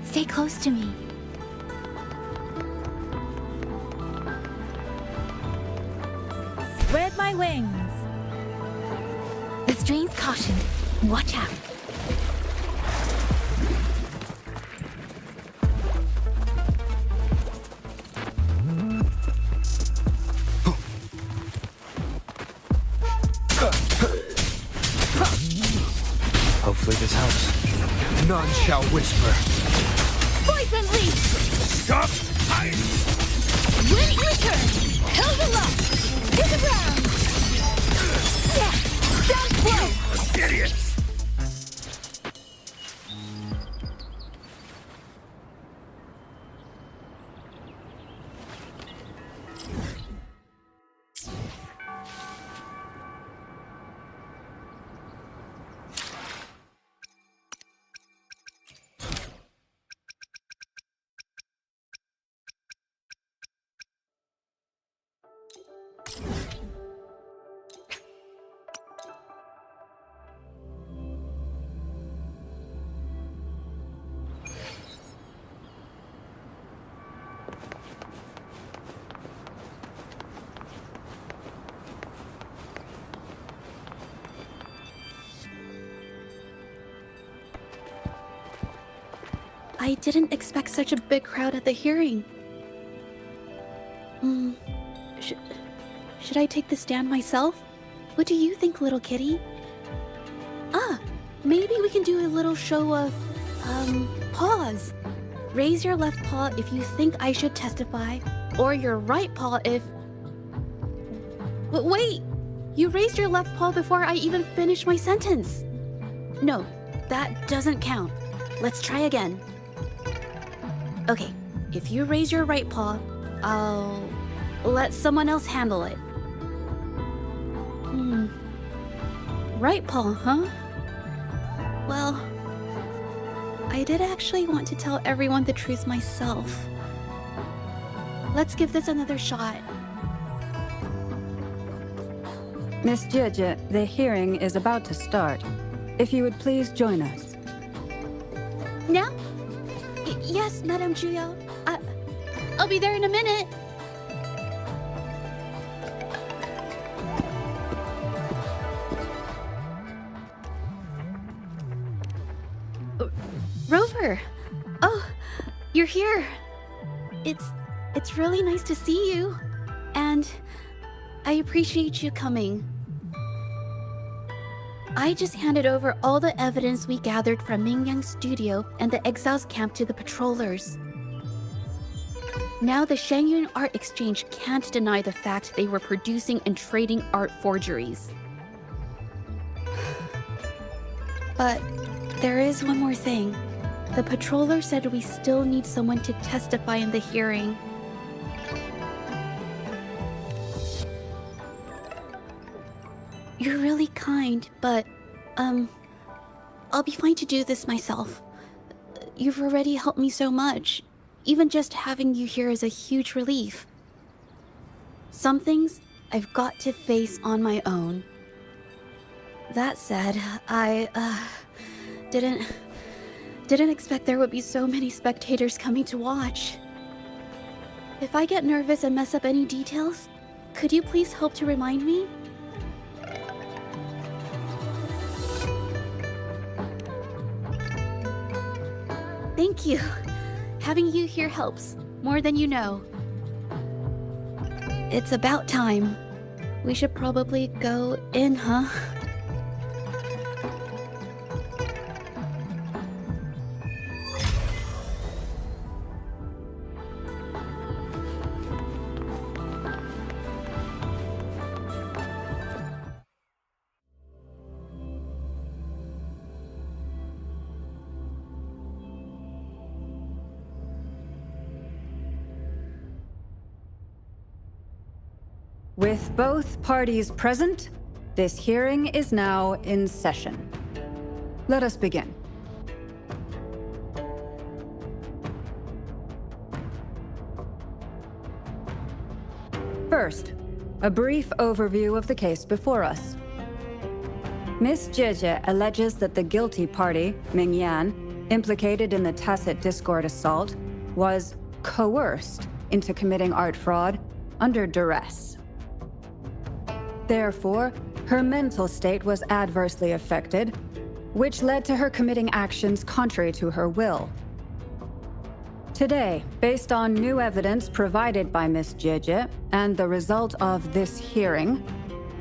Stay close to me. Spread my wings. The strain's cautioned. Watch out. Hopefully this helps. None shall whisper. Poison leaf! Stop! Wind return! Held aloft! To the ground! Yeah! Down slow! Idiots! I didn't expect such a big crowd at the hearing. Should I take the stand myself? What do you think, little kitty? Maybe we can do a little show of, paws. Raise your left paw if you think I should testify, or your right paw if... Wait! You raised your left paw before I even finished my sentence. No, that doesn't count. Let's try again. Okay, if you raise your right paw, I'll let someone else handle it. Right paw, huh? Well, I did actually want to tell everyone the truth myself. Let's give this another shot. Miss Jieje, the hearing is about to start. If you would please join us. Now? Yes, Madame Juyo. I'll be there in a minute. Rover! Oh, you're here. It's really nice to see you. And I appreciate you coming. I just handed over all the evidence we gathered from Mingyang's studio and the exiles camp to the patrollers. Now the Shangyun Art Exchange can't deny the fact they were producing and trading art forgeries. But there is one more thing. The patroller said we still need someone to testify in the hearing. You're really kind, but, I'll be fine to do this myself. You've already helped me so much. Even just having you here is a huge relief. Some things I've got to face on my own. That said, I, didn't expect there would be so many spectators coming to watch. If I get nervous and mess up any details, could you please help to remind me? Thank you. Having you here helps, more than you know. It's about time. We should probably go in, huh? With both parties present, this hearing is now in session. Let us begin. First, a brief overview of the case before us. Miss Jieje alleges that the guilty party, Ming Yan, implicated in the tacit discord assault, was coerced into committing art fraud under duress. Therefore, her mental state was adversely affected, which led to her committing actions contrary to her will. Today, based on new evidence provided by Miss Jieje and the result of this hearing,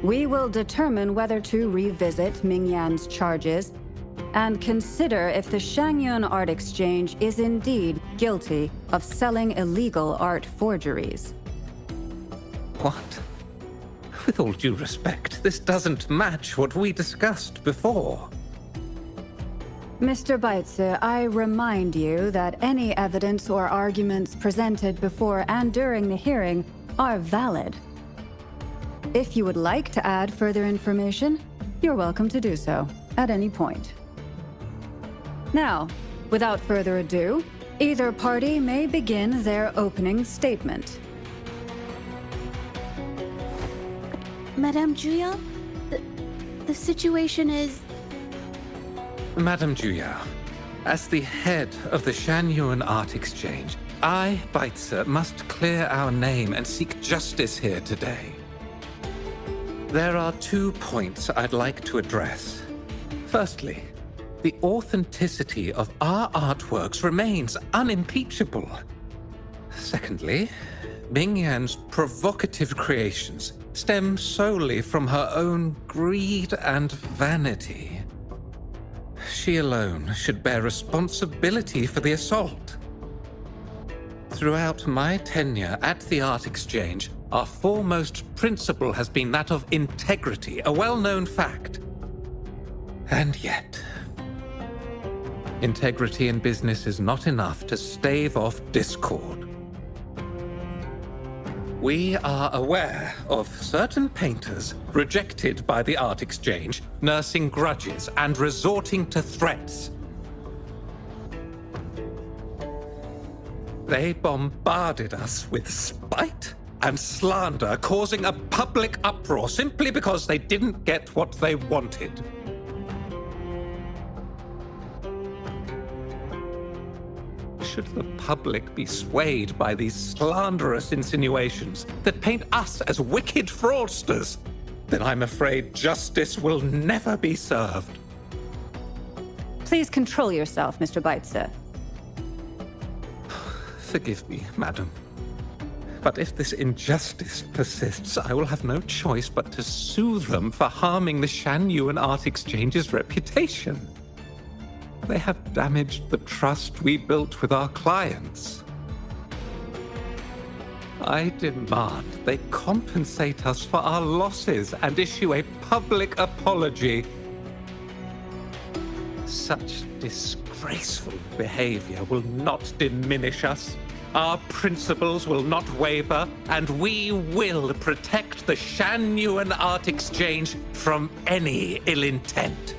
we will determine whether to revisit Ming Yan's charges and consider if the Shangyun Art Exchange is indeed guilty of selling illegal art forgeries. What? With all due respect, this doesn't match what we discussed before. Mr. Baitze, I remind you that any evidence or arguments presented before and during the hearing are valid. If you would like to add further information, you're welcome to do so at any point. Now, without further ado, either party may begin their opening statement. Madame Juya, the situation is... Madame Juya, as the head of the Shangyun Art Exchange, I, Baitze, must clear our name and seek justice here today. There are 2 points I'd like to address. Firstly, the authenticity of our artworks remains unimpeachable. Secondly, Ming Yan's provocative creations stem solely from her own greed and vanity. She alone should bear responsibility for the assault. Throughout my tenure at the Art Exchange, our foremost principle has been that of integrity, a well-known fact. And yet, integrity in business is not enough to stave off discord. We are aware of certain painters rejected by the Art Exchange, nursing grudges and resorting to threats. They bombarded us with spite and slander, causing a public uproar simply because they didn't get what they wanted. Should the public be swayed by these slanderous insinuations that paint us as wicked fraudsters, then I'm afraid justice will never be served. Please control yourself, Mr. Baitze. Forgive me, madam. But if this injustice persists, I will have no choice but to sue them for harming the Shangyun Art Exchange's reputation. They have damaged the trust we built with our clients. I demand they compensate us for our losses and issue a public apology. Such disgraceful behavior will not diminish us. Our principles will not waver, and we will protect the Shangyun Art Exchange from any ill intent.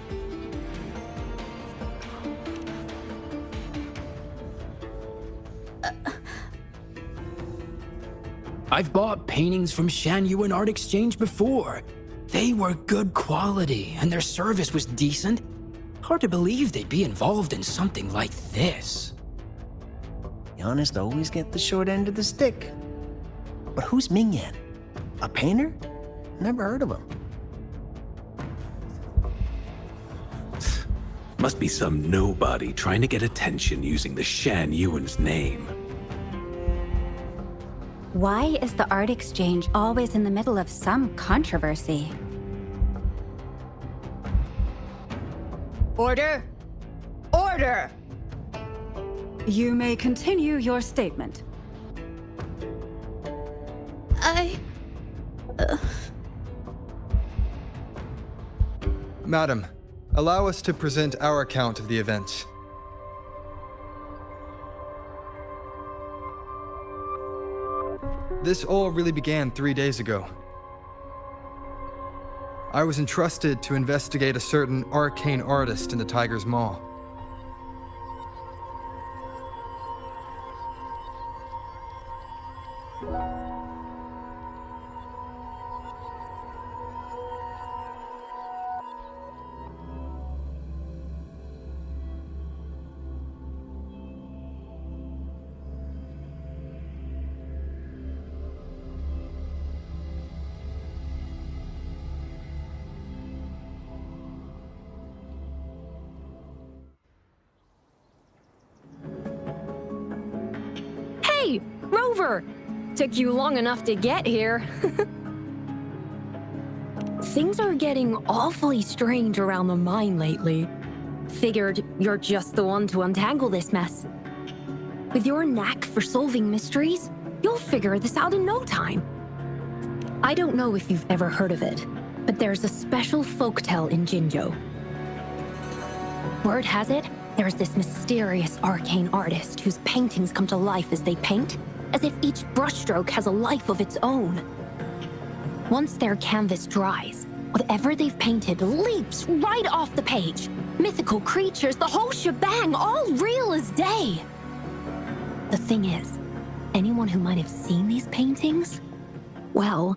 I've bought paintings from Shangyun Art Exchange before. They were good quality, and their service was decent. Hard to believe they'd be involved in something like this. The honest always get the short end of the stick. But who's Ming Yan? A painter? Never heard of him. Must be some nobody trying to get attention using the Shangyun's name. Why is the Art Exchange always in the middle of some controversy? Order! Order! You may continue your statement. Madam, allow us to present our account of the events. This all really began 3 days ago. I was entrusted to investigate a certain arcane artist in the Tiger's Maw. Hey, Rover! Took you long enough to get here. Things are getting awfully strange around the mine lately. Figured you're just the one to untangle this mess. With your knack for solving mysteries, you'll figure this out in no time. I don't know if you've ever heard of it, but there's a special folktale in Jinzhou. Word has it, there's this mysterious arcane artist whose paintings come to life as they paint, as if each brushstroke has a life of its own. Once their canvas dries, whatever they've painted leaps right off the page. Mythical creatures, the whole shebang, all real as day. The thing is, anyone who might have seen these paintings, well,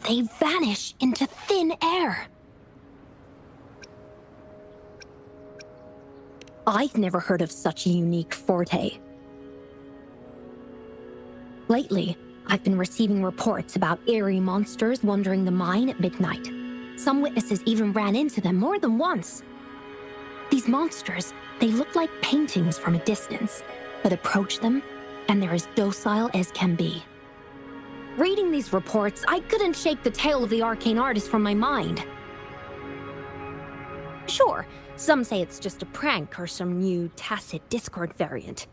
they vanish into thin air. I've never heard of such a unique forte. Lately, I've been receiving reports about eerie monsters wandering the mine at midnight. Some witnesses even ran into them more than once. These monsters, they look like paintings from a distance, but approach them, and they're as docile as can be. Reading these reports, I couldn't shake the tale of the arcane artist from my mind. Sure, some say it's just a prank or some new tacit Discord variant.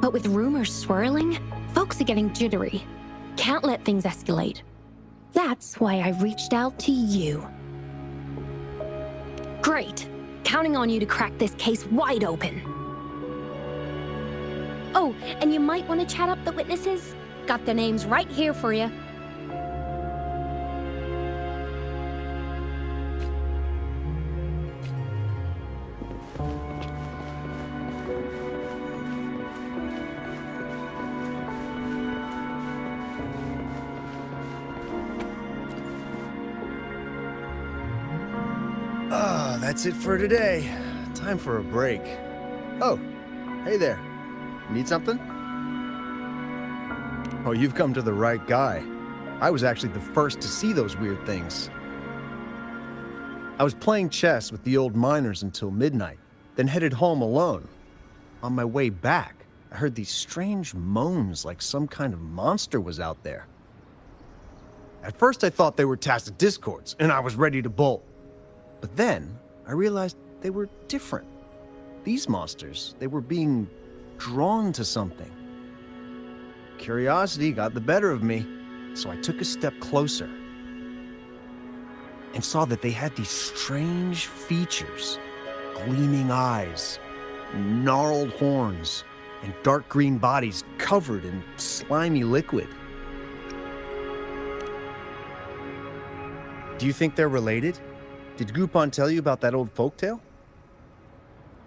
But with rumors swirling, folks are getting jittery. Can't let things escalate. That's why I reached out to you. Great. Counting on you to crack this case wide open. Oh, and you might want to chat up the witnesses. Got their names right here for you. That's it for today. Time for a break. Oh, hey there. Need something? Oh, you've come to the right guy. I was actually the first to see those weird things. I was playing chess with the old miners until midnight, then headed home alone. On my way back, I heard these strange moans like some kind of monster was out there. At first I thought they were tacit discords, and I was ready to bolt. But then, I realized they were different. These monsters, they were being drawn to something. Curiosity got the better of me, so I took a step closer and saw that they had these strange features. Gleaming eyes, gnarled horns, and dark green bodies covered in slimy liquid. Do you think they're related? Did Gupon tell you about that old folktale?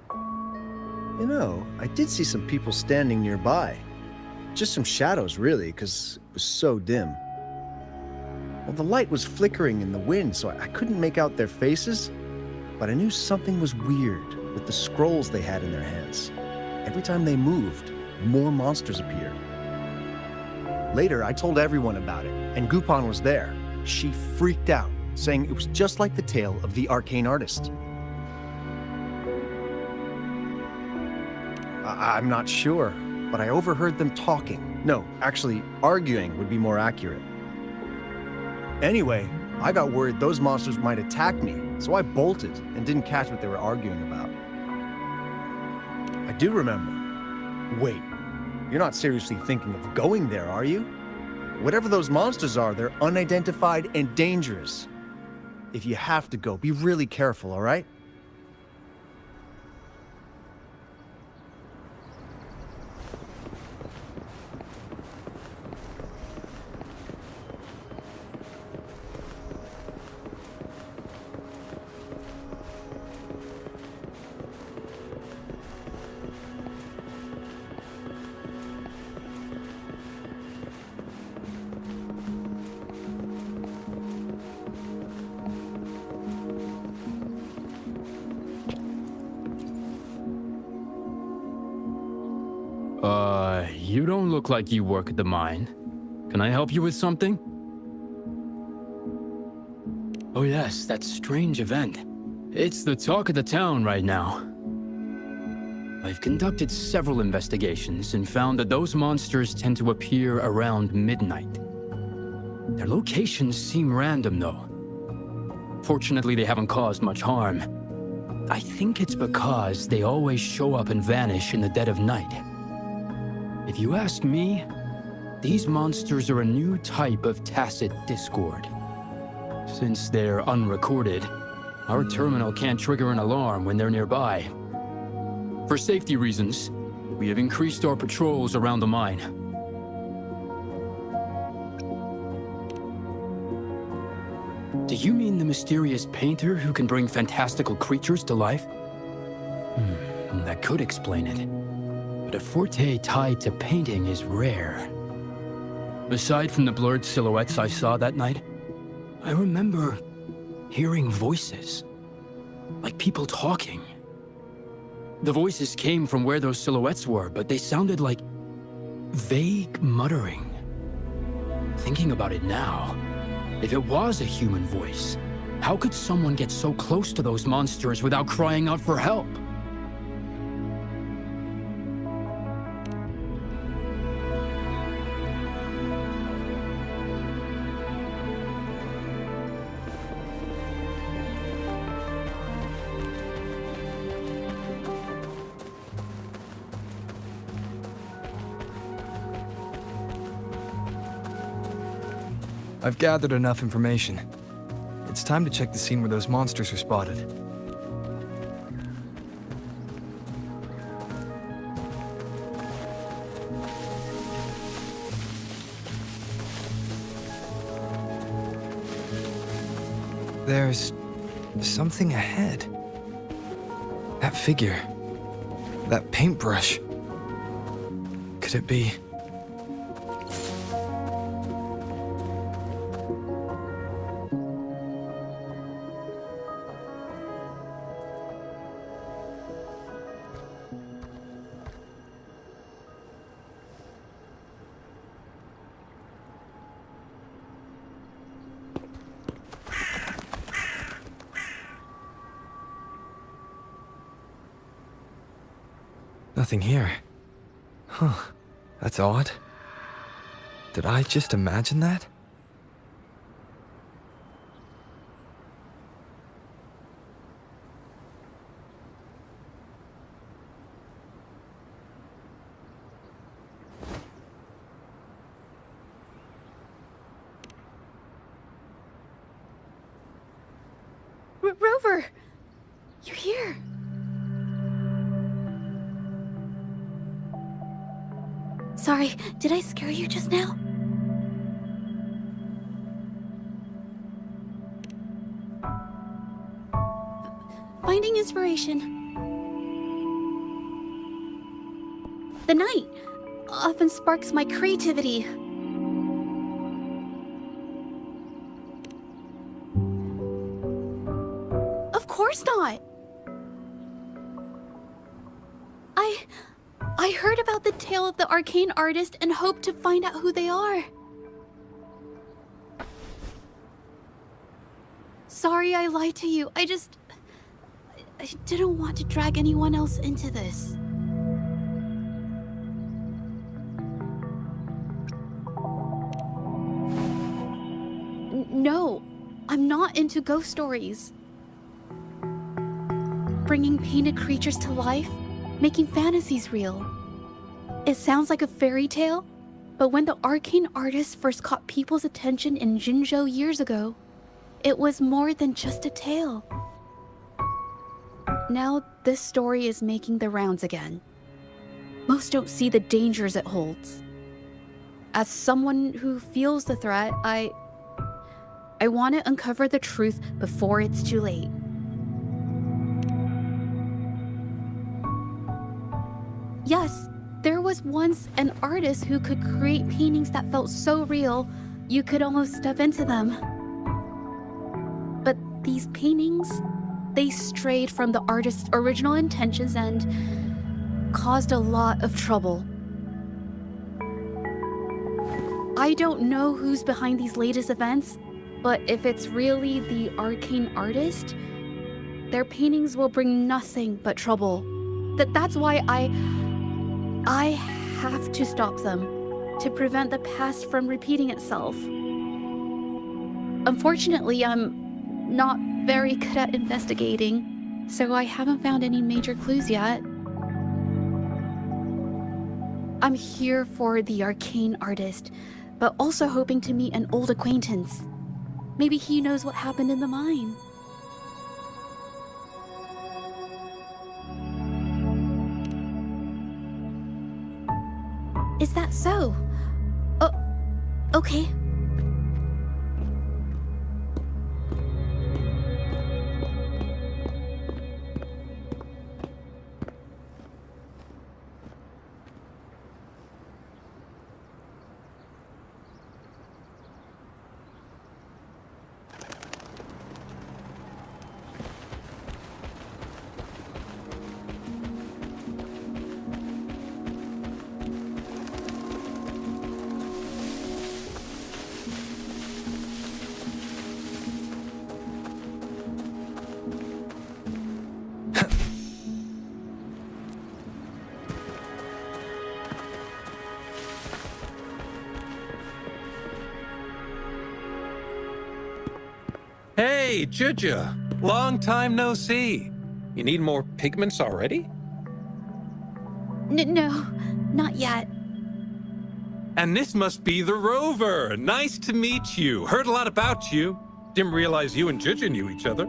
You know, I did see some people standing nearby. Just some shadows, really, because it was so dim. Well, the light was flickering in the wind, so I couldn't make out their faces, but I knew something was weird with the scrolls they had in their hands. Every time they moved, more monsters appeared. Later, I told everyone about it, and Gupon was there. She freaked out, saying it was just like the tale of the arcane artist. I'm not sure, but I overheard them talking. No, actually, arguing would be more accurate. Anyway, I got worried those monsters might attack me, so I bolted and didn't catch what they were arguing about. I do remember. Wait, you're not seriously thinking of going there, are you? Whatever those monsters are, they're unidentified and dangerous. If you have to go, be really careful, all right? You don't look like you work at the mine. Can I help you with something? Oh yes, that strange event. It's the talk of the town right now. I've conducted several investigations and found that those monsters tend to appear around midnight. Their locations seem random, though. Fortunately, they haven't caused much harm. I think it's because they always show up and vanish in the dead of night. If you ask me, these monsters are a new type of tacit discord. Since they're unrecorded, our terminal can't trigger an alarm when they're nearby. For safety reasons, we have increased our patrols around the mine. Do you mean the mysterious painter who can bring fantastical creatures to life? That could explain it. But a forte tied to painting is rare. Aside from the blurred silhouettes I saw that night, I remember hearing voices. Like people talking. The voices came from where those silhouettes were, but they sounded like vague muttering. Thinking about it now, if it was a human voice, how could someone get so close to those monsters without crying out for help? I've gathered enough information. It's time to check the scene where those monsters were spotted. There's something ahead. That figure. That paintbrush. Could it be... Nothing here. Huh. That's odd. Did I just imagine that? Rover! You're here! Sorry, did I scare you just now? Finding inspiration. The night often sparks my creativity. Of course not! I heard about the tale of the arcane artist and hoped to find out who they are. Sorry I lied to you. I didn't want to drag anyone else into this. No, I'm not into ghost stories. Bringing painted creatures to life, making fantasies real. It sounds like a fairy tale, but when the arcane artist first caught people's attention in Jinzhou years ago, it was more than just a tale. Now this story is making the rounds again. Most don't see the dangers it holds. As someone who feels the threat, I want to uncover the truth before it's too late. Yes, there was once an artist who could create paintings that felt so real, you could almost step into them. But these paintings, they strayed from the artist's original intentions and caused a lot of trouble. I don't know who's behind these latest events, but if it's really the arcane artist, their paintings will bring nothing but trouble. That's why I have to stop them, to prevent the past from repeating itself. Unfortunately, I'm not very good at investigating, so I haven't found any major clues yet. I'm here for the arcane artist, but also hoping to meet an old acquaintance. Maybe he knows what happened in the mine. Is that so? Oh, okay. Hey, Juju! Long time no see. You need more pigments already? No, not yet. And this must be the Rover. Nice to meet you. Heard a lot about you. Didn't realize you and Juju knew each other.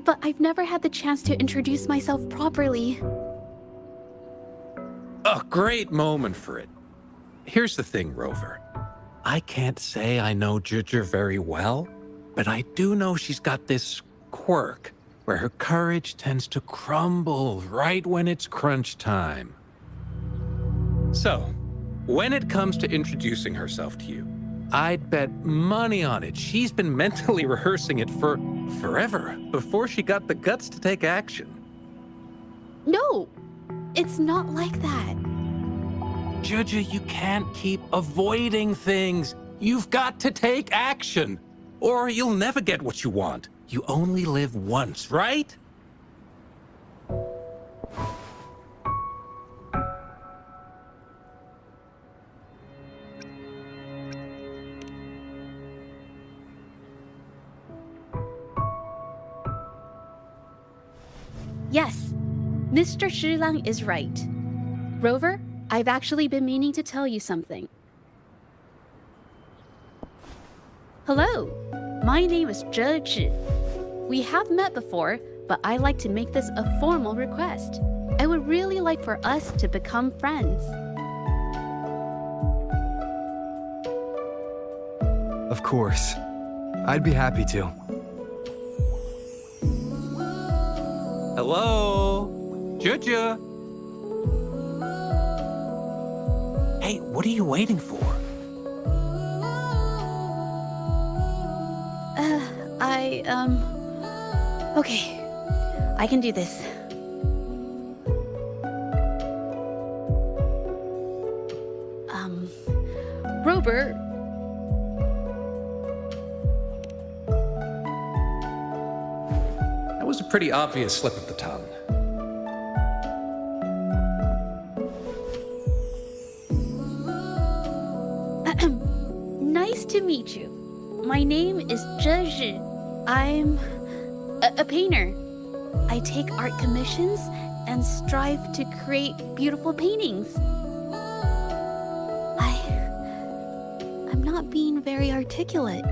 But I've never had the chance to introduce myself properly. A great moment for it. Here's the thing, Rover. I can't say I know Juju very well, but I do know she's got this quirk where her courage tends to crumble right when it's crunch time. So, when it comes to introducing herself to you, I'd bet money on it she's been mentally rehearsing it for forever before she got the guts to take action. No, it's not like that. Juju, you can't keep avoiding things. You've got to take action, or you'll never get what you want. You only live once, right? Yes, Mr. Chillin is right. Rover, I've actually been meaning to tell you something. Hello, my name is Zhe. We have met before, but I like to make this a formal request. I would really like for us to become friends. Of course. I'd be happy to. Hello? Juju? Hey, what are you waiting for? Okay. I can do this. Robert. That was a pretty obvious slip of the tongue. Nice to meet you. My name is Zhe. I'm a painter. I take art commissions and strive to create beautiful paintings. I'm not being very articulate,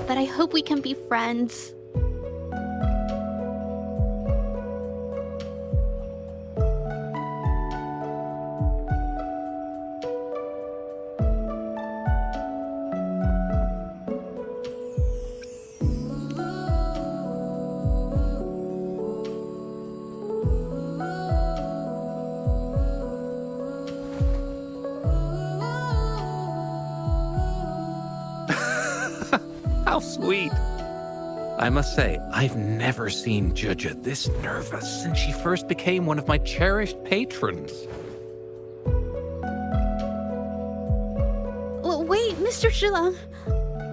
but I hope we can be friends. How sweet. I must say, I've never seen Judja this nervous since she first became one of my cherished patrons. Well, wait, Mr. Chillin.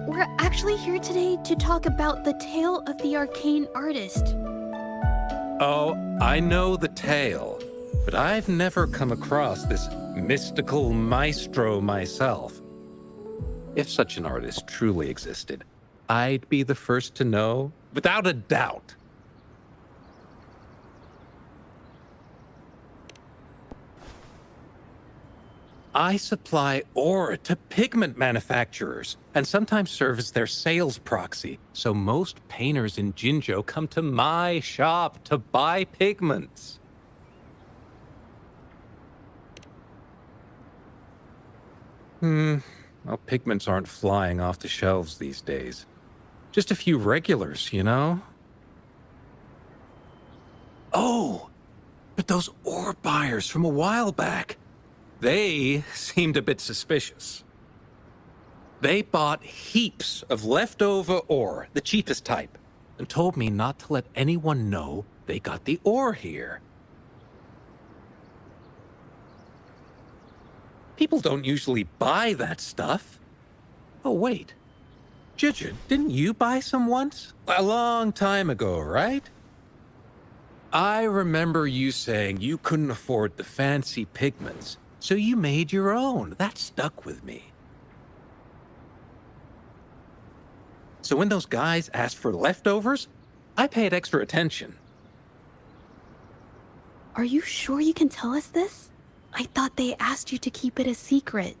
We're actually here today to talk about the tale of the arcane artist. Oh, I know the tale, but I've never come across this mystical maestro myself. If such an artist truly existed, I'd be the first to know, without a doubt. I supply ore to pigment manufacturers and sometimes serve as their sales proxy, so most painters in Jinzhou come to my shop to buy pigments. Well, pigments aren't flying off the shelves these days. Just a few regulars, you know? Oh, but those ore buyers from a while back, they seemed a bit suspicious. They bought heaps of leftover ore, the cheapest type, and told me not to let anyone know they got the ore here. People don't usually buy that stuff. Oh, wait. Judja, didn't you buy some once? A long time ago, right? I remember you saying you couldn't afford the fancy pigments, so you made your own. That stuck with me. So when those guys asked for leftovers, I paid extra attention. Are you sure you can tell us this? I thought they asked you to keep it a secret.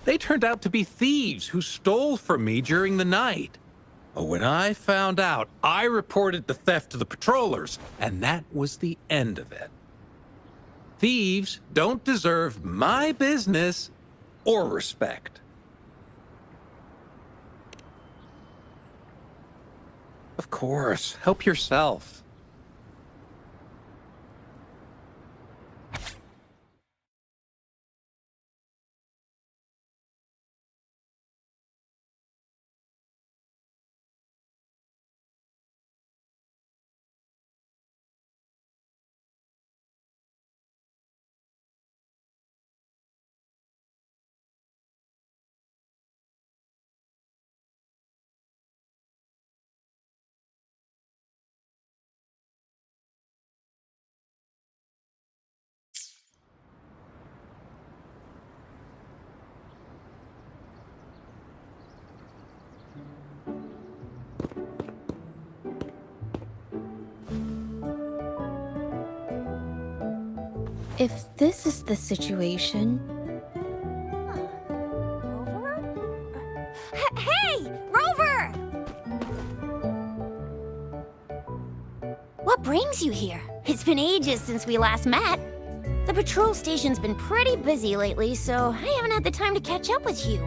They turned out to be thieves who stole from me during the night. When I found out, I reported the theft to the patrollers, and that was the end of it. Thieves don't deserve my business or respect. Of course, help yourself. If this is the situation... Rover? Hey! Rover! What brings you here? It's been ages since we last met. The patrol station's been pretty busy lately, so I haven't had the time to catch up with you.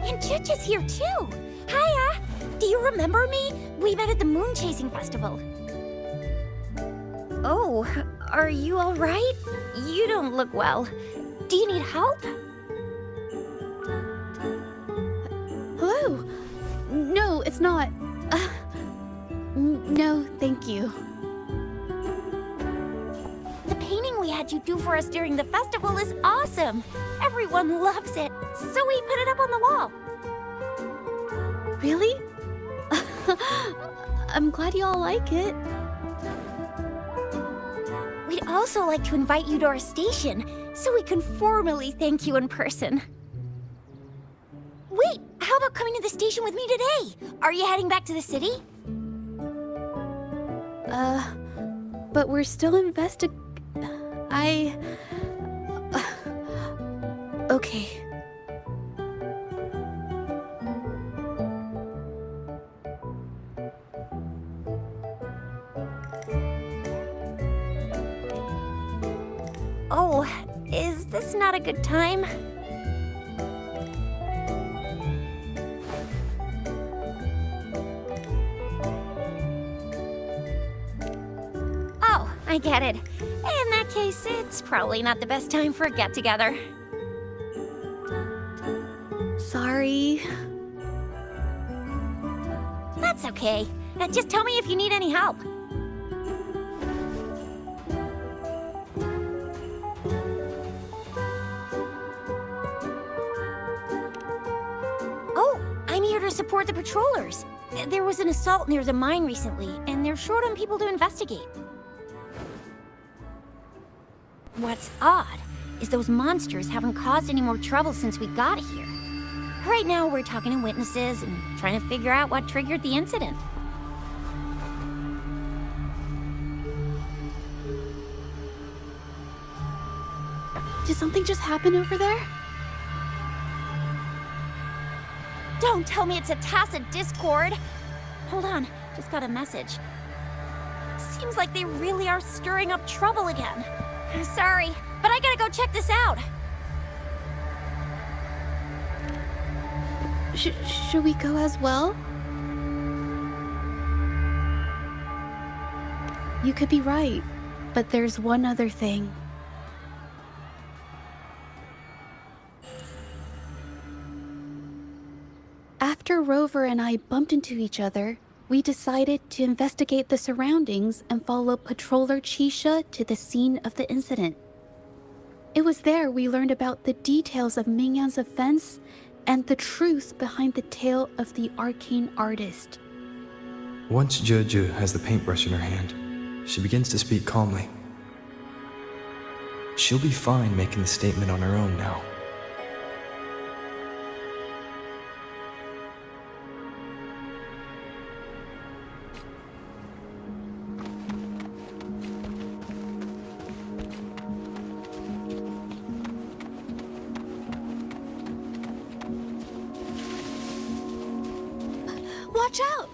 And Judja's here too! Hiya! Do you remember me? We met at the moon chasing festival. Oh, are you all right? You don't look well. Do you need help? Hello? No, it's not. No, thank you. The painting we had you do for us during the festival is awesome. Everyone loves it, so we put it up on the wall. Really? I'm glad you all like it. We'd also like to invite you to our station, so we can formally thank you in person. Wait, how about coming to the station with me today? Are you heading back to the city? But we're still okay. Oh, is this not a good time? Oh, I get it. In that case, it's probably not the best time for a get-together. Sorry. That's okay. Just tell me if you need any help. Oh, I'm here to support the patrollers. There was an assault near the mine recently, and they're short on people to investigate. What's odd is those monsters haven't caused any more trouble since we got here. Right now, we're talking to witnesses and trying to figure out what triggered the incident. Did something just happen over there? Don't tell me it's a tacit discord. Hold on, just got a message. Seems like they really are stirring up trouble again. Sorry, but I gotta go check this out. Should we go as well? You could be right, but there's one other thing. After Rover and I bumped into each other, we decided to investigate the surroundings and follow Patroller Chisha to the scene of the incident. It was there we learned about the details of Mingyan's offense and the truth behind the tale of the arcane artist. Once Juju has the paintbrush in her hand, she begins to speak calmly. She'll be fine making the statement on her own now. Watch out!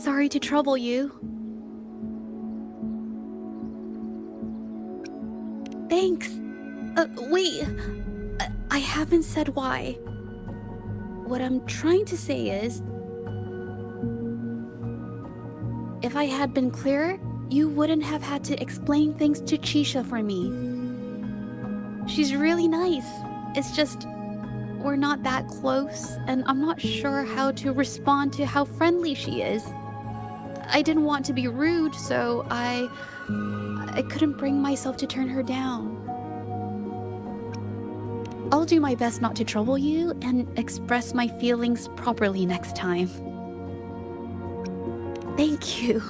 Sorry to trouble you. Thanks. Wait. I haven't said why. What I'm trying to say is, if I had been clearer, you wouldn't have had to explain things to Chisha for me. She's really nice. It's just, we're not that close, and I'm not sure how to respond to how friendly she is. I didn't want to be rude, so I couldn't bring myself to turn her down. I'll do my best not to trouble you and express my feelings properly next time. Thank you.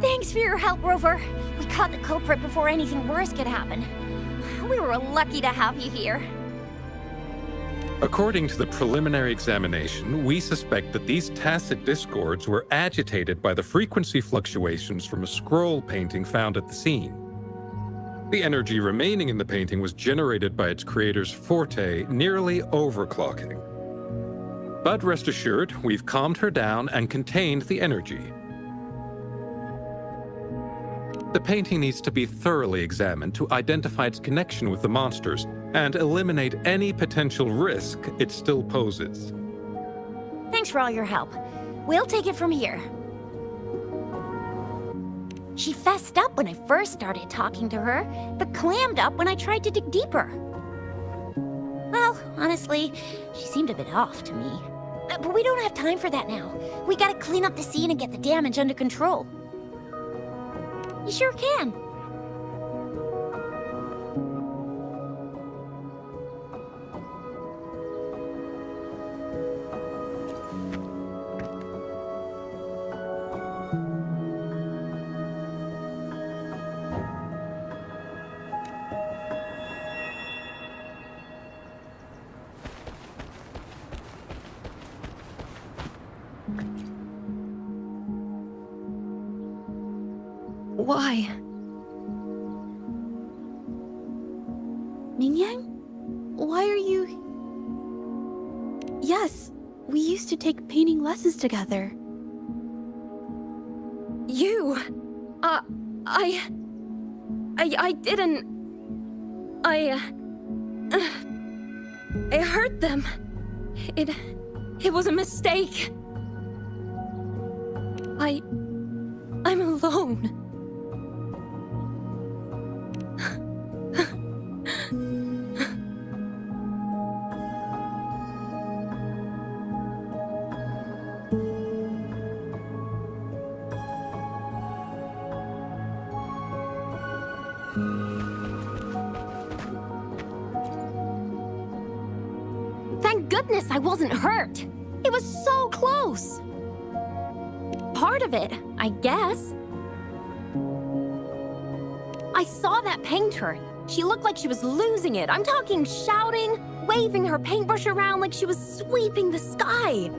Thanks for your help, Rover. We caught the culprit before anything worse could happen. We were lucky to have you here. According to the preliminary examination, we suspect that these tacit discords were agitated by the frequency fluctuations from a scroll painting found at the scene. The energy remaining in the painting was generated by its creator's forte, nearly overclocking. But rest assured, we've calmed her down and contained the energy. The painting needs to be thoroughly examined to identify its connection with the monsters and eliminate any potential risk it still poses. Thanks for all your help. We'll take it from here. She fessed up when I first started talking to her, but clammed up when I tried to dig deeper. Well, honestly, she seemed a bit off to me. But we don't have time for that now. We gotta clean up the scene and get the damage under control. You sure can. Why? Mingyang? Why are you... Yes, we used to take painting lessons together. You... I didn't... I hurt them. It was a mistake. I'm alone. Thank goodness I wasn't hurt. It was so close. Part of it, I guess. I saw that painter. She looked like she was losing it. I'm talking shouting, waving her paintbrush around like she was sweeping the sky.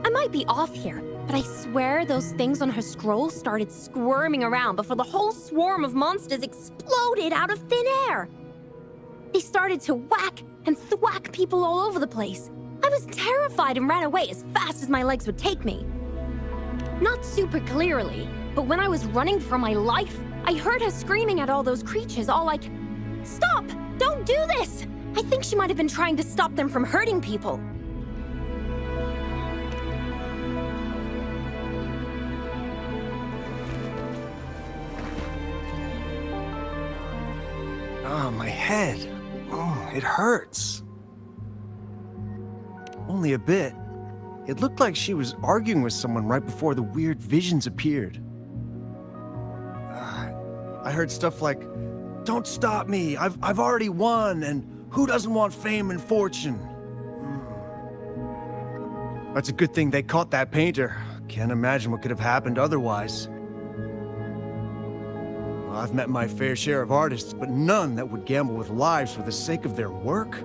I might be off here, but I swear those things on her scroll started squirming around before the whole swarm of monsters exploded out of thin air. They started to whack and thwack people all over the place. I was terrified and ran away as fast as my legs would take me. Not super clearly, but when I was running for my life, I heard her screaming at all those creatures, all like, "Stop! Don't do this!" I think she might have been trying to stop them from hurting people. Oh, my head. Oh, it hurts. Only a bit. It looked like she was arguing with someone right before the weird visions appeared. I heard stuff like, "Don't stop me, I've already won," and "Who doesn't want fame and fortune?" That's a good thing they caught that painter. Can't imagine what could have happened otherwise. Well, I've met my fair share of artists, but none that would gamble with lives for the sake of their work?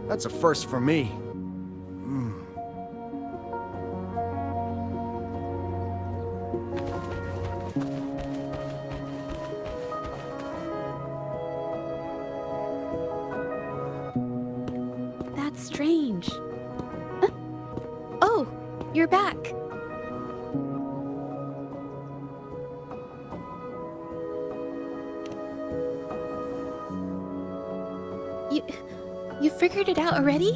That's a first for me. That's strange. Oh, you're back. You figured it out already?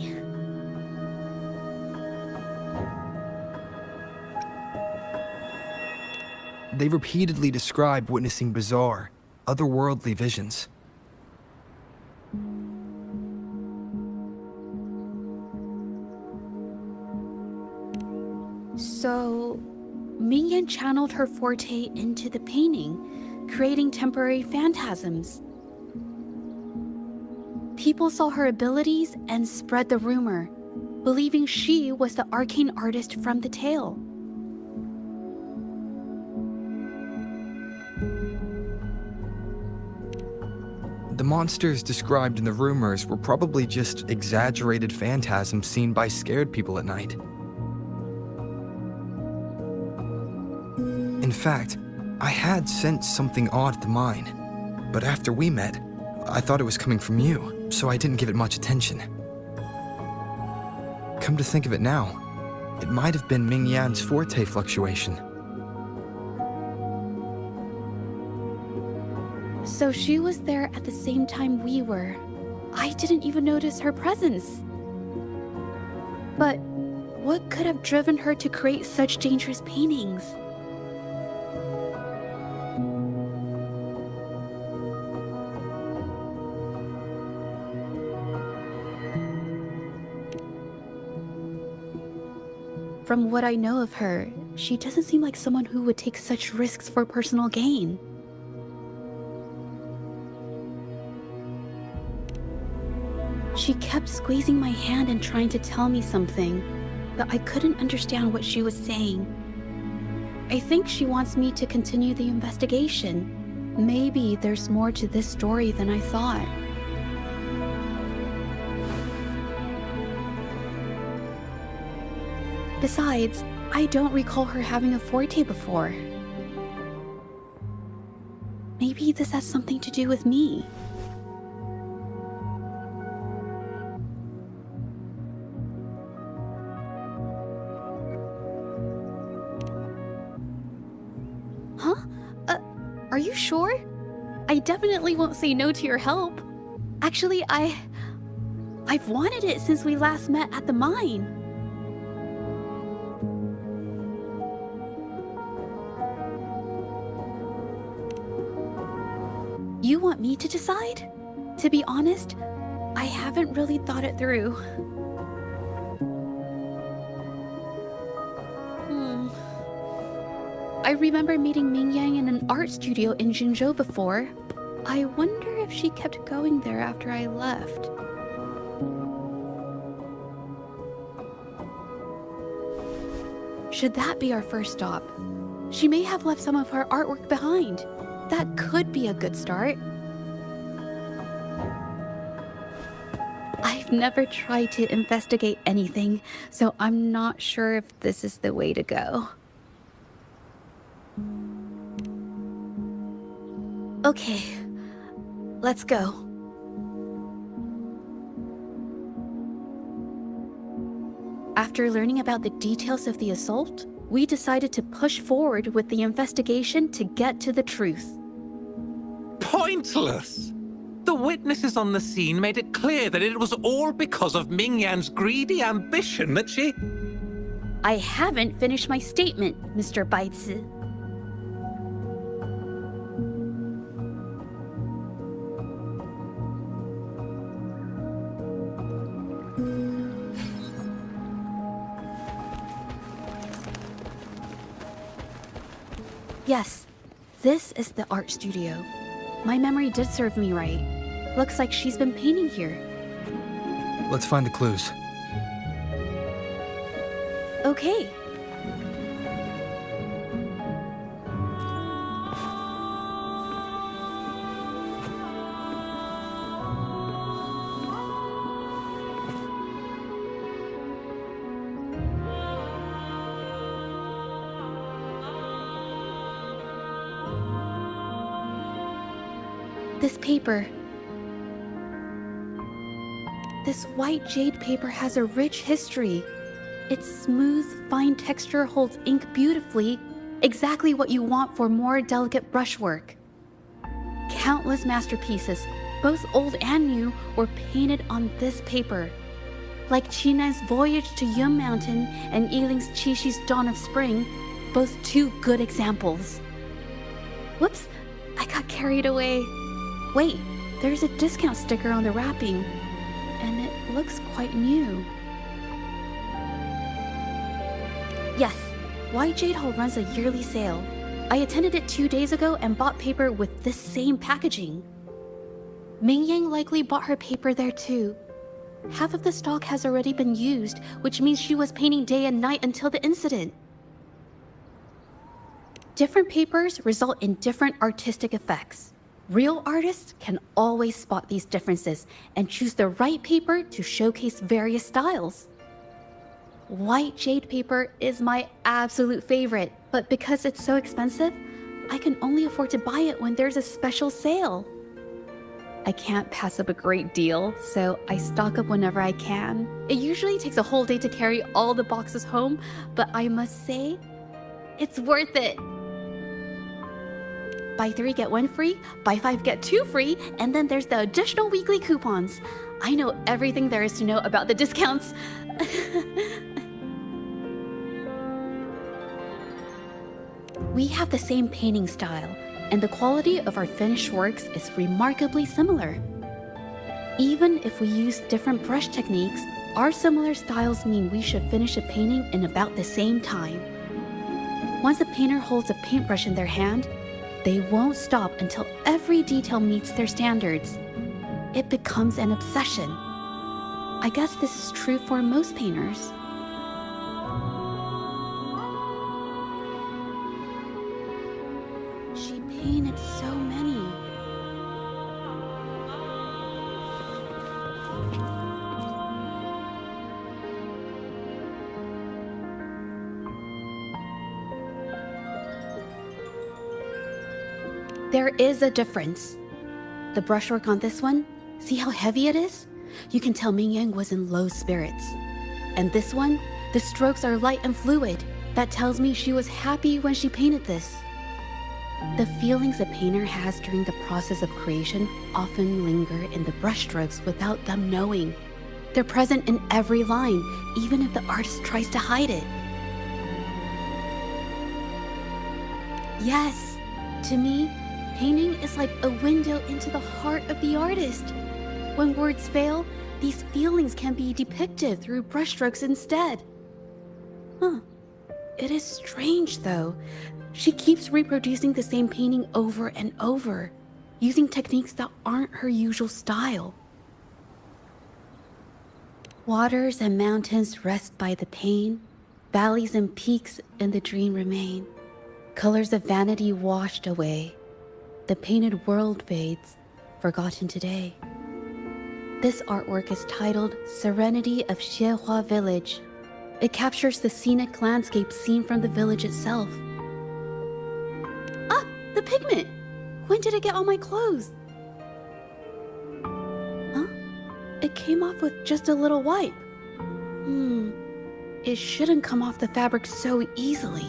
They repeatedly describe witnessing bizarre, otherworldly visions. So, Mingyan channeled her forte into the painting, creating temporary phantasms. People saw her abilities and spread the rumor, believing she was the arcane artist from the tale. The monsters described in the rumors were probably just exaggerated phantasms seen by scared people at night. In fact, I had sensed something odd at the mine, but after we met, I thought it was coming from you, so I didn't give it much attention. Come to think of it now, it might have been Ming Yan's forte fluctuation. So she was there at the same time we were. I didn't even notice her presence. But what could have driven her to create such dangerous paintings? From what I know of her, she doesn't seem like someone who would take such risks for personal gain. She kept squeezing my hand and trying to tell me something, but I couldn't understand what she was saying. I think she wants me to continue the investigation. Maybe there's more to this story than I thought. Besides, I don't recall her having a forte before. Maybe this has something to do with me. Huh? Are you sure? I definitely won't say no to your help. Actually, I've wanted it since we last met at the mine. You want me to decide? To be honest, I haven't really thought it through. I remember meeting Mingyang in an art studio in Jinzhou before. I wonder if she kept going there after I left. Should that be our first stop? She may have left some of her artwork behind. That could be a good start. I've never tried to investigate anything, so I'm not sure if this is the way to go. Okay, let's go. After learning about the details of the assault, we decided to push forward with the investigation to get to the truth. Pointless! The witnesses on the scene made it clear that it was all because of Mingyang's greedy ambition that she... I haven't finished my statement, Mr. Baizi. Yes, this is the art studio. My memory did serve me right. Looks like she's been painting here. Let's find the clues. Okay. This paper. This white jade paper has a rich history. Its smooth, fine texture holds ink beautifully, exactly what you want for more delicate brushwork. Countless masterpieces, both old and new, were painted on this paper. Like Qinan's Voyage to Yun Mountain and Yiling's Qixi's Dawn of Spring, both two good examples. Whoops, I got carried away. Wait, there's a discount sticker on the wrapping, and it looks quite new. Yes, White Jade Hall runs a yearly sale. I attended it 2 days ago and bought paper with this same packaging. Mingyang likely bought her paper there too. Half of the stock has already been used, which means she was painting day and night until the incident. Different papers result in different artistic effects. Real artists can always spot these differences and choose the right paper to showcase various styles. White jade paper is my absolute favorite, but because it's so expensive, I can only afford to buy it when there's a special sale. I can't pass up a great deal, so I stock up whenever I can. It usually takes a whole day to carry all the boxes home, but I must say, it's worth it. Buy 3, get 1 free, buy 5, get 2 free, and then there's the additional weekly coupons. I know everything there is to know about the discounts. We have the same painting style, and the quality of our finished works is remarkably similar. Even if we use different brush techniques, our similar styles mean we should finish a painting in about the same time. Once a painter holds a paintbrush in their hand, they won't stop until every detail meets their standards. It becomes an obsession. I guess this is true for most painters. She painted so many. There is a difference. The brushwork on this one, see how heavy it is? You can tell Ming Yang was in low spirits. And this one, the strokes are light and fluid. That tells me she was happy when she painted this. The feelings a painter has during the process of creation often linger in the brushstrokes without them knowing. They're present in every line, even if the artist tries to hide it. Yes, to me, painting is like a window into the heart of the artist. When words fail, these feelings can be depicted through brushstrokes instead. Huh. It is strange, though. She keeps reproducing the same painting over and over, using techniques that aren't her usual style. Waters and mountains rest by the pain, valleys and peaks in the dream remain. Colors of vanity washed away. The painted world fades, forgotten today. This artwork is titled Serenity of Xiehua Village. It captures the scenic landscape seen from the village itself. Ah, the pigment! When did it get on my clothes? Huh? It came off with just a little wipe. It shouldn't come off the fabric so easily.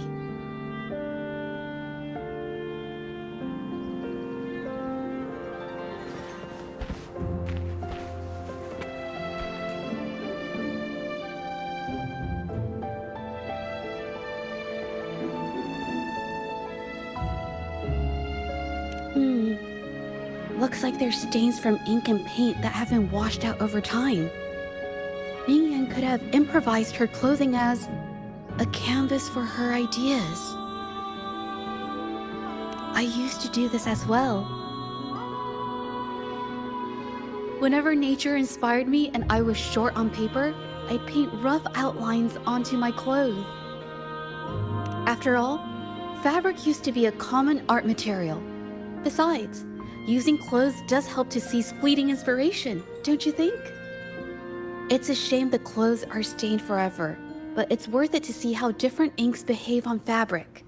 Looks like there's stains from ink and paint that have been washed out over time. Ming Yan could have improvised her clothing as a canvas for her ideas. I used to do this as well. Whenever nature inspired me and I was short on paper, I'd paint rough outlines onto my clothes. After all, fabric used to be a common art material. Besides, using clothes does help to seize fleeting inspiration, don't you think? It's a shame the clothes are stained forever, but it's worth it to see how different inks behave on fabric.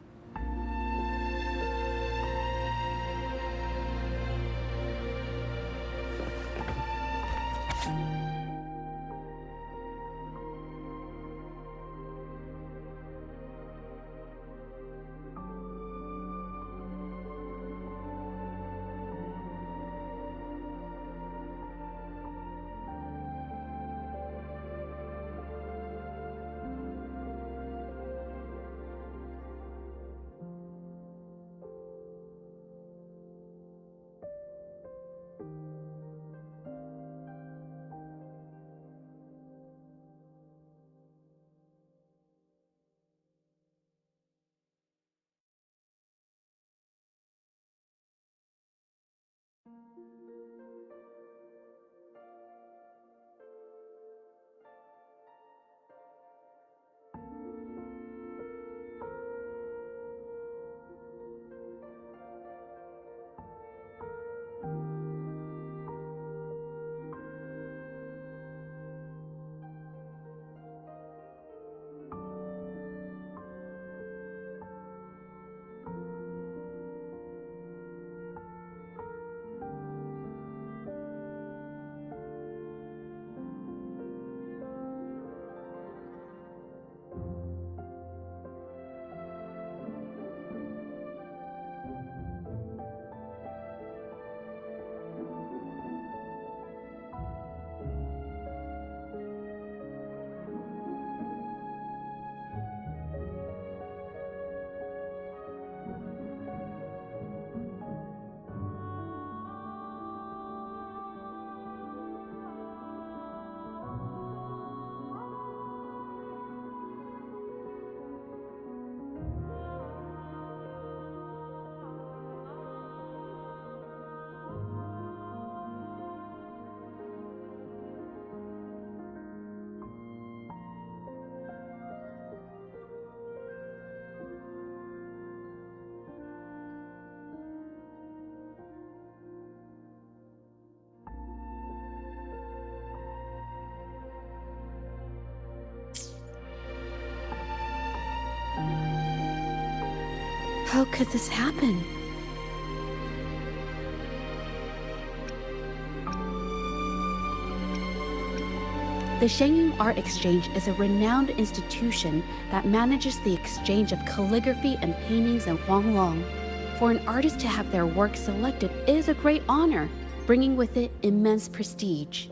How could this happen? The Shangyun Art Exchange is a renowned institution that manages the exchange of calligraphy and paintings in Huanglong. For an artist to have their work selected is a great honor, bringing with it immense prestige.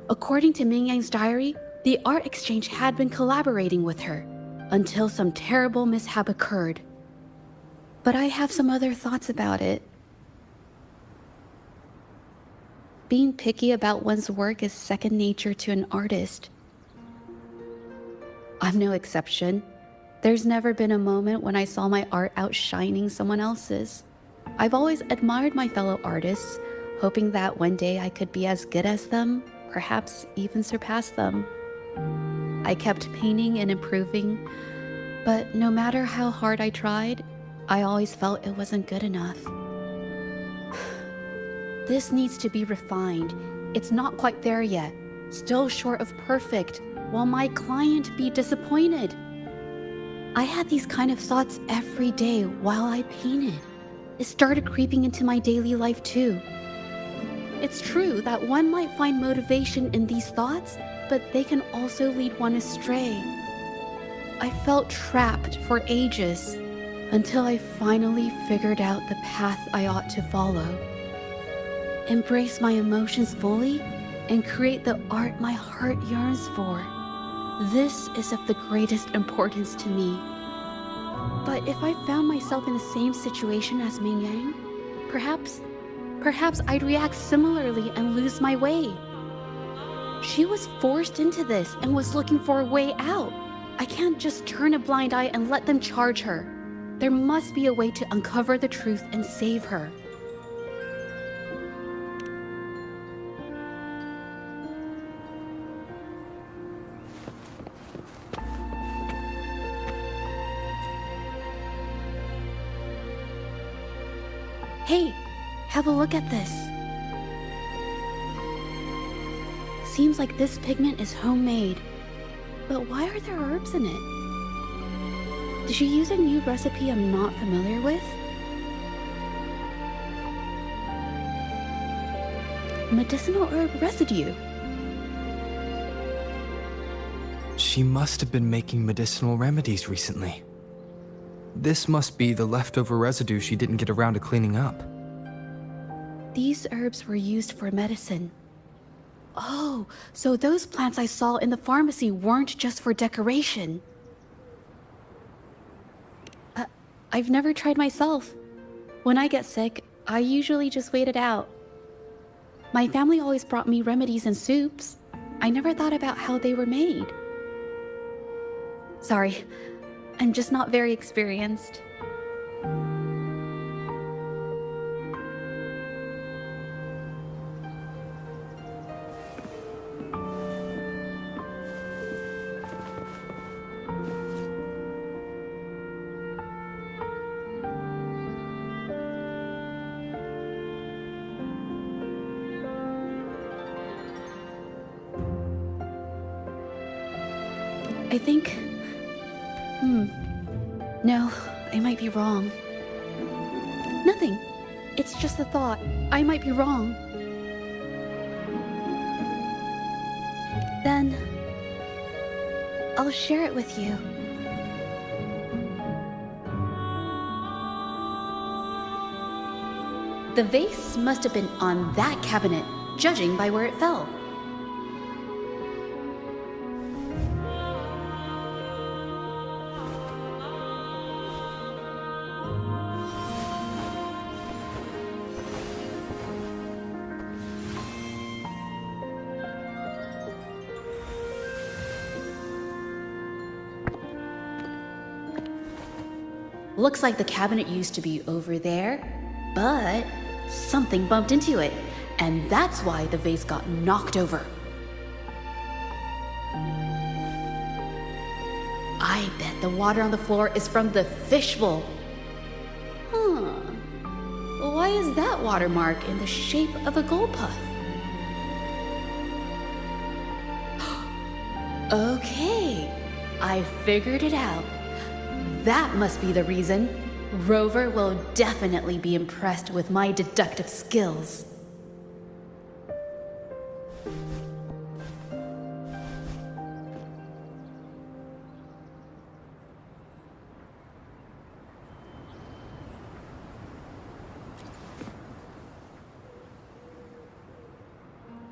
According to Mingyang's diary, the art exchange had been collaborating with her until some terrible mishap occurred. But I have some other thoughts about it. Being picky about one's work is second nature to an artist. I'm no exception. There's never been a moment when I saw my art outshining someone else's. I've always admired my fellow artists, hoping that one day I could be as good as them, perhaps even surpass them. I kept painting and improving, but no matter how hard I tried, I always felt it wasn't good enough. This needs to be refined. It's not quite there yet. Still short of perfect. Will my client be disappointed? I had these kind of thoughts every day while I painted. It started creeping into my daily life too. It's true that one might find motivation in these thoughts, but they can also lead one astray. I felt trapped for ages until I finally figured out the path I ought to follow. Embrace my emotions fully and create the art my heart yearns for. This is of the greatest importance to me. But if I found myself in the same situation as Mingyang, perhaps I'd react similarly and lose my way. She was forced into this and was looking for a way out. I can't just turn a blind eye and let them charge her. There must be a way to uncover the truth and save her. Hey, have a look at this. Seems like this pigment is homemade. But why are there herbs in it? Did she use a new recipe I'm not familiar with? Medicinal herb residue. She must have been making medicinal remedies recently. This must be the leftover residue she didn't get around to cleaning up. These herbs were used for medicine. Oh, so those plants I saw in the pharmacy weren't just for decoration. I've never tried myself. When I get sick, I usually just wait it out. My family always brought me remedies and soups. I never thought about how they were made. Sorry, I'm just not very experienced. I think... No, I might be wrong. Nothing. It's just a thought. I might be wrong. Then... I'll share it with you. The vase must have been on that cabinet, judging by where it fell. Looks like the cabinet used to be over there, but something bumped into it, and that's why the vase got knocked over. I bet the water on the floor is from the fishbowl. Why is that watermark in the shape of a gold puff? Okay, I figured it out. That must be the reason. Rover will definitely be impressed with my deductive skills.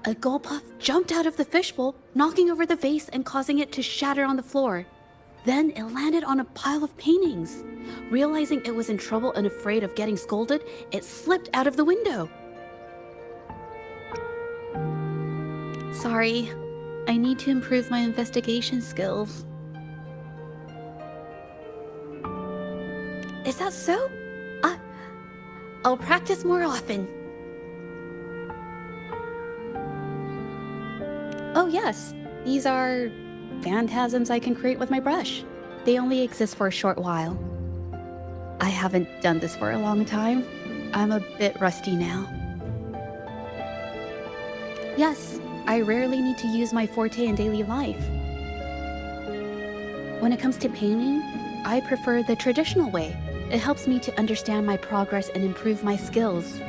A Gulpuff jumped out of the fishbowl, knocking over the vase and causing it to shatter on the floor. Then it landed on a pile of paintings. Realizing it was in trouble and afraid of getting scolded, it slipped out of the window. Sorry, I need to improve my investigation skills. Is that so? I'll practice more often. Oh yes, these are phantasms I can create with my brush. They only exist for a short while. I haven't done this for a long time. I'm a bit rusty now. Yes, I rarely need to use my forte in daily life. When it comes to painting, I prefer the traditional way. It helps me to understand my progress and improve my skills.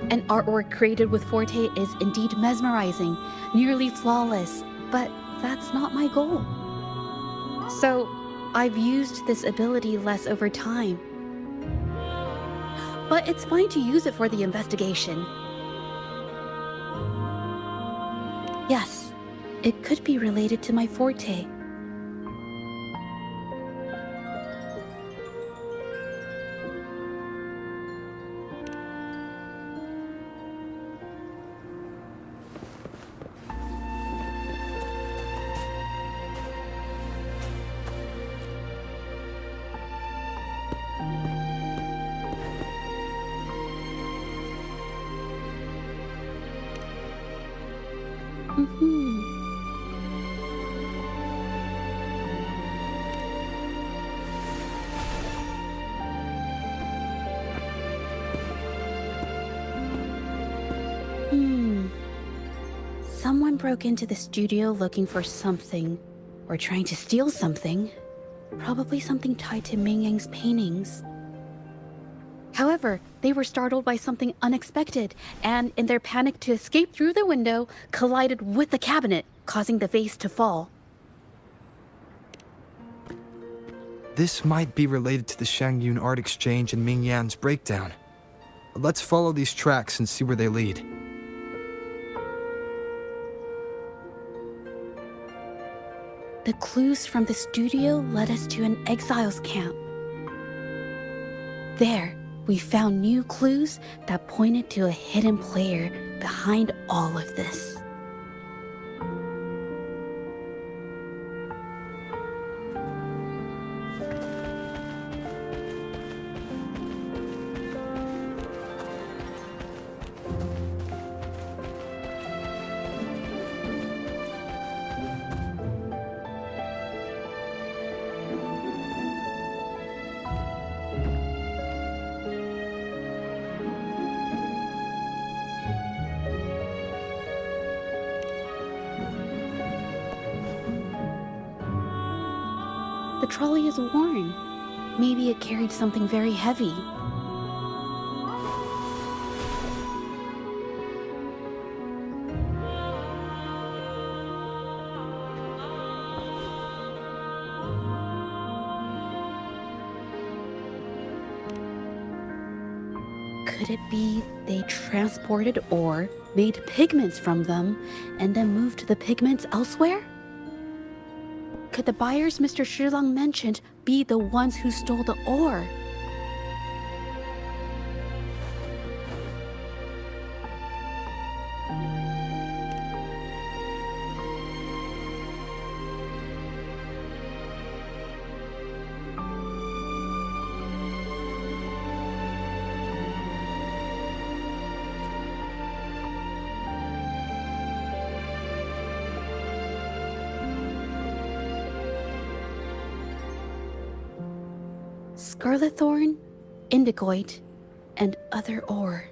An artwork created with forte is indeed mesmerizing, nearly flawless, but that's not my goal. So, I've used this ability less over time. But it's fine to use it for the investigation. Yes, it could be related to my forte. Someone broke into the studio looking for something, or trying to steal something. Probably something tied to Ming Yang's paintings. However, they were startled by something unexpected, and in their panic to escape through the window, collided with the cabinet, causing the vase to fall. This might be related to the Shangyun art exchange and Ming Yan's breakdown. Let's follow these tracks and see where they lead. The clues from the studio led us to an exiles camp. There, we found new clues that pointed to a hidden player behind all of this. The trolley is worn. Maybe it carried something very heavy. Could it be they transported ore, made pigments from them, and then moved the pigments elsewhere? Could the buyers Mr. Shilang mentioned be the ones who stole the ore? Scarlet thorn, indigoite, and other ore.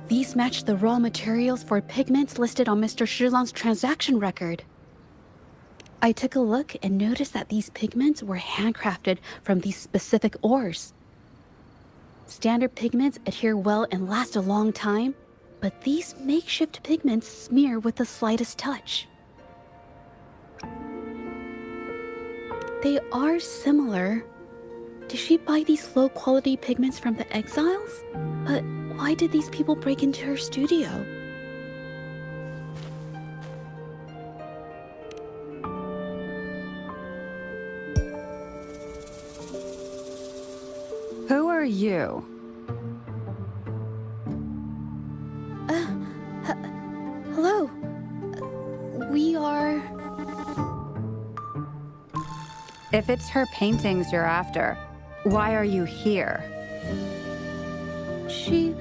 These match the raw materials for pigments listed on Mr. Shilang's transaction record. I took a look and noticed that these pigments were handcrafted from these specific ores. Standard pigments adhere well and last a long time, but these makeshift pigments smear with the slightest touch. They are similar. Did she buy these low-quality pigments from the exiles? But why did these people break into her studio? are you? Hello. We are... If it's her paintings you're after, why are you here? She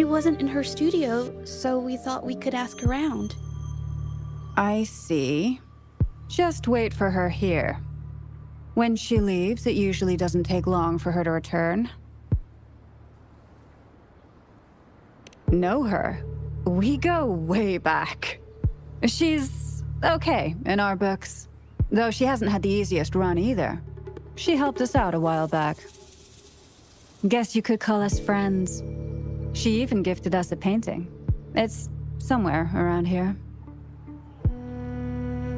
wasn't in her studio, so we thought we could ask around. I see. Just wait for her here. When she leaves, it usually doesn't take long for her to return. Know her? We go way back. She's okay in our books, though she hasn't had the easiest run either. She helped us out a while back. Guess you could call us friends. She even gifted us a painting. It's somewhere around here.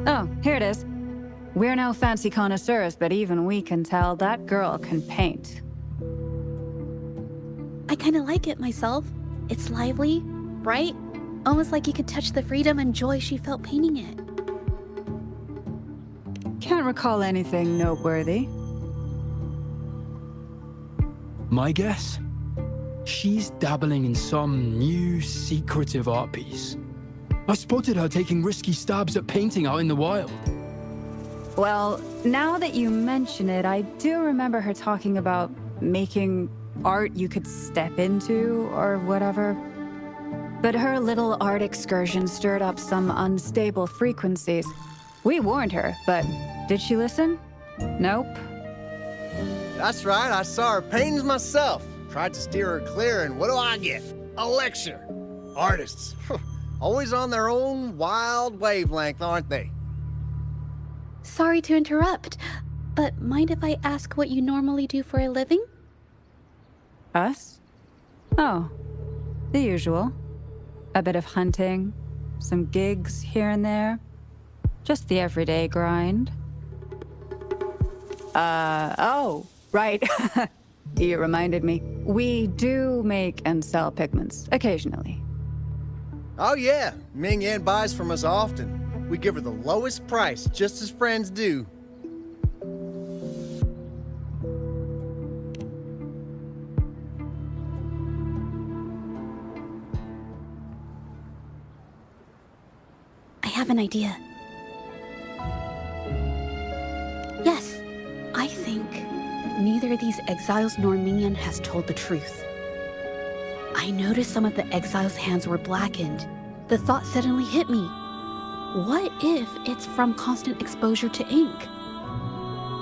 Oh, here it is. We're no fancy connoisseurs, but even we can tell that girl can paint. I kind of like it myself. It's lively, bright, almost like you could touch the freedom and joy she felt painting it. Can't recall anything noteworthy. My guess? She's dabbling in some new secretive art piece. I spotted her taking risky stabs at painting out in the wild. Well, now that you mention it, I do remember her talking about making art you could step into or whatever. But her little art excursion stirred up some unstable frequencies. We warned her, but did she listen? Nope. That's right, I saw her paintings myself. Tried to steer her clear, and what do I get? A lecture. Artists. Always on their own wild wavelength, aren't they? Sorry to interrupt, but mind if I ask what you normally do for a living? Us? Oh, the usual. A bit of hunting, some gigs here and there. Just the everyday grind. Oh, right. You reminded me. We do make and sell pigments, occasionally. Oh yeah, Ming Yan buys from us often. We give her the lowest price, just as friends do. I have an idea. Yes, I think neither of these exiles nor Mingyan has told the truth. I noticed some of the exiles' hands were blackened. The thought suddenly hit me. What if it's from constant exposure to ink?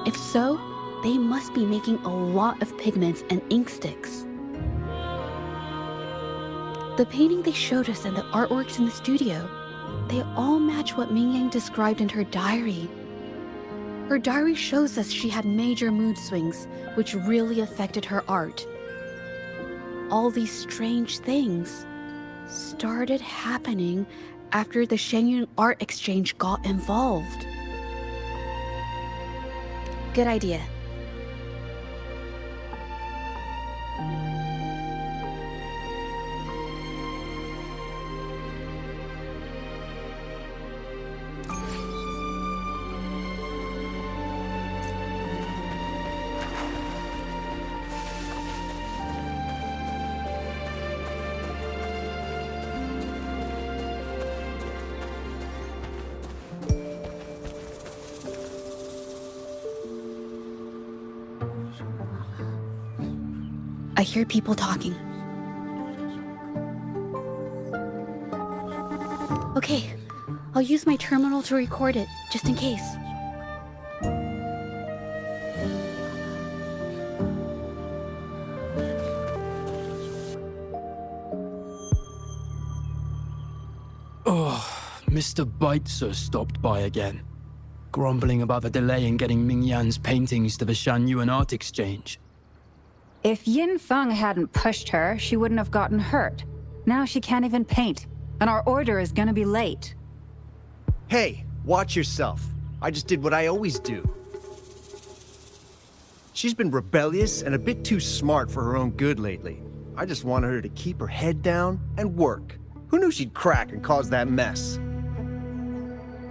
If so, they must be making a lot of pigments and ink sticks. The painting they showed us and the artworks in the studio, they all match what Mingyang described in her diary. Her diary shows us she had major mood swings, which really affected her art. All these strange things started happening after the Shenyun Art Exchange got involved. Good idea. I hear people talking. Okay, I'll use my terminal to record it, just in case. Oh, Mr. Beitzer stopped by again, grumbling about the delay in getting Mingyan's paintings to the Shanyuan Art Exchange. If Yin Feng hadn't pushed her, she wouldn't have gotten hurt. Now she can't even paint, and our order is gonna be late. Hey, watch yourself. I just did what I always do. She's been rebellious and a bit too smart for her own good lately. I just wanted her to keep her head down and work. Who knew she'd crack and cause that mess?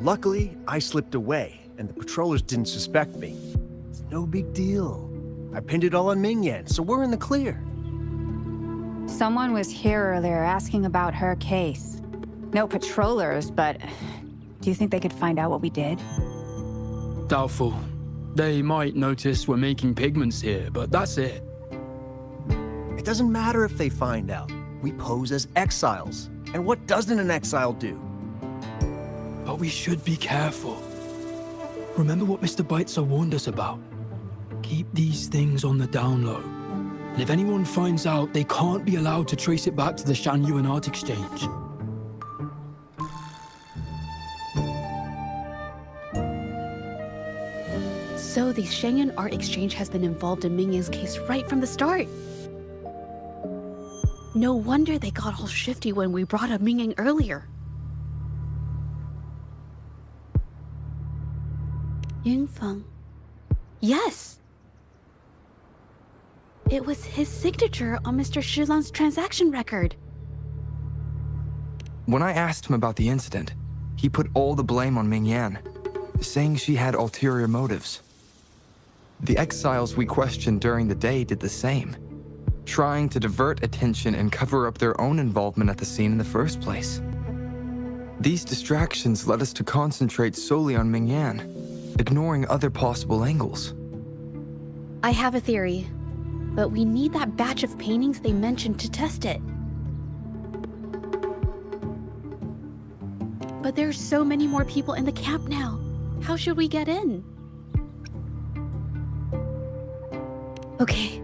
Luckily, I slipped away, and the patrollers didn't suspect me. It's no big deal. I pinned it all on Ming Yan, so we're in the clear. Someone was here earlier asking about her case. No patrollers, but do you think they could find out what we did? Doubtful. They might notice we're making pigments here, but that's it. It doesn't matter if they find out. We pose as exiles. And what doesn't an exile do? But we should be careful. Remember what Mr. Beitzer warned us about? Keep these things on the down low. And if anyone finds out, they can't be allowed to trace it back to the Shanyuan Art Exchange. So the Shanyuan Art Exchange has been involved in Ming Yan's case right from the start. No wonder they got all shifty when we brought up Ming Yang earlier. Yingfeng. Yes! It was his signature on Mr. Shilan's transaction record. When I asked him about the incident, he put all the blame on Ming Yan, saying she had ulterior motives. The exiles we questioned during the day did the same, trying to divert attention and cover up their own involvement at the scene in the first place. These distractions led us to concentrate solely on Ming Yan, ignoring other possible angles. I have a theory, but we need that batch of paintings they mentioned to test it. But there's so many more people in the camp now. How should we get in? Okay.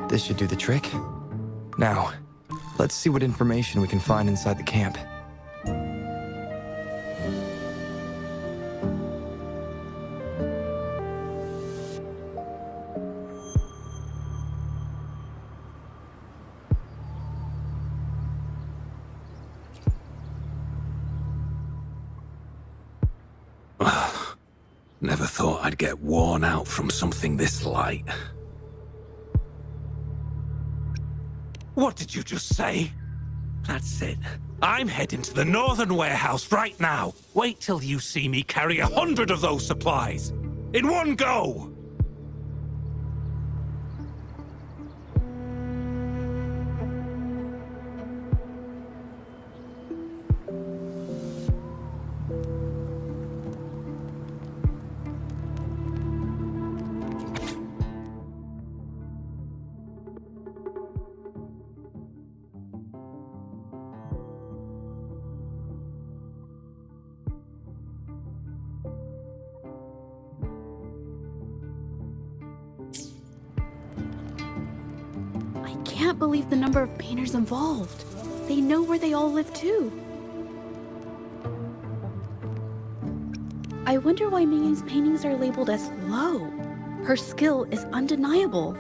This should do the trick. Now, let's see what information we can find inside the camp. Never thought I'd get worn out from something this light. What did you just say? That's it. I'm heading to the northern warehouse right now. Wait till you see me carry 100 of those supplies. In one go! I can't believe the number of painters involved. They know where they all live too. I wonder why Ming Yang's paintings are labeled as low. Her skill is undeniable.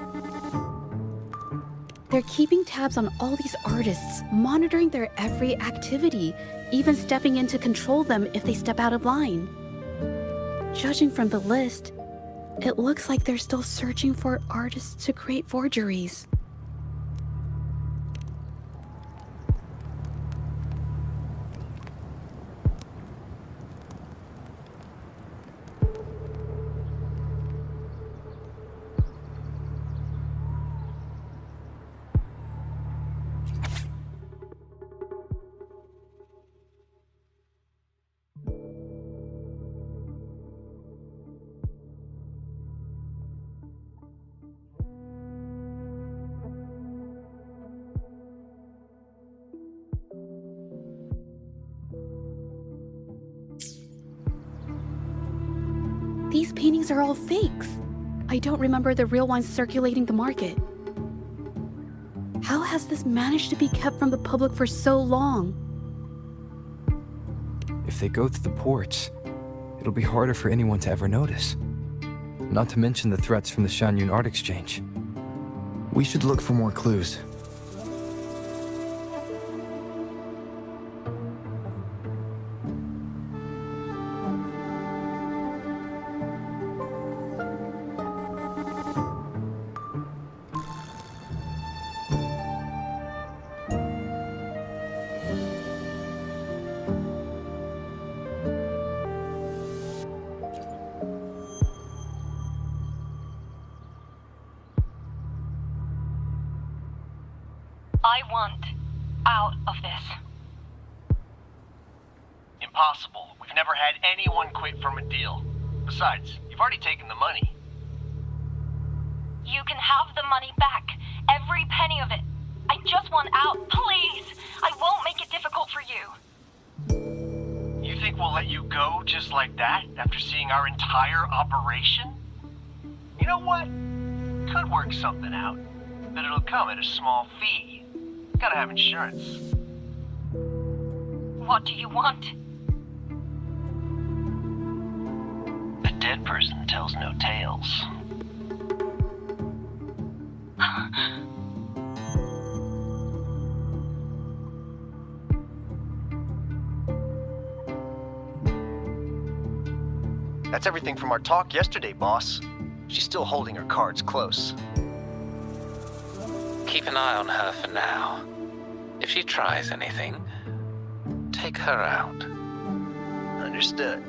They're keeping tabs on all these artists, monitoring their every activity, even stepping in to control them if they step out of line. Judging from the list, it looks like they're still searching for artists to create forgeries. These paintings are all fakes. I don't remember the real ones circulating the market. How has this managed to be kept from the public for so long? If they go through the ports, it'll be harder for anyone to ever notice. Not to mention the threats from the Shanyun Art Exchange. We should look for more clues. I want out of this. Impossible. We've never had anyone quit from a deal. Besides, you've already taken the money. You can have the money back. Every penny of it. I just want out, please. I won't make it difficult for you. You think we'll let you go just like that after seeing our entire operation? You know what? Could work something out, but it'll come at a small fee. Gotta have insurance. What do you want? A dead person tells no tales. That's everything from our talk yesterday, boss. She's still holding her cards close. Keep an eye on her for now. If she tries anything, take her out. Understood.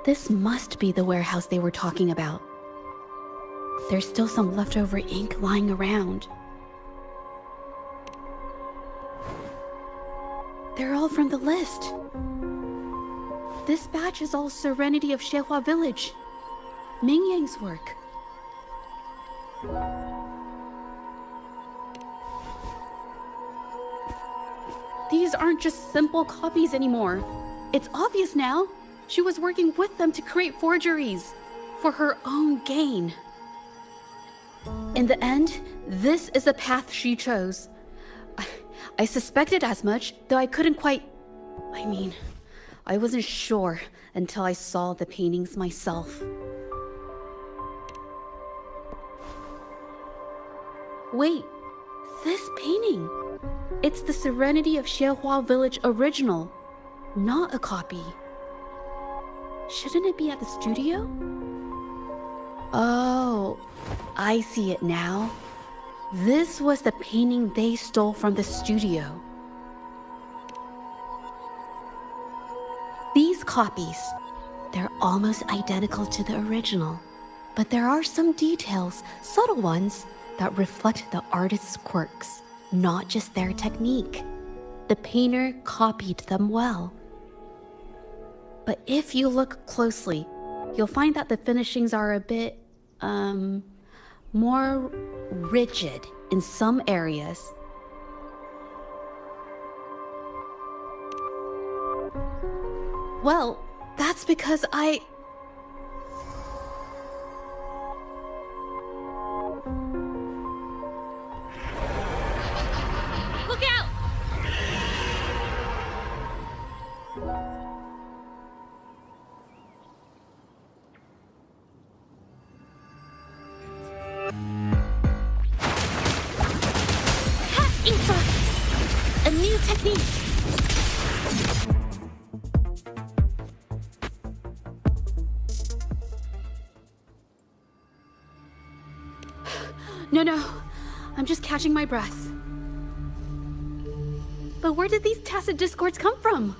This must be the warehouse they were talking about. There's still some leftover ink lying around. They're all from the list. This batch is all Serenity of Xehua Village. Ming Yang's work. These aren't just simple copies anymore. It's obvious now. She was working with them to create forgeries for her own gain. In the end, this is the path she chose. I suspected as much, though I couldn't quite... I wasn't sure until I saw the paintings myself. Wait, this painting. It's the Serenity of Xehua Village original, not a copy. Shouldn't it be at the studio? Oh, I see it now. This was the painting they stole from the studio. These copies, they're almost identical to the original, but there are some details, subtle ones, that reflect the artist's quirks, not just their technique. The painter copied them well. But if you look closely, you'll find that the finishings are a bit, more rigid in some areas. Well, that's because Look out! A new technique! No. I'm just catching my breath. But where did these tacit discords come from?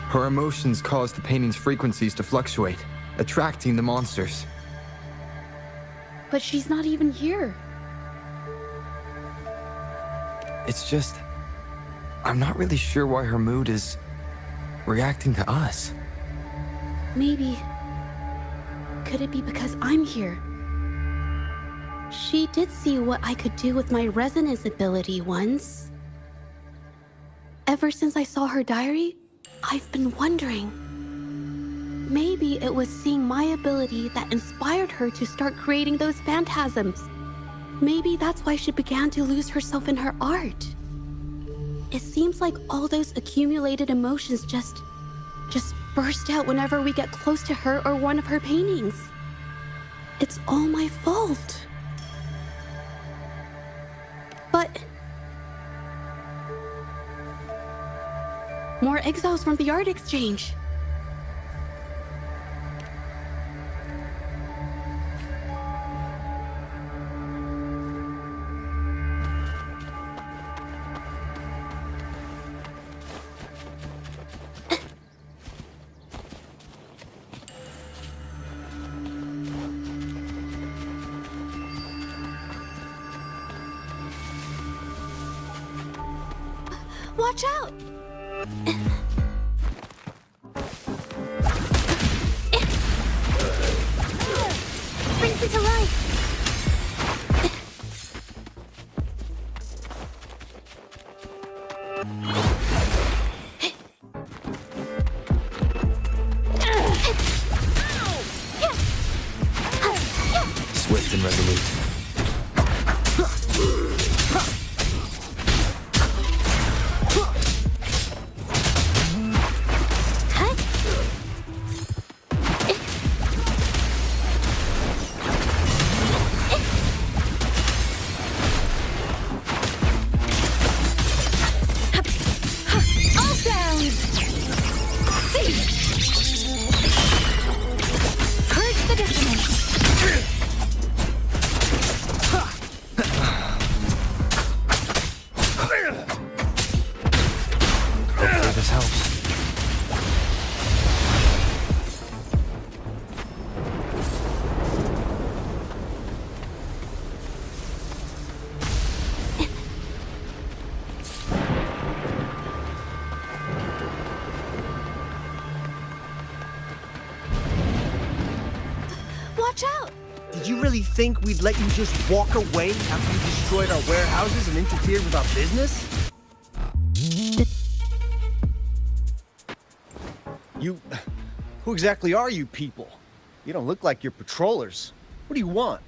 Her emotions caused the painting's frequencies to fluctuate, attracting the monsters. But she's not even here. It's just... I'm not really sure why her mood is... reacting to us. Maybe... Could it be because I'm here? She did see what I could do with my resonance ability once. Ever since I saw her diary, I've been wondering. Maybe it was seeing my ability that inspired her to start creating those phantasms. Maybe that's why she began to lose herself in her art. It seems like all those accumulated emotions just burst out whenever we get close to her or one of her paintings. It's all my fault. But... more exiles from the art exchange. Watch out! Springs into life! Swift and resolute. Watch out! Did you really think we'd let you just walk away after you destroyed our warehouses and interfered with our business? Who exactly are you people? You don't look like you're patrollers. What do you want?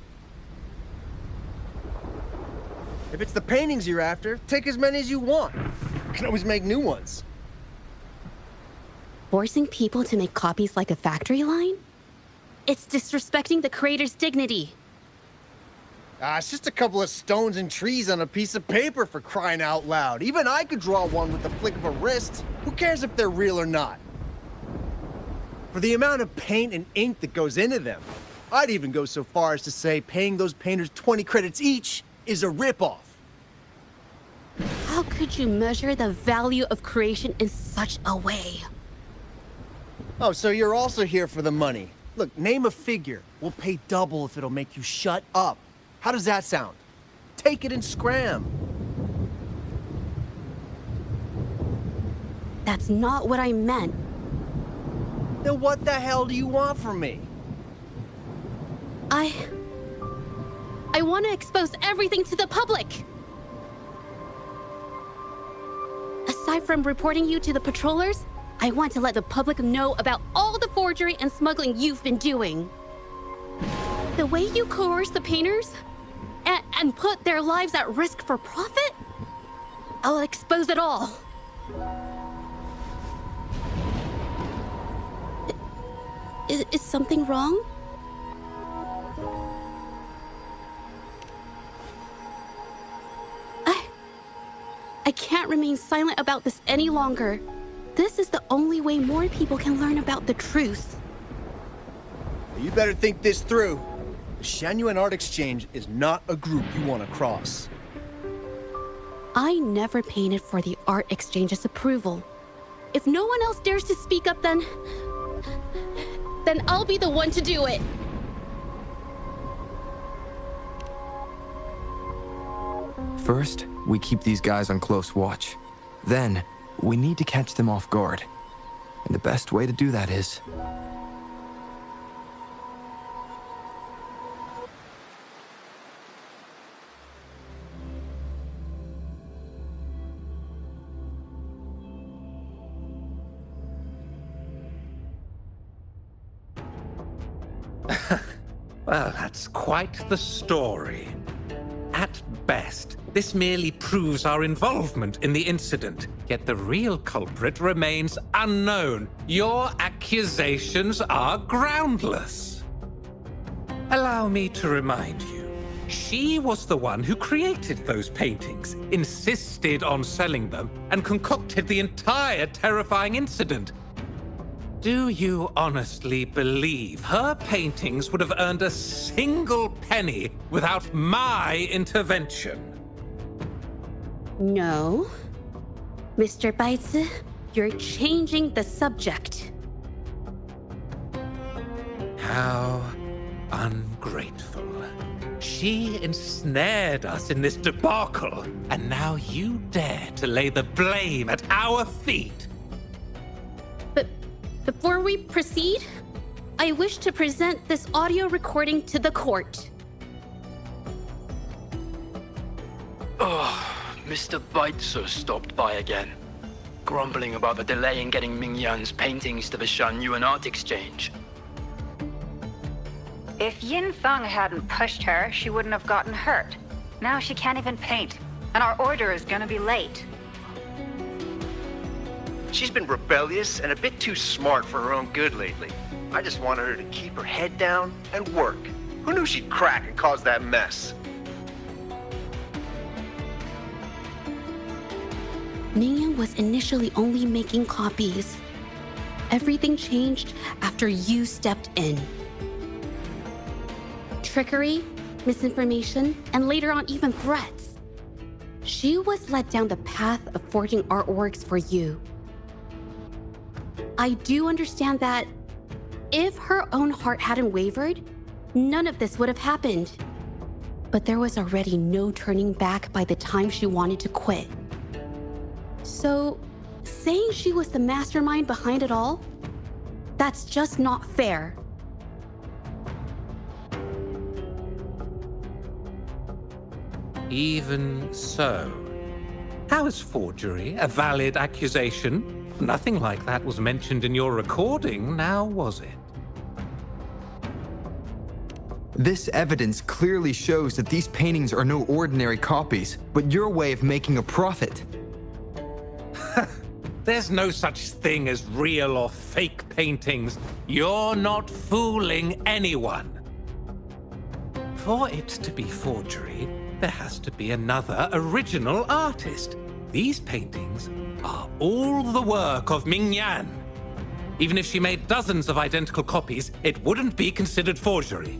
If it's the paintings you're after, take as many as you want. You can always make new ones. Forcing people to make copies like a factory line? It's disrespecting the creator's dignity. It's just a couple of stones and trees on a piece of paper, for crying out loud. Even I could draw one with the flick of a wrist. Who cares if they're real or not? For the amount of paint and ink that goes into them, I'd even go so far as to say paying those painters 20 credits each is a ripoff. How could you measure the value of creation in such a way? Oh, so you're also here for the money. Look, name a figure. We'll pay double if it'll make you shut up. How does that sound? Take it and scram. That's not what I meant. Then what the hell do you want from me? I want to expose everything to the public. Aside from reporting you to the patrollers, I want to let the public know about all the forgery and smuggling you've been doing. The way you coerce the painters and put their lives at risk for profit? I'll expose it all. Is something wrong? I can't remain silent about this any longer. This is the only way more people can learn about the truth. You better think this through. The Shanyuan Art Exchange is not a group you want to cross. I never painted for the Art Exchange's approval. If no one else dares to speak up, then I'll be the one to do it. First, we keep these guys on close watch. Then, we need to catch them off guard. And the best way to do that is... Well, that's quite the story. At best, this merely proves our involvement in the incident, yet the real culprit remains unknown. Your accusations are groundless. Allow me to remind you, she was the one who created those paintings, insisted on selling them, and concocted the entire terrifying incident. Do you honestly believe her paintings would have earned a single penny without my intervention? No. Mr. Baitsu, you're changing the subject. How ungrateful. She ensnared us in this debacle, and now you dare to lay the blame at our feet. But before we proceed, I wish to present this audio recording to the court. Mr. Baitsu stopped by again, grumbling about the delay in getting Ming Yan's paintings to the Shanyuan Art Exchange. If Yin Feng hadn't pushed her, she wouldn't have gotten hurt. Now she can't even paint, and our order is gonna be late. She's been rebellious and a bit too smart for her own good lately. I just wanted her to keep her head down and work. Who knew she'd crack and cause that mess? Ming Yan was initially only making copies. Everything changed after you stepped in. Trickery, misinformation, and later on even threats. She was led down the path of forging artworks for you. I do understand that if her own heart hadn't wavered, none of this would have happened. But there was already no turning back by the time she wanted to quit. So, saying she was the mastermind behind it all, that's just not fair. Even so, how is forgery a valid accusation? Nothing like that was mentioned in your recording, now was it? This evidence clearly shows that these paintings are no ordinary copies, but your way of making a profit. There's no such thing as real or fake paintings. You're not fooling anyone. For it to be forgery, there has to be another original artist. These paintings are all the work of Ming Yan. Even if she made dozens of identical copies, it wouldn't be considered forgery.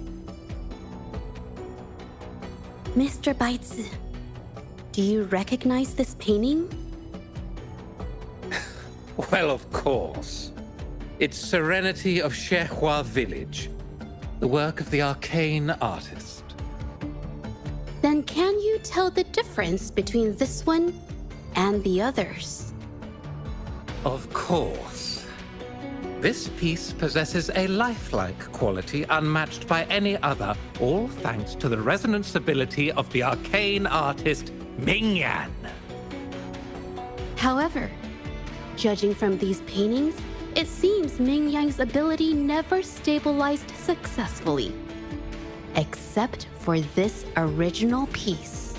Mr. Baitsu, do you recognize this painting? Well, of course. It's Serenity of Shehua Village, the work of the arcane artist. Then can you tell the difference between this one and the others? Of course. This piece possesses a lifelike quality unmatched by any other, all thanks to the resonance ability of the arcane artist Ming Yan. However, judging from these paintings, it seems Ming Yan's ability never stabilized successfully. Except for this original piece.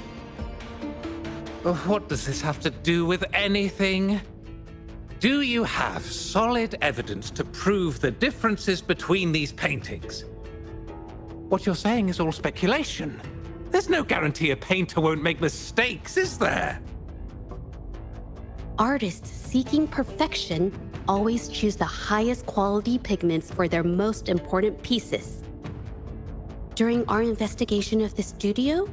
What does this have to do with anything? Do you have solid evidence to prove the differences between these paintings? What you're saying is all speculation. There's no guarantee a painter won't make mistakes, is there? Artists seeking perfection always choose the highest quality pigments for their most important pieces. During our investigation of the studio,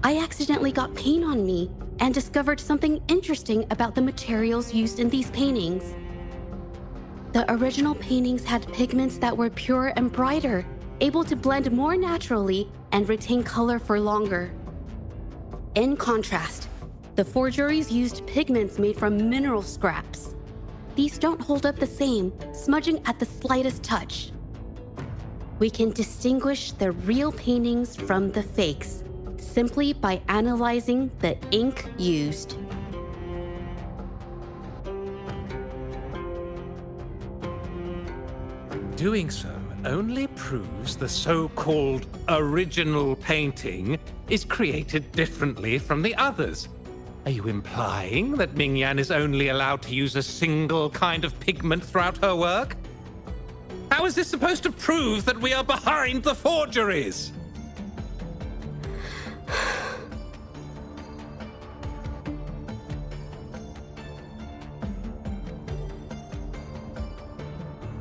I accidentally got paint on me and discovered something interesting about the materials used in these paintings. The original paintings had pigments that were pure and brighter, able to blend more naturally and retain color for longer. In contrast, the forgeries used pigments made from mineral scraps. These don't hold up the same, smudging at the slightest touch. We can distinguish the real paintings from the fakes simply by analyzing the ink used. Doing so only proves the so-called original painting is created differently from the others. Are you implying that Ming Yan is only allowed to use a single kind of pigment throughout her work? How is this supposed to prove that we are behind the forgeries?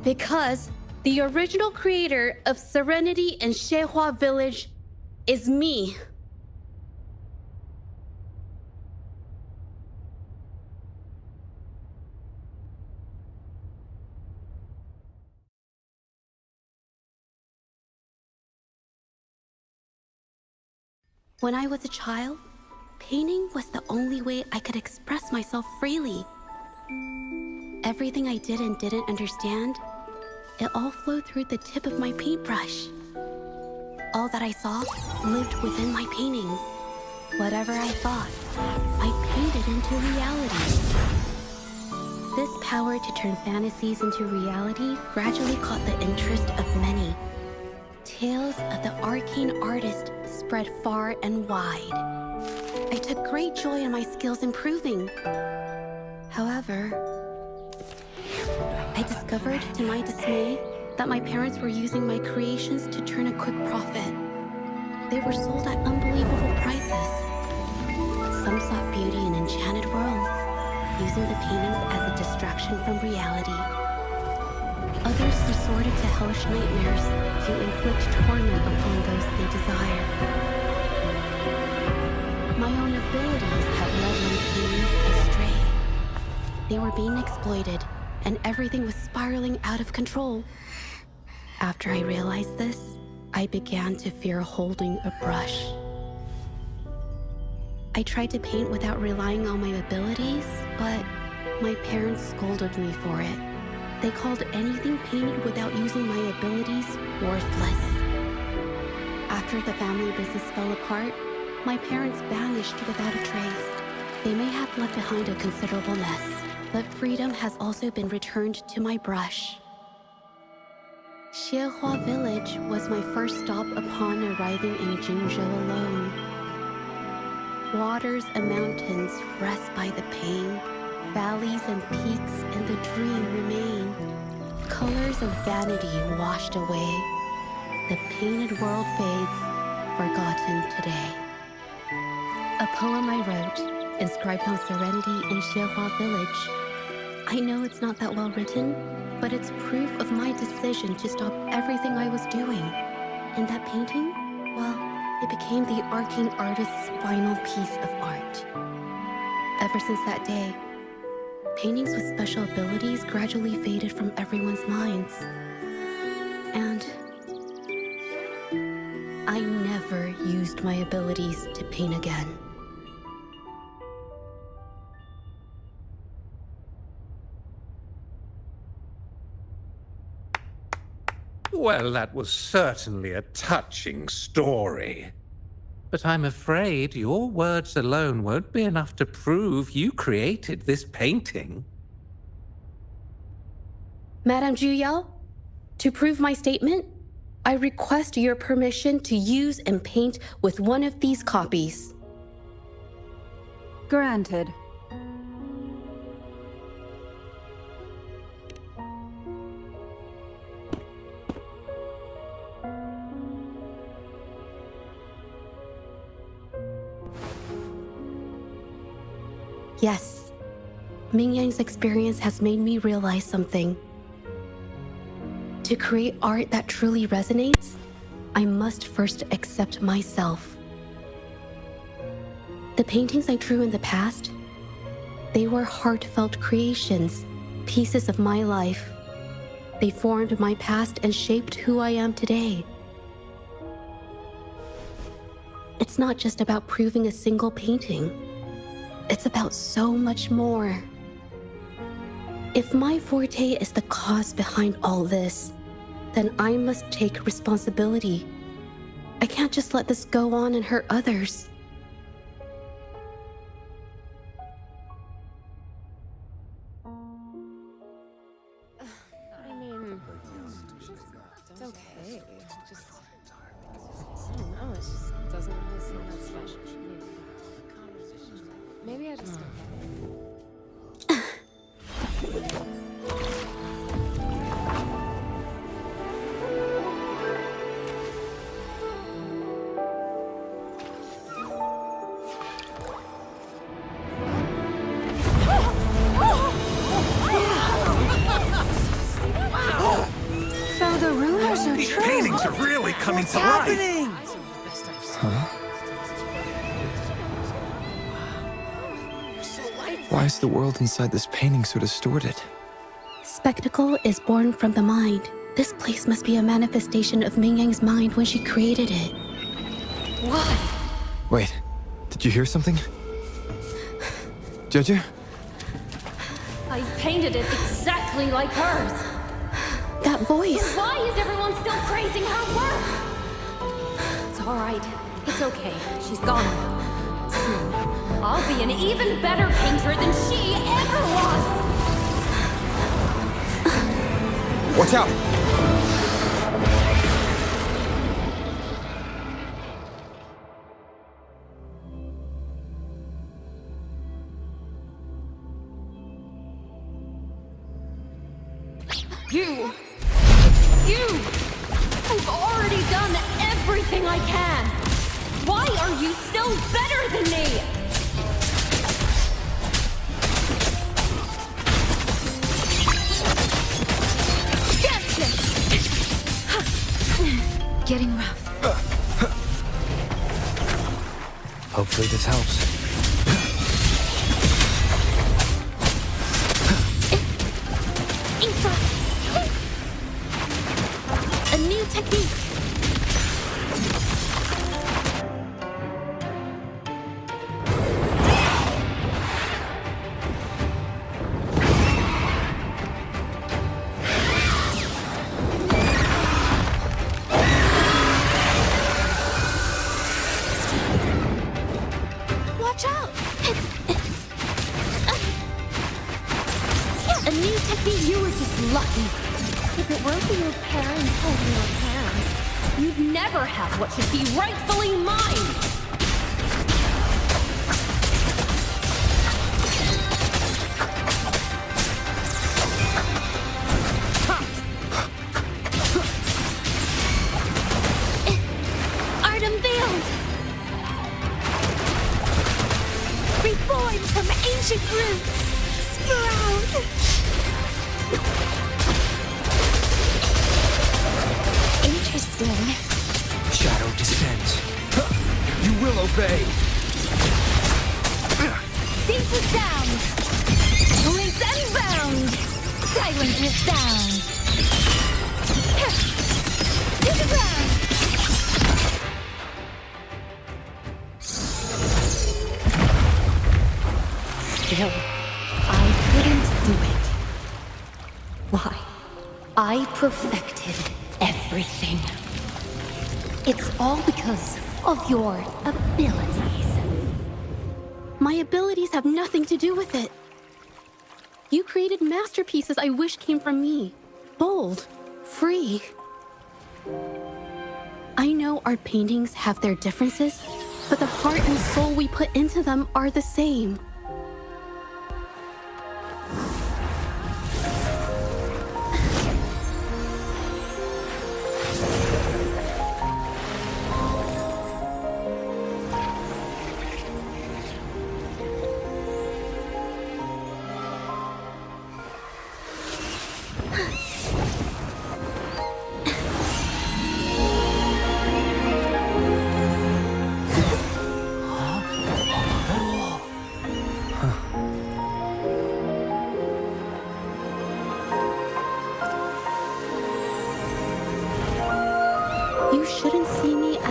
Because the original creator of Serenity and Xuehua Village is me. When I was a child, painting was the only way I could express myself freely. Everything I did and didn't understand, it all flowed through the tip of my paintbrush. All that I saw lived within my paintings. Whatever I thought, I painted into reality. This power to turn fantasies into reality gradually caught the interest of many. Tales of the arcane artist spread far and wide. I took great joy in my skills improving. However, I discovered, to my dismay, that my parents were using my creations to turn a quick profit. They were sold at unbelievable prices. Some sought beauty in enchanted worlds, using the paintings as a distraction from reality. Others resorted to hellish nightmares to inflict torment upon those they desire. My own abilities had led my paintings astray. They were being exploited, and everything was spiraling out of control. After I realized this, I began to fear holding a brush. I tried to paint without relying on my abilities, but my parents scolded me for it. They called anything painted without using my abilities worthless. After the family business fell apart, my parents vanished without a trace. They may have left behind a considerable mess, but freedom has also been returned to my brush. Xuehua Village was my first stop upon arriving in Jingzhou alone. Waters and mountains rest by the pain. Valleys and peaks in the dream remain. Colors of vanity washed away. The painted world fades, forgotten today. A poem I wrote, inscribed on Serenity in Xuehua Village. I know it's not that well written, but it's proof of my decision to stop everything I was doing. And that painting, well, it became the arcane artist's final piece of art. Ever since that day, paintings with special abilities gradually faded from everyone's minds. And I never used my abilities to paint again. Well, that was certainly a touching story. But I'm afraid your words alone won't be enough to prove you created this painting. Madame Juyao, to prove my statement, I request your permission to use and paint with one of these copies. Granted. Yes, Ming Yang's experience has made me realize something. To create art that truly resonates, I must first accept myself. The paintings I drew in the past, they were heartfelt creations, pieces of my life. They formed my past and shaped who I am today. It's not just about proving a single painting. It's about so much more. If my forte is the cause behind all this, then I must take responsibility. I can't just let this go on and hurt others. I mean, it's okay. Just, I don't know, it just doesn't really seem that special. Maybe I just don't get it. So the rumors are These true. paintings are really coming to life. Why is the world inside this painting so distorted? Spectacle is born from the mind. This place must be a manifestation of Ming Yang's mind when she created it. What? Wait, did you hear something? Jojo? I painted it exactly like hers. That voice. So why is everyone still praising her work? It's all right. It's okay. She's gone now. Soon, I'll be an even better painter than she ever was. Watch out! I've already done everything I can. Why are you still better than me? Getting rough. Hopefully this helps. A new technique. Watch out! A new technique. You were just lucky. If it weren't for your parents holding your hands, you'd never have what should be rightfully mine. Art unveiled. Reborn from ancient roots. Sprout. Interesting. Shadow descends. You will obey. Deep with sound. Leap and bound. Silence with sound. To the ground. Still, I couldn't do it. Why? I perfected everything. It's all because of your abilities. My abilities have nothing to do with it. You created masterpieces I wish came from me. Bold, free. I know art paintings have their differences, but the heart and soul we put into them are the same.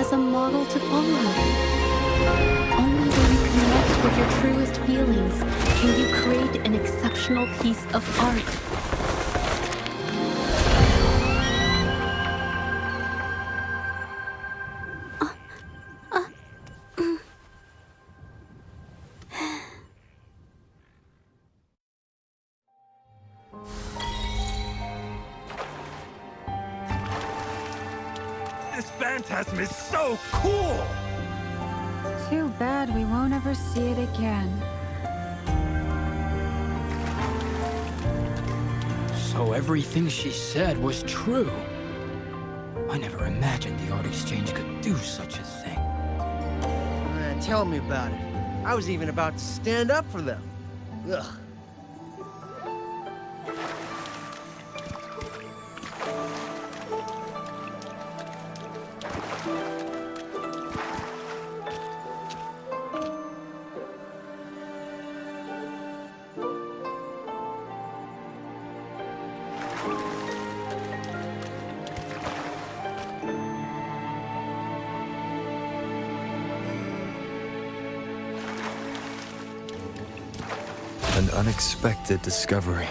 as a model to follow. Only when you connect with your truest feelings can you create an exceptional piece of art. This phantasm is so cool! Too bad we won't ever see it again. So everything she said was true. I never imagined the art exchange could do such a thing. Tell me about it. I was even about to stand up for them. Ugh. An unexpected discovery.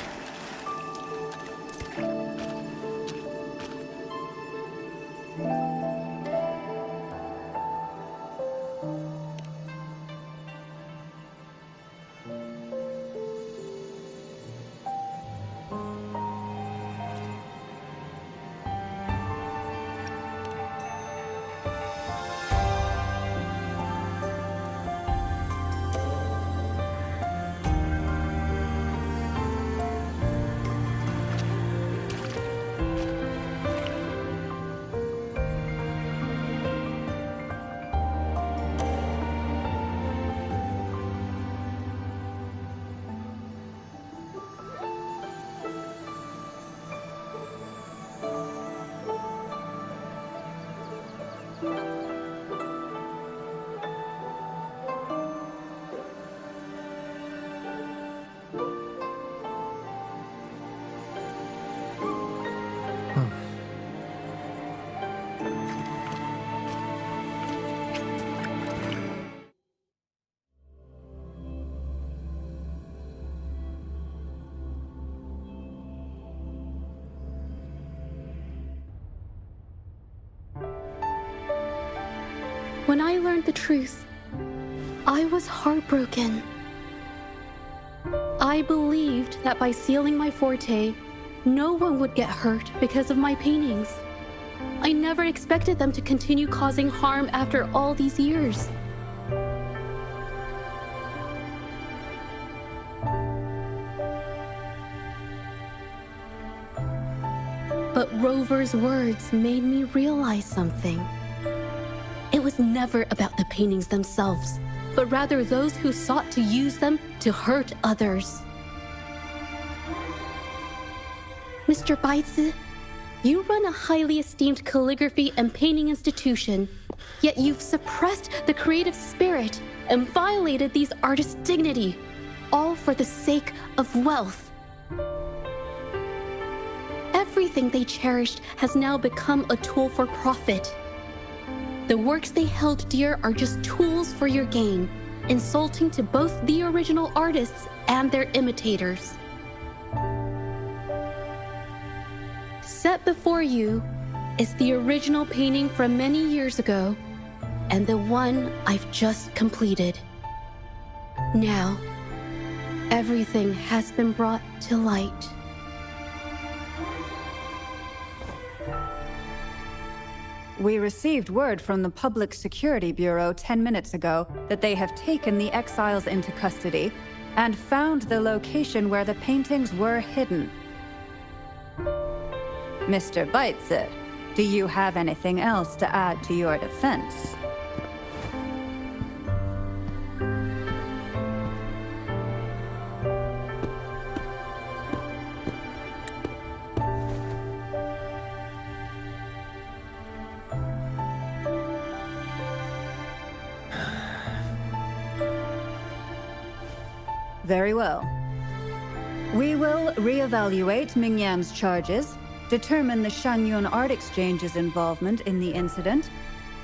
When I learned the truth, I was heartbroken. I believed that by sealing my forte, no one would get hurt because of my paintings. I never expected them to continue causing harm after all these years. But Rover's words made me realize something. It was never about the paintings themselves, but rather those who sought to use them to hurt others. Mr. Baitsu, you run a highly esteemed calligraphy and painting institution, yet you've suppressed the creative spirit and violated these artists' dignity, all for the sake of wealth. Everything they cherished has now become a tool for profit. The works they held dear are just tools for your gain, insulting to both the original artists and their imitators. Set before you is the original painting from many years ago, and the one I've just completed. Now, everything has been brought to light. We received word from the Public Security Bureau 10 minutes ago that they have taken the exiles into custody and found the location where the paintings were hidden. Mr. Baitsu, do you have anything else to add to your defense? Very well. We will reevaluate Mingyan's charges, determine the Shangyun Art Exchange's involvement in the incident,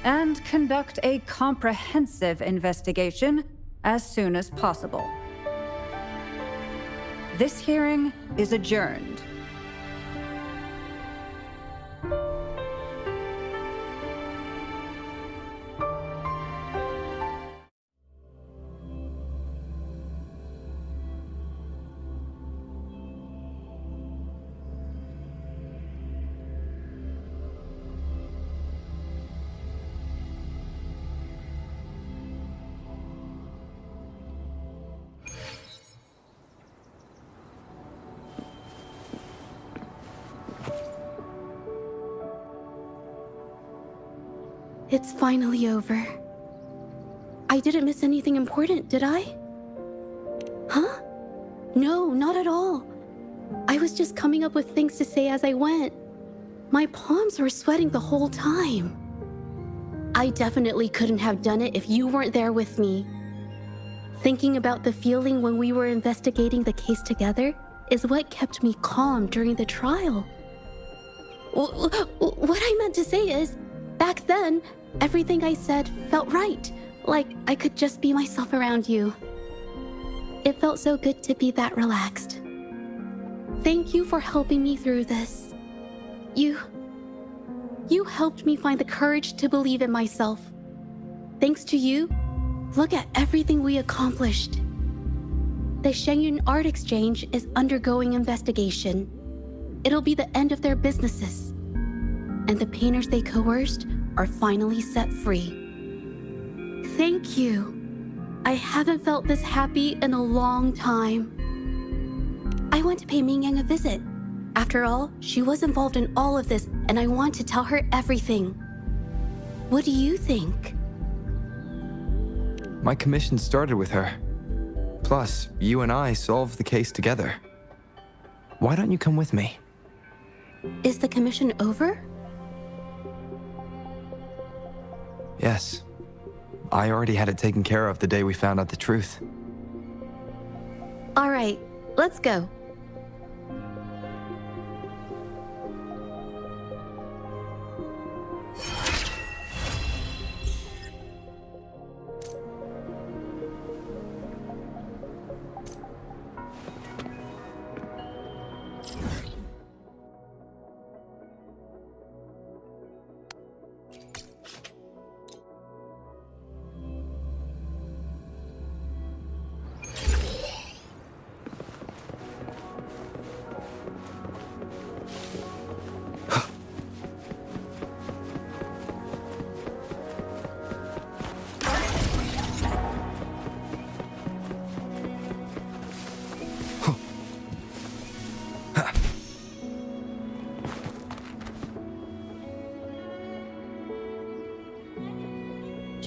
and conduct a comprehensive investigation as soon as possible. This hearing is adjourned. It's finally over. I didn't miss anything important, did I? Huh? No, not at all. I was just coming up with things to say as I went. My palms were sweating the whole time. I definitely couldn't have done it if you weren't there with me. Thinking about the feeling when we were investigating the case together is what kept me calm during the trial. What I meant to say is, back then, everything I said felt right, like I could just be myself around you. It felt so good to be that relaxed. Thank you for helping me through this. You helped me find the courage to believe in myself. Thanks to you, look at everything we accomplished. The Shenyun Art Exchange is undergoing investigation. It'll be the end of their businesses. And the painters they coerced are finally set free. Thank you. I haven't felt this happy in a long time. I want to pay Mingyang a visit. After all, she was involved in all of this, and I want to tell her everything. What do you think? My commission started with her. Plus, you and I solved the case together. Why don't you come with me? Is the commission over? Yes. I already had it taken care of the day we found out the truth. All right, let's go.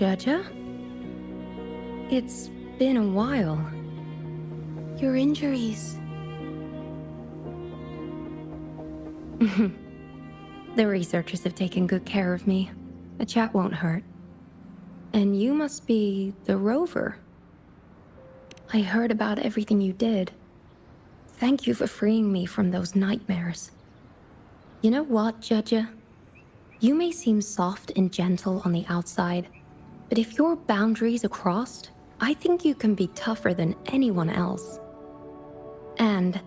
Jaja? It's been a while. Your injuries. The researchers have taken good care of me. A chat won't hurt. And you must be the rover. I heard about everything you did. Thank you for freeing me from those nightmares. You know what, Jaja? You may seem soft and gentle on the outside, but if your boundaries are crossed, I think you can be tougher than anyone else. And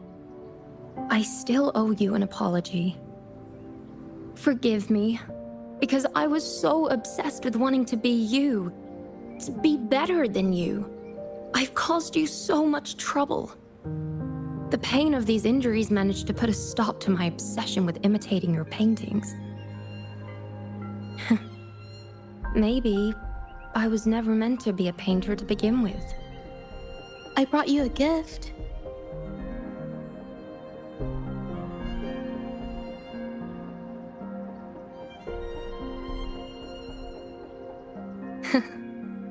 I still owe you an apology. Forgive me, because I was so obsessed with wanting to be you, to be better than you. I've caused you so much trouble. The pain of these injuries managed to put a stop to my obsession with imitating your paintings. Maybe I was never meant to be a painter to begin with. I brought you a gift.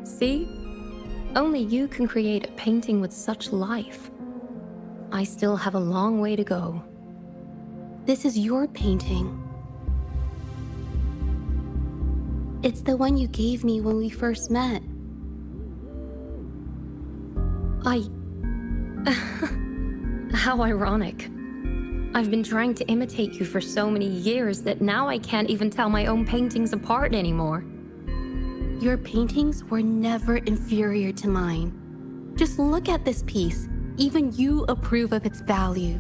See? Only you can create a painting with such life. I still have a long way to go. This is your painting. It's the one you gave me when we first met. How ironic. I've been trying to imitate you for so many years that now I can't even tell my own paintings apart anymore. Your paintings were never inferior to mine. Just look at this piece. Even you approve of its value.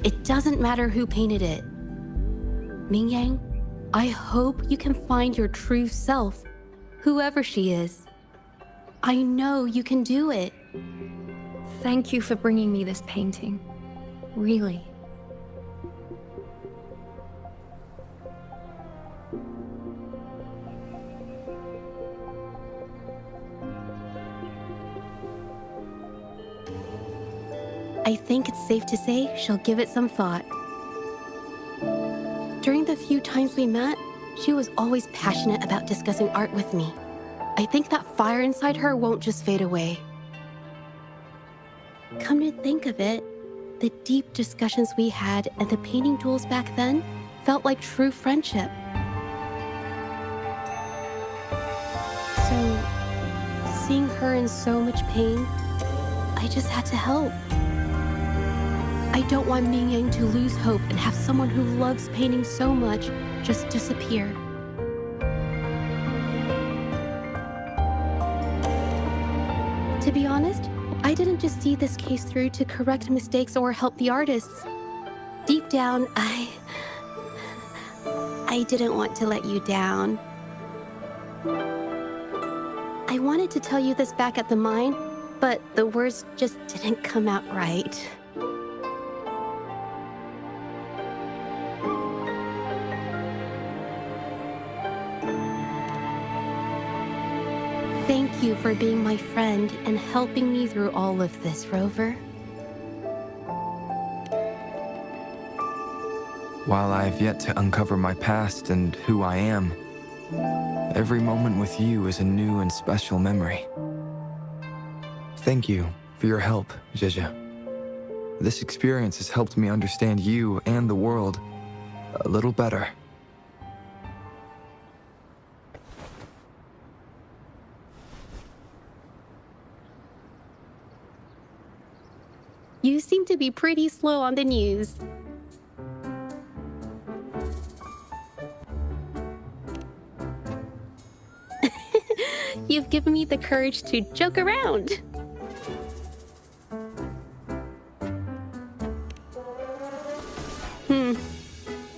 It doesn't matter who painted it. Mingyang, I hope you can find your true self, whoever she is. I know you can do it. Thank you for bringing me this painting. Really. I think it's safe to say she'll give it some thought. During the few times we met, she was always passionate about discussing art with me. I think that fire inside her won't just fade away. Come to think of it, the deep discussions we had and the painting duels back then felt like true friendship. So, seeing her in so much pain, I just had to help. I don't want Mingyang to lose hope and have someone who loves painting so much just disappear. To be honest, I didn't just see this case through to correct mistakes or help the artists. Deep down, I didn't want to let you down. I wanted to tell you this back at the mine, but the words just didn't come out right. Thank you for being my friend and helping me through all of this, Rover. While I have yet to uncover my past and who I am, every moment with you is a new and special memory. Thank you for your help, Zhezhe. This experience has helped me understand you and the world a little better. You seem to be pretty slow on the news. You've given me the courage to joke around.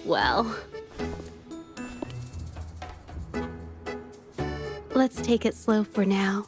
Well. Let's take it slow for now.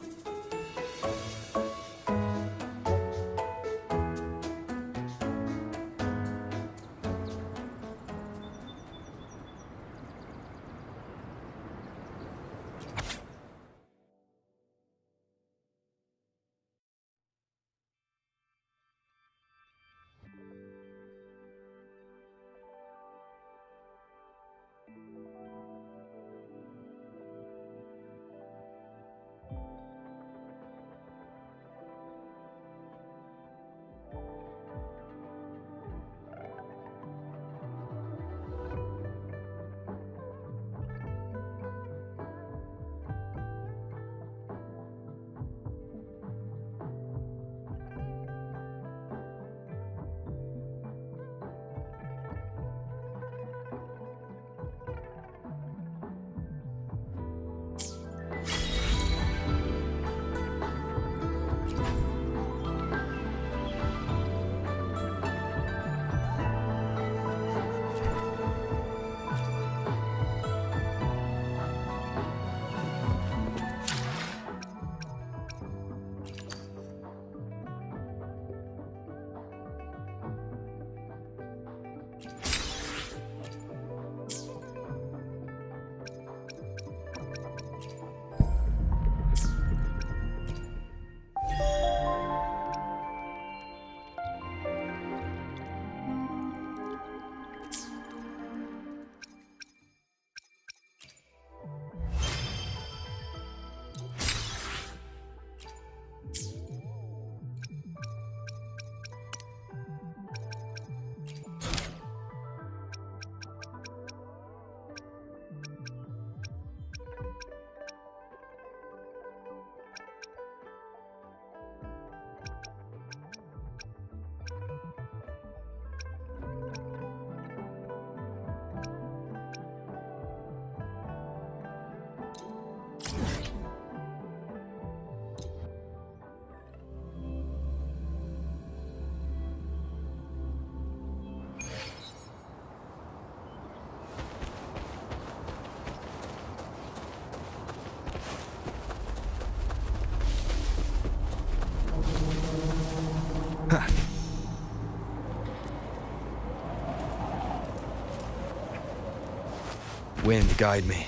Wind, guide me.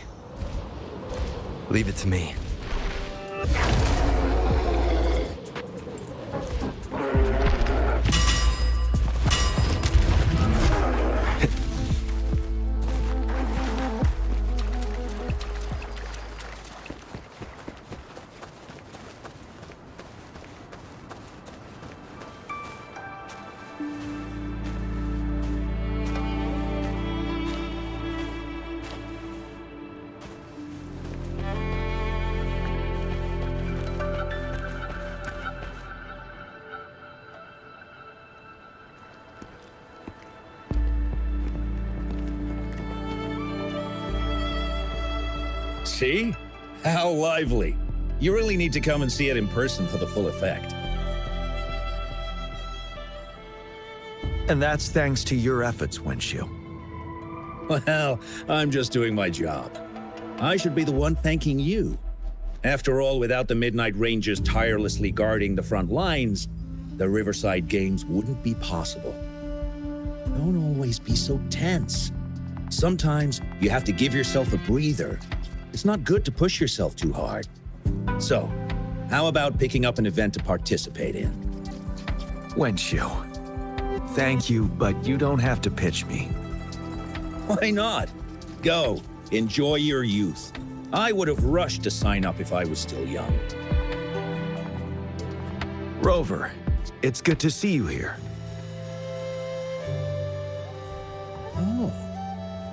Leave it to me. See? How lively. You really need to come and see it in person for the full effect. And that's thanks to your efforts, Wenshu. Well, I'm just doing my job. I should be the one thanking you. After all, without the Midnight Rangers tirelessly guarding the front lines, the Riverside Games wouldn't be possible. Don't always be so tense. Sometimes you have to give yourself a breather. It's not good to push yourself too hard. So, how about picking up an event to participate in? Wenshu, thank you, but you don't have to pitch me. Why not? Go, enjoy your youth. I would have rushed to sign up if I was still young. Rover, it's good to see you here. Oh,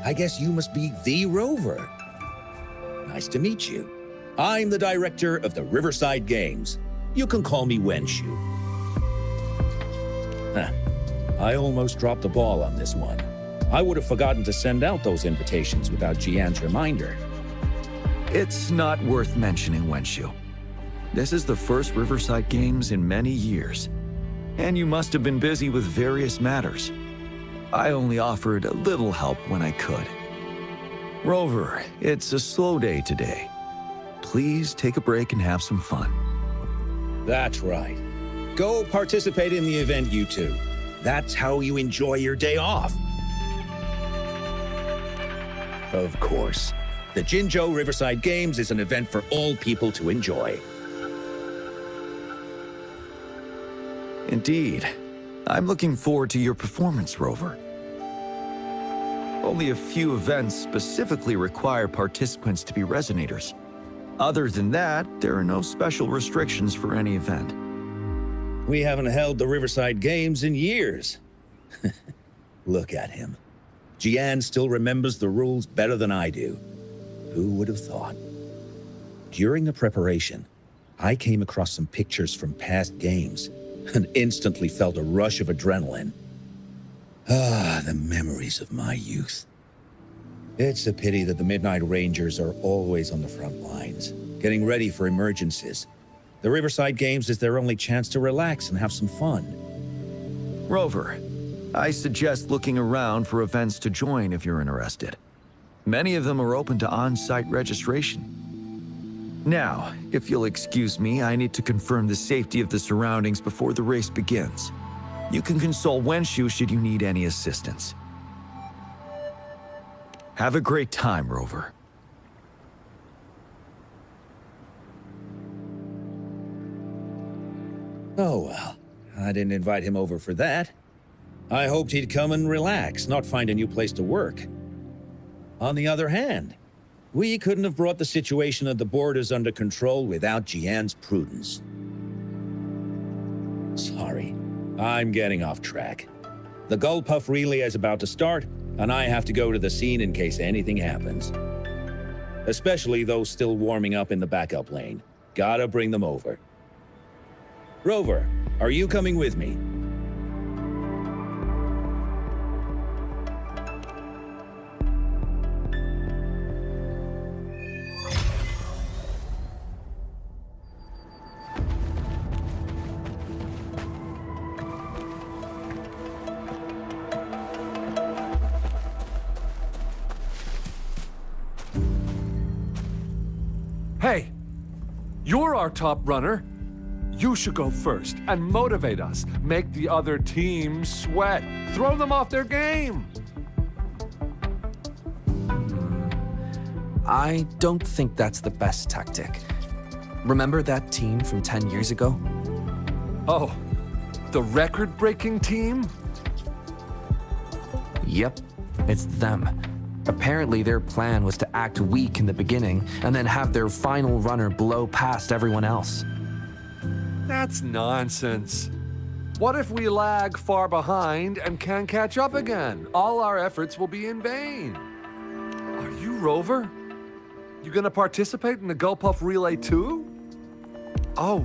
I guess you must be the Rover. Nice to meet you. I'm the director of the Riverside Games. You can call me Wenshu. Huh. I almost dropped the ball on this one. I would have forgotten to send out those invitations without Jian's reminder. It's not worth mentioning, Wenshu. This is the first Riverside Games in many years, and you must have been busy with various matters. I only offered a little help when I could. Rover, it's a slow day today. Please take a break and have some fun. That's right. Go participate in the event, you two. That's how you enjoy your day off. Of course. The Jinzhou Riverside Games is an event for all people to enjoy. Indeed. I'm looking forward to your performance, Rover. Only a few events specifically require participants to be resonators. Other than that, there are no special restrictions for any event. We haven't held the Riverside Games in years. Look at him. Jian still remembers the rules better than I do. Who would have thought? During the preparation, I came across some pictures from past games and instantly felt a rush of adrenaline. Ah, the memories of my youth. It's a pity that the Midnight Rangers are always on the front lines, getting ready for emergencies. The Riverside Games is their only chance to relax and have some fun. Rover, I suggest looking around for events to join if you're interested. Many of them are open to on-site registration. Now, if you'll excuse me, I need to confirm the safety of the surroundings before the race begins. You can consult Wenshu should you need any assistance. Have a great time, Rover. Oh well, I didn't invite him over for that. I hoped he'd come and relax, not find a new place to work. On the other hand, we couldn't have brought the situation at the borders under control without Jian's prudence. Sorry, I'm getting off track. The Gull Puff relay is about to start, and I have to go to the scene in case anything happens. Especially those still warming up in the backup lane. Gotta bring them over. Rover, are you coming with me? Hey, you're our top runner. You should go first and motivate us. Make the other team sweat. Throw them off their game. I don't think that's the best tactic. Remember that team from 10 years ago? Oh, the record-breaking team? Yep, it's them. Apparently their plan was to act weak in the beginning and then have their final runner blow past everyone else. That's nonsense. What if we lag far behind and can't catch up again? All our efforts will be in vain. Are you Rover? You gonna participate in the Gulpuff Relay too? Oh,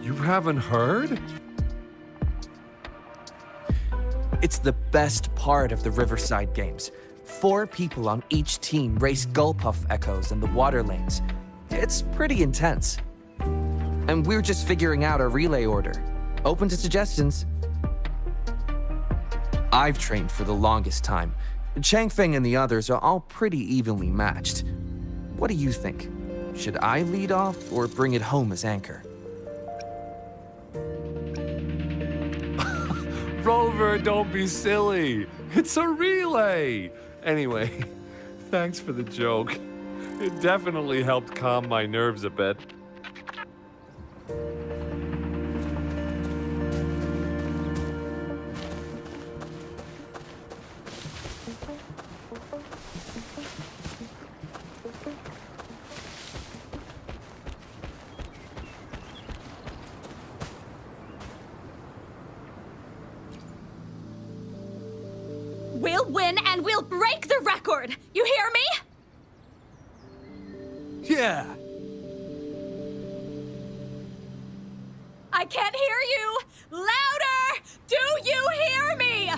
you haven't heard? It's the best part of the Riverside Games. 4 people on each team race Gulpuff Echoes in the water lanes. It's pretty intense. And we're just figuring out our relay order. Open to suggestions. I've trained for the longest time. Changfeng and the others are all pretty evenly matched. What do you think? Should I lead off or bring it home as anchor? Rover, don't be silly. It's a relay. Anyway, thanks for the joke. It definitely helped calm my nerves a bit. We'll win and we'll break the record! You hear me? Yeah. I can't hear you! Louder! Do you hear me?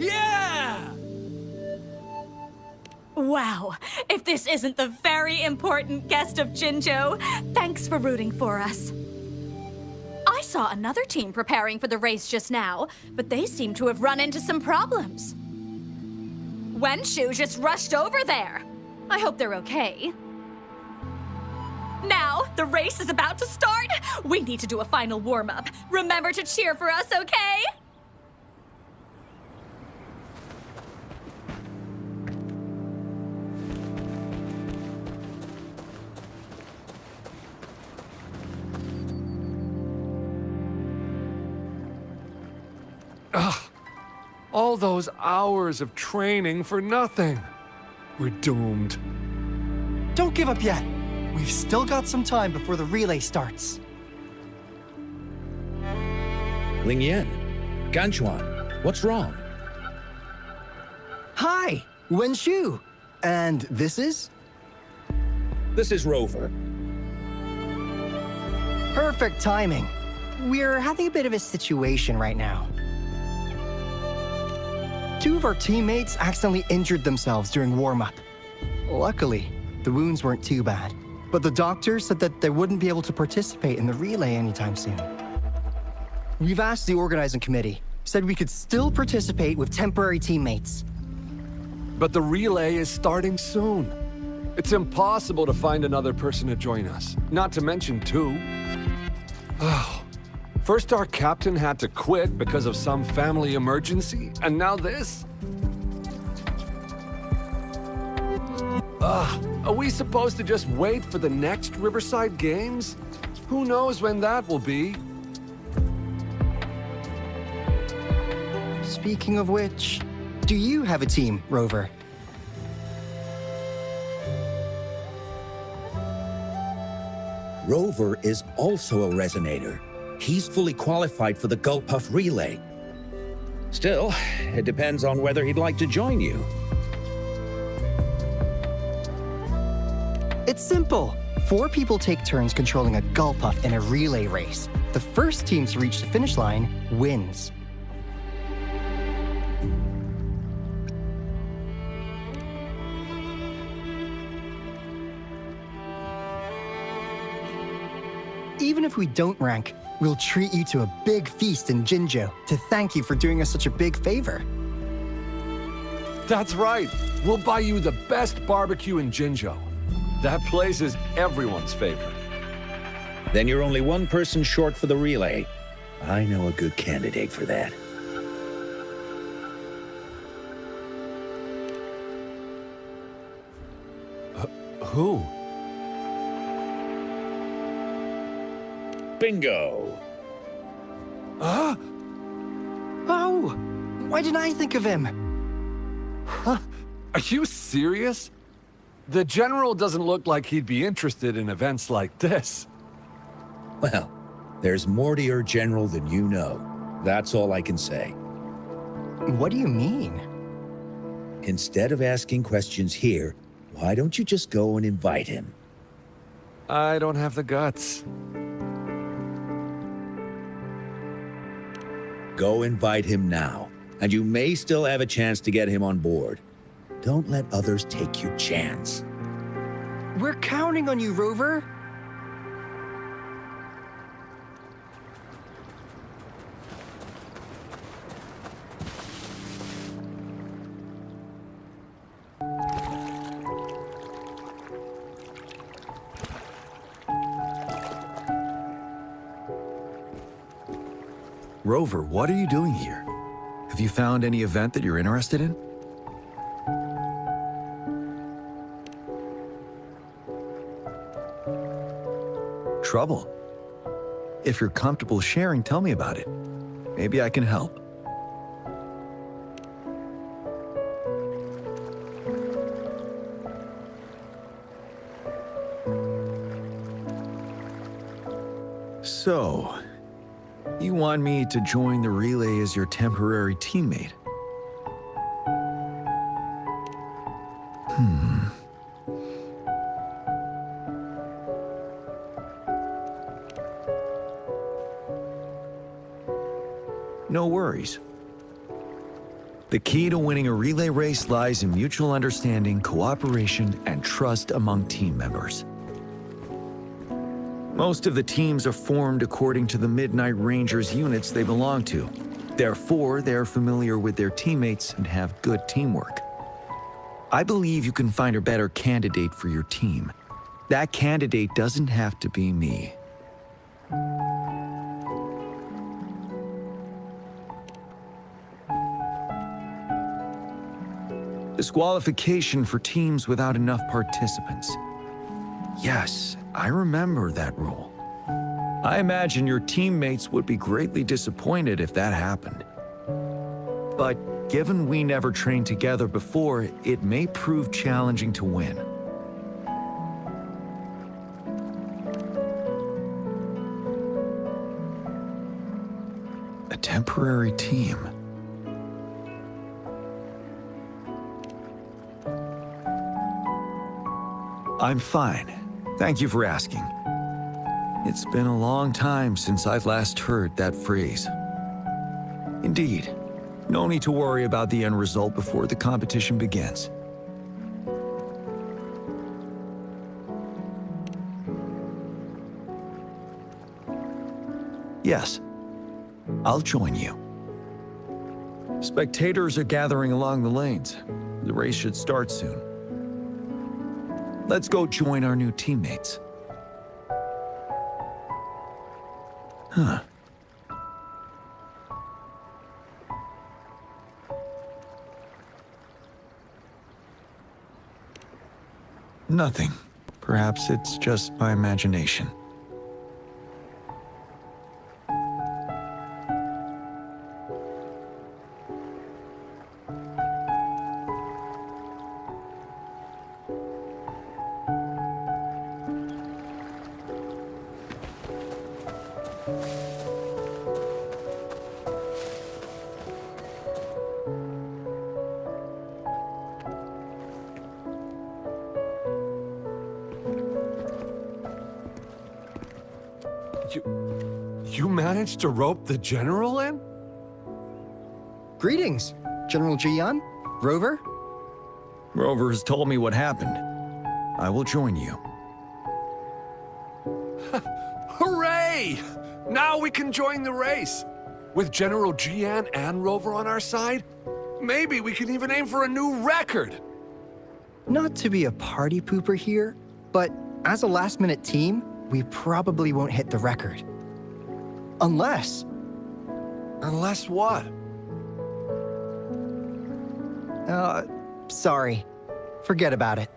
Yeah! Wow, if this isn't the very important guest of Jinzhou, thanks for rooting for us. I saw another team preparing for the race just now, but they seem to have run into some problems. Wenshu just rushed over there. I hope they're okay. Now, the race is about to start. We need to do a final warm-up. Remember to cheer for us, okay? Ugh. All those hours of training for nothing. We're doomed. Don't give up yet. We've still got some time before the relay starts. Ling Yan, Ganchuan, what's wrong? Hi, Wenshu. And this is? This is Rover. Perfect timing. We're having a bit of a situation right now. 2 of our teammates accidentally injured themselves during warm-up. Luckily, the wounds weren't too bad, but the doctor said that they wouldn't be able to participate in the relay anytime soon. We've asked the organizing committee, said we could still participate with temporary teammates. But the relay is starting soon. It's impossible to find another person to join us, not to mention 2. Oh. First our captain had to quit because of some family emergency, and now this? Are we supposed to just wait for the next Riverside Games? Who knows when that will be? Speaking of which, do you have a team, Rover? Rover is also a resonator. He's fully qualified for the Gulpuff Relay. Still, it depends on whether he'd like to join you. It's simple. 4 people take turns controlling a Gulpuff in a relay race. The first team to reach the finish line wins. Even if we don't rank, we'll treat you to a big feast in Jinzhou to thank you for doing us such a big favor. That's right. We'll buy you the best barbecue in Jinzhou. That place is everyone's favorite. Then you're only one person short for the relay. I know a good candidate for that. Who? Bingo! Oh! Why didn't I think of him? Are you serious? The General doesn't look like he'd be interested in events like this. Well, there's more to your general than you know. That's all I can say. What do you mean? Instead of asking questions here, why don't you just go and invite him? I don't have the guts. Go invite him now, and you may still have a chance to get him on board. Don't let others take your chance. We're counting on you, Rover. Rover, what are you doing here? Have you found any event that you're interested in? Trouble? If you're comfortable sharing, tell me about it. Maybe I can help. So, you want me to join the relay as your temporary teammate? No worries. The key to winning a relay race lies in mutual understanding, cooperation, and trust among team members. Most of the teams are formed according to the Midnight Rangers units they belong to. Therefore, they're familiar with their teammates and have good teamwork. I believe you can find a better candidate for your team. That candidate doesn't have to be me. Disqualification for teams without enough participants. Yes, I remember that rule. I imagine your teammates would be greatly disappointed if that happened. But given we never trained together before, it may prove challenging to win. A temporary team. I'm fine. Thank you for asking. It's been a long time since I've last heard that phrase. Indeed, no need to worry about the end result before the competition begins. Yes, I'll join you. Spectators are gathering along the lanes. The race should start soon. Let's go join our new teammates. Huh. Nothing. Perhaps it's just my imagination. You managed to rope the General in? Greetings, General Chillin. Rover? Rover has told me what happened. I will join you. Hooray! Now we can join the race. With General Jian and Rover on our side, maybe we can even aim for a new record. Not to be a party pooper here, but as a last-minute team, we probably won't hit the record. Unless... Unless what? Sorry. Forget about it.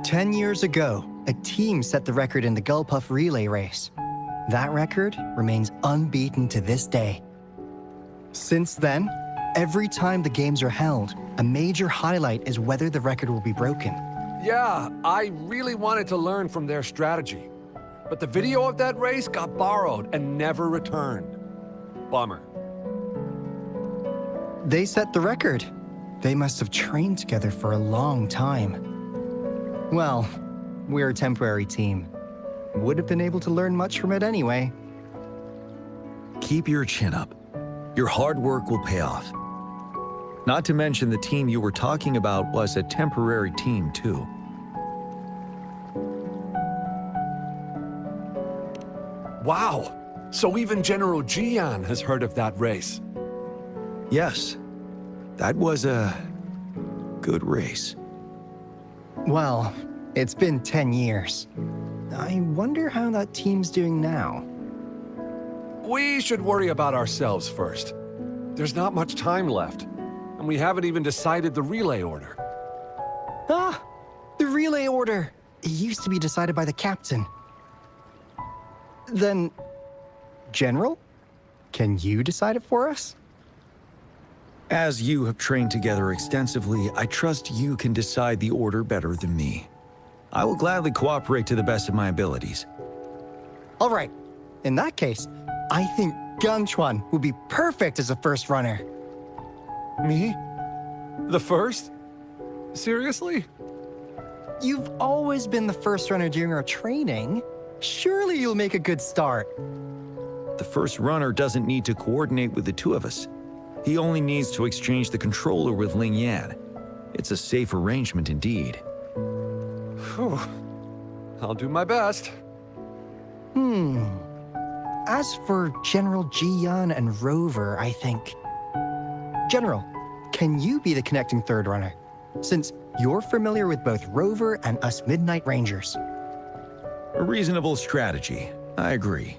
"10 years ago, a team set the record in the Gulpuff relay race. That record remains unbeaten to this day. Since then, every time the games are held, a major highlight is whether the record will be broken. Yeah, I really wanted to learn from their strategy. But the video of that race got borrowed and never returned. Bummer. They set the record. They must have trained together for a long time. Well, we're a temporary team. Would have been able to learn much from it anyway. Keep your chin up. Your hard work will pay off. Not to mention the team you were talking about was a temporary team, too. Wow! So even General Jian has heard of that race. Yes. That was a good race. Well, it's been 10 years. I wonder how that team's doing now. We should worry about ourselves first. There's not much time left, and we haven't even decided the relay order. Ah! The relay order! It used to be decided by the captain. Then, General? Can you decide it for us? As you have trained together extensively, I trust you can decide the order better than me. I will gladly cooperate to the best of my abilities. All right. In that case, I think Gangchuan would be perfect as a first runner. Me? The first? Seriously? You've always been the first runner during our training. Surely you'll make a good start. The first runner doesn't need to coordinate with the two of us. He only needs to exchange the controller with Ling Yan. It's a safe arrangement indeed. Whew. I'll do my best. As for General Jian and Rover, I think... General, can you be the connecting third runner? Since you're familiar with both Rover and us Midnight Rangers. A reasonable strategy. I agree.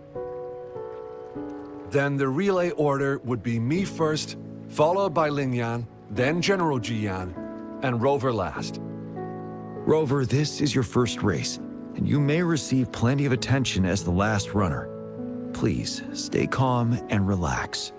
Then the relay order would be me first, followed by Ling Yan, then General Jian, and Rover last. Rover, this is your first race, and you may receive plenty of attention as the last runner. Please, stay calm and relax.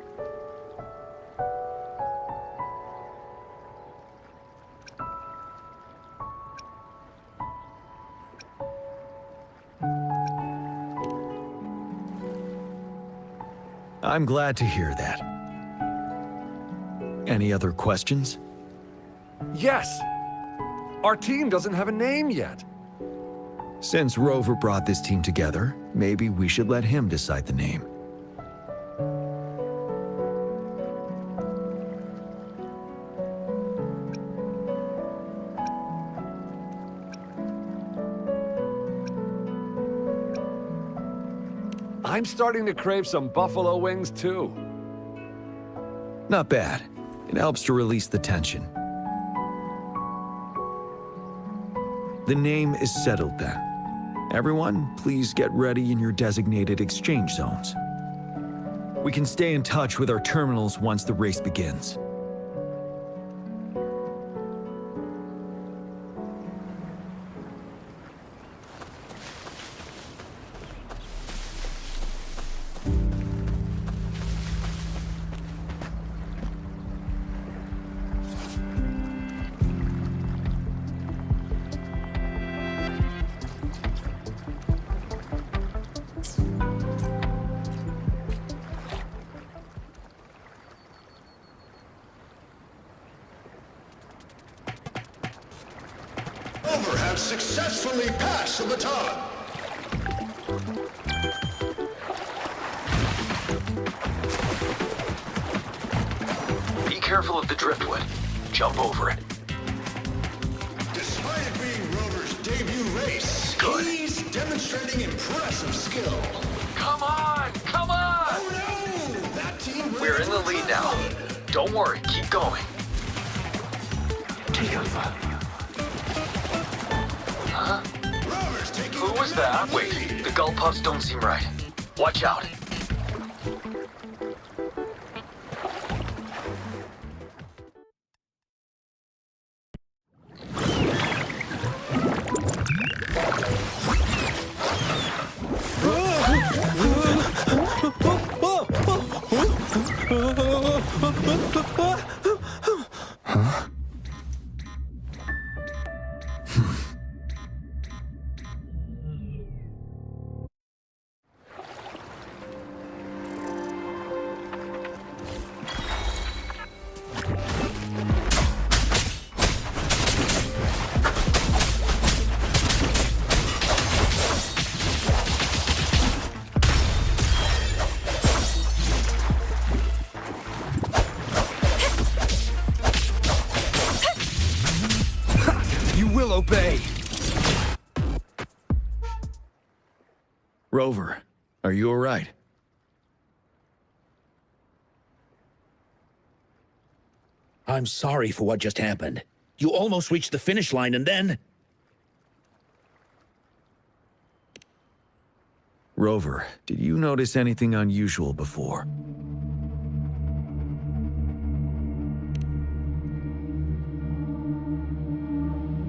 I'm glad to hear that. Any other questions? Yes! Our team doesn't have a name yet. Since Rover brought this team together, maybe we should let him decide the name. I'm starting to crave some buffalo wings, too. Not bad. It helps to release the tension. The name is settled then. Everyone, please get ready in your designated exchange zones. We can stay in touch with our terminals once the race begins. Rover has successfully passed the baton. Be careful of the driftwood. Jump over it. Despite it being Rover's debut race, he's demonstrating impressive skill. Come on! Come on! Oh no! That team We're in the lead now. Don't worry, keep going. Take over. Huh? Who was that? Wait, the gull puffs don't seem right. Watch out. Huh? You will obey! Rover, are you alright? I'm sorry for what just happened. You almost reached the finish line and then... Rover, did you notice anything unusual before?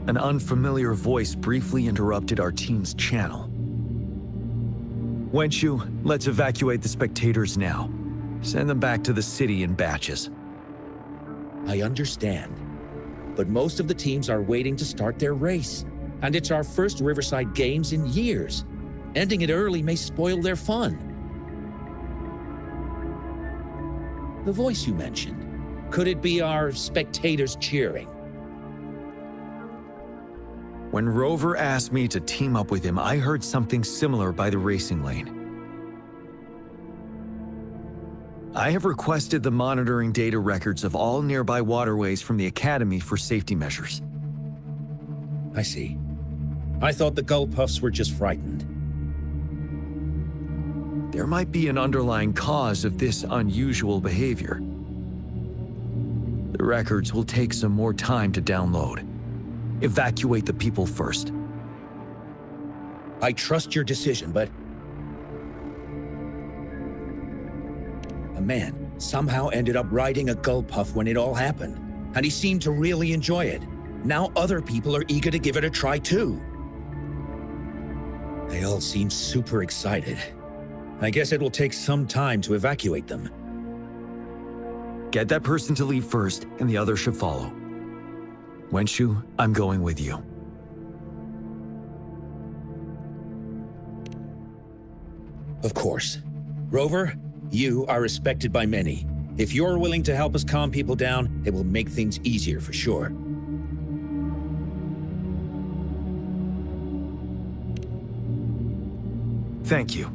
An unfamiliar voice briefly interrupted our team's channel. Wenshu, let's evacuate the spectators now. Send them back to the city in batches. I understand. But most of the teams are waiting to start their race. And it's our first Riverside Games in years. Ending it early may spoil their fun. The voice you mentioned, could it be our spectators cheering? When Rover asked me to team up with him, I heard something similar by the racing lane. I have requested the monitoring data records of all nearby waterways from the Academy for safety measures. I see. I thought the gull puffs were just frightened. There might be an underlying cause of this unusual behavior. The records will take some more time to download. Evacuate the people first. I trust your decision, but... A man somehow ended up riding a gull puff when it all happened, and he seemed to really enjoy it. Now other people are eager to give it a try too. They all seem super excited. I guess it will take some time to evacuate them. Get that person to leave first, and the others should follow. Wenshu, I'm going with you. Of course. Rover, you are respected by many. If you're willing to help us calm people down, it will make things easier for sure. Thank you.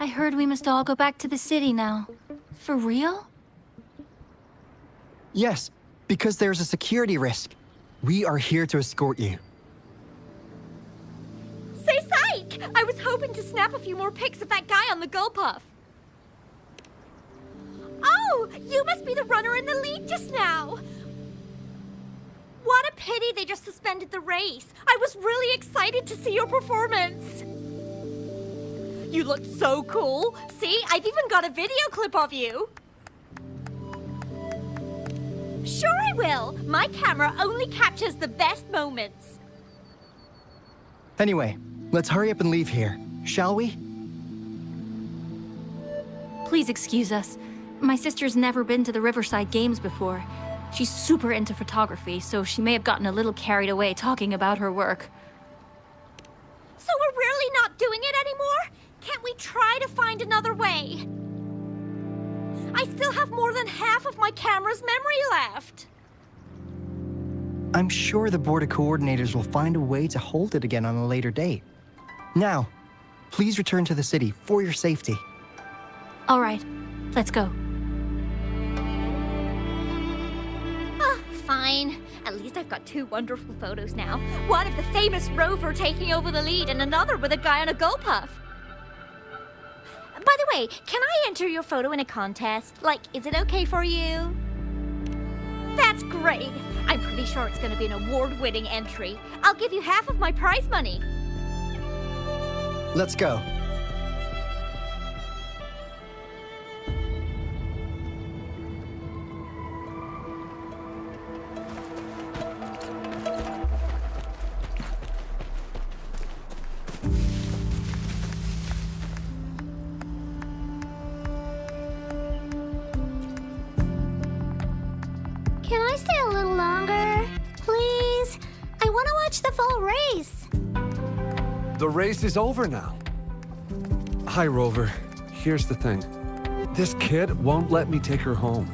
I heard we must all go back to the city now. For real? Yes, because there's a security risk. We are here to escort you. Say psych! I was hoping to snap a few more pics of that guy on the gull puff. Oh, you must be the runner in the lead just now. What a pity they just suspended the race. I was really excited to see your performance. You looked so cool. See, I've even got a video clip of you. Sure I will. My camera only captures the best moments. Anyway, let's hurry up and leave here, shall we? Please excuse us. My sister's never been to the Riverside Games before. She's super into photography, so she may have gotten a little carried away talking about her work. So we're really not doing it anymore? Can't we try to find another way? I still have more than half of my camera's memory left. I'm sure the board of coordinators will find a way to hold it again on a later date. Now, please return to the city for your safety. All right. Let's go. Fine. At least I've got 2 wonderful photos now. One of the famous Rover taking over the lead, and another with a guy on a Go Puff. By the way, can I enter your photo in a contest? Like, is it okay for you? That's great. I'm pretty sure it's going to be an award-winning entry. I'll give you half of my prize money. Let's go. Can I stay a little longer? Please? I want to watch the full race. The race is over now. Hi, Rover. Here's the thing. This kid won't let me take her home.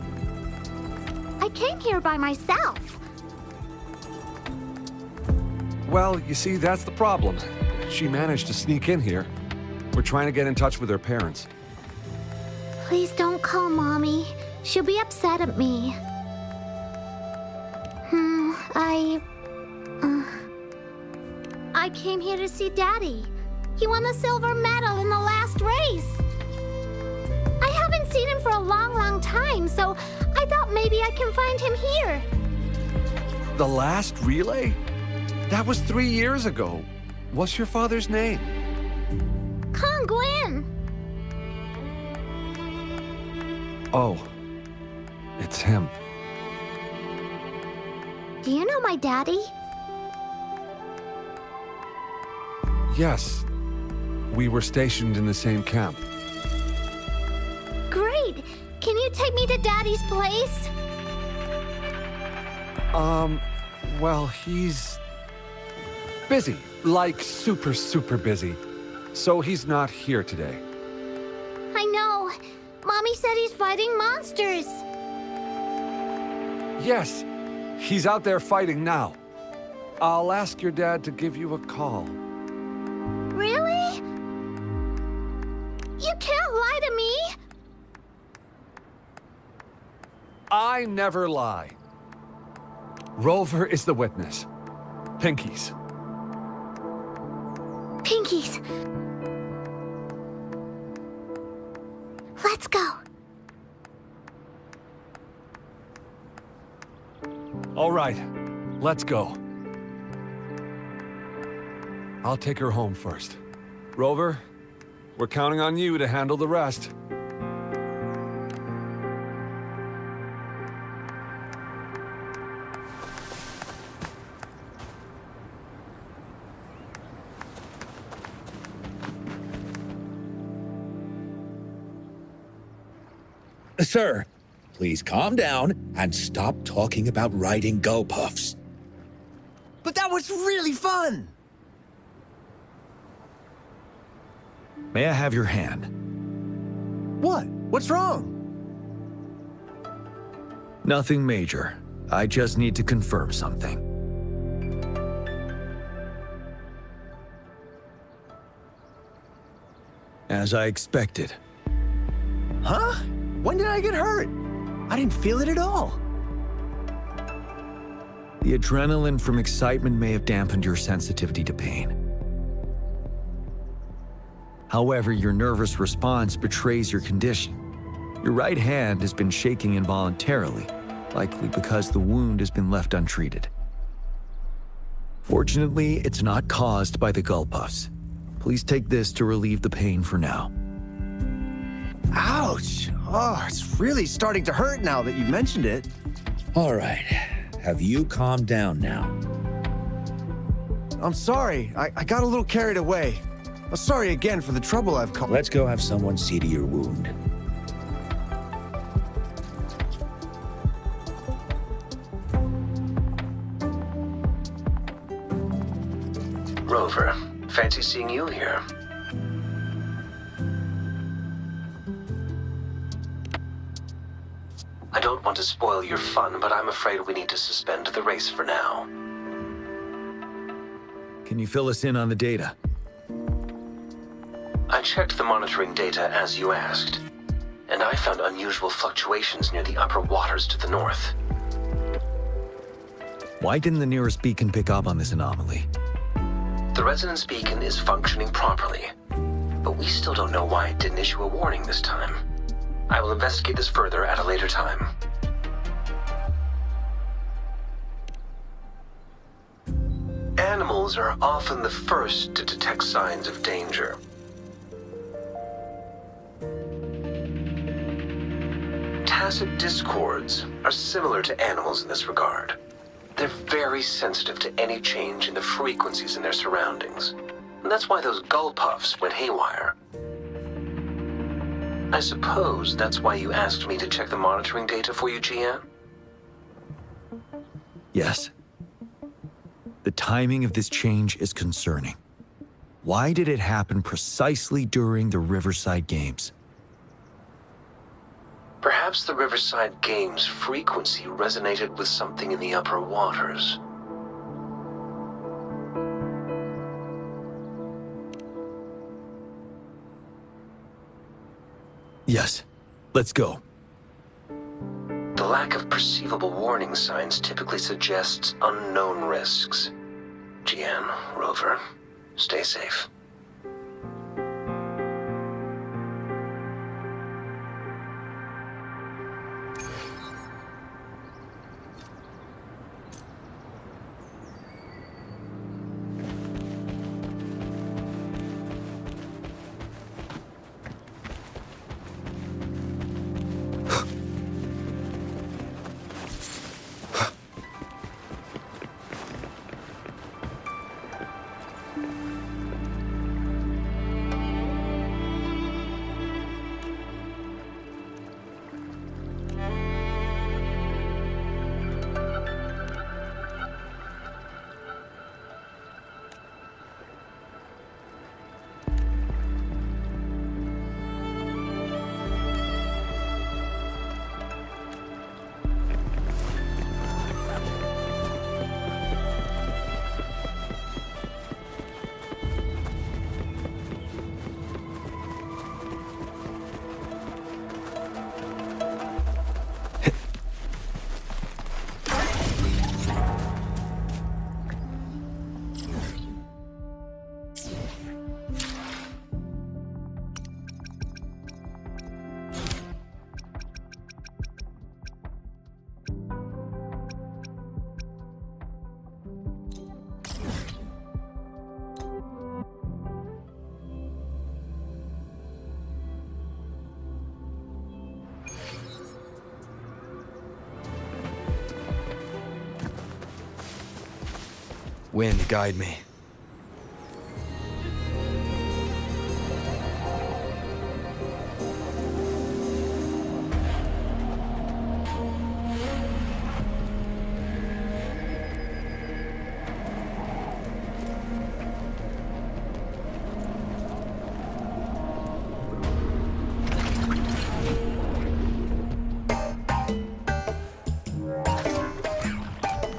I came here by myself. Well, you see, that's the problem. She managed to sneak in here. We're trying to get in touch with her parents. Please don't call Mommy. She'll be upset at me. I came here to see Daddy. He won the silver medal in the last race. I haven't seen him for a long, long time, so I thought maybe I can find him here. The last relay? That was 3 years ago. What's your father's name? Kong Gwyn. Oh, it's him. Do you know my daddy? Yes. We were stationed in the same camp. Great. Can you take me to Daddy's place? Well, he's busy. Like super, super busy. So he's not here today. I know. Mommy said he's fighting monsters. Yes, he's out there fighting now. I'll ask your dad to give you a call. Really? You can't lie to me. I never lie. Rover is the witness. Pinkies. Pinkies. Let's go. All right, let's go. I'll take her home first. Rover, we're counting on you to handle the rest. Sir, please calm down and stop talking about riding Go Puffs. But that was really fun! May I have your hand? What? What's wrong? Nothing major. I just need to confirm something. As I expected. Huh? When did I get hurt? I didn't feel it at all. The adrenaline from excitement may have dampened your sensitivity to pain. However, your nervous response betrays your condition. Your right hand has been shaking involuntarily, likely because the wound has been left untreated. Fortunately, it's not caused by the Gull Puffs. Please take this to relieve the pain for now. Ouch! Oh, it's really starting to hurt now that you mentioned it. All right. Have you calmed down now? I'm sorry. I got a little carried away. I'm sorry again for the trouble I've caused. Let's go have someone see to your wound. Rover, fancy seeing you here. I don't want to spoil your fun, but I'm afraid we need to suspend the race for now. Can you fill us in on the data? I checked the monitoring data as you asked. and I found unusual fluctuations near the upper waters to the north. Why didn't the nearest beacon pick up on this anomaly? The resonance beacon is functioning properly, but we still don't know why it didn't issue a warning this time. I will investigate this further at a later time. Animals are often the first to detect signs of danger. Tacit discords are similar to animals in this regard. They're very sensitive to any change in the frequencies in their surroundings. And that's why those gull puffs went haywire. I suppose that's why you asked me to check the monitoring data for you, Jian? Yes. The timing of this change is concerning. Why did it happen precisely during the Riverside Games? Perhaps the Riverside Games' frequency resonated with something in the upper waters. Yes. Let's go. The lack of perceivable warning signs typically suggests unknown risks. Jian, Rover, stay safe. Wind, guide me.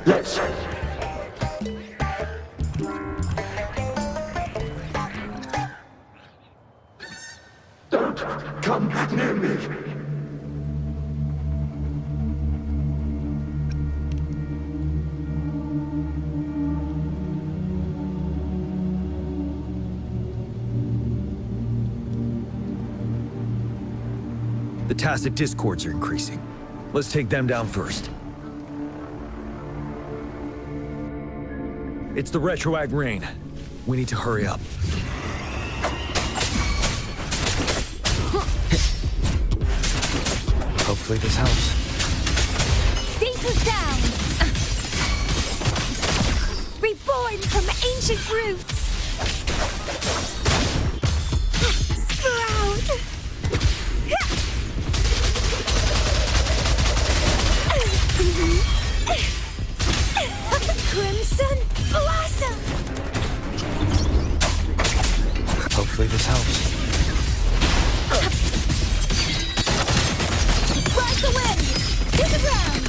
Let's Don't come near me! The tacit discords are increasing. Let's take them down first. It's the retroact rain. We need to hurry up. Hopefully this helps. Deeper down! Reborn from ancient roots! Sprout! Crimson Blossom! Hopefully this helps. Ride the wind! Hit the ground!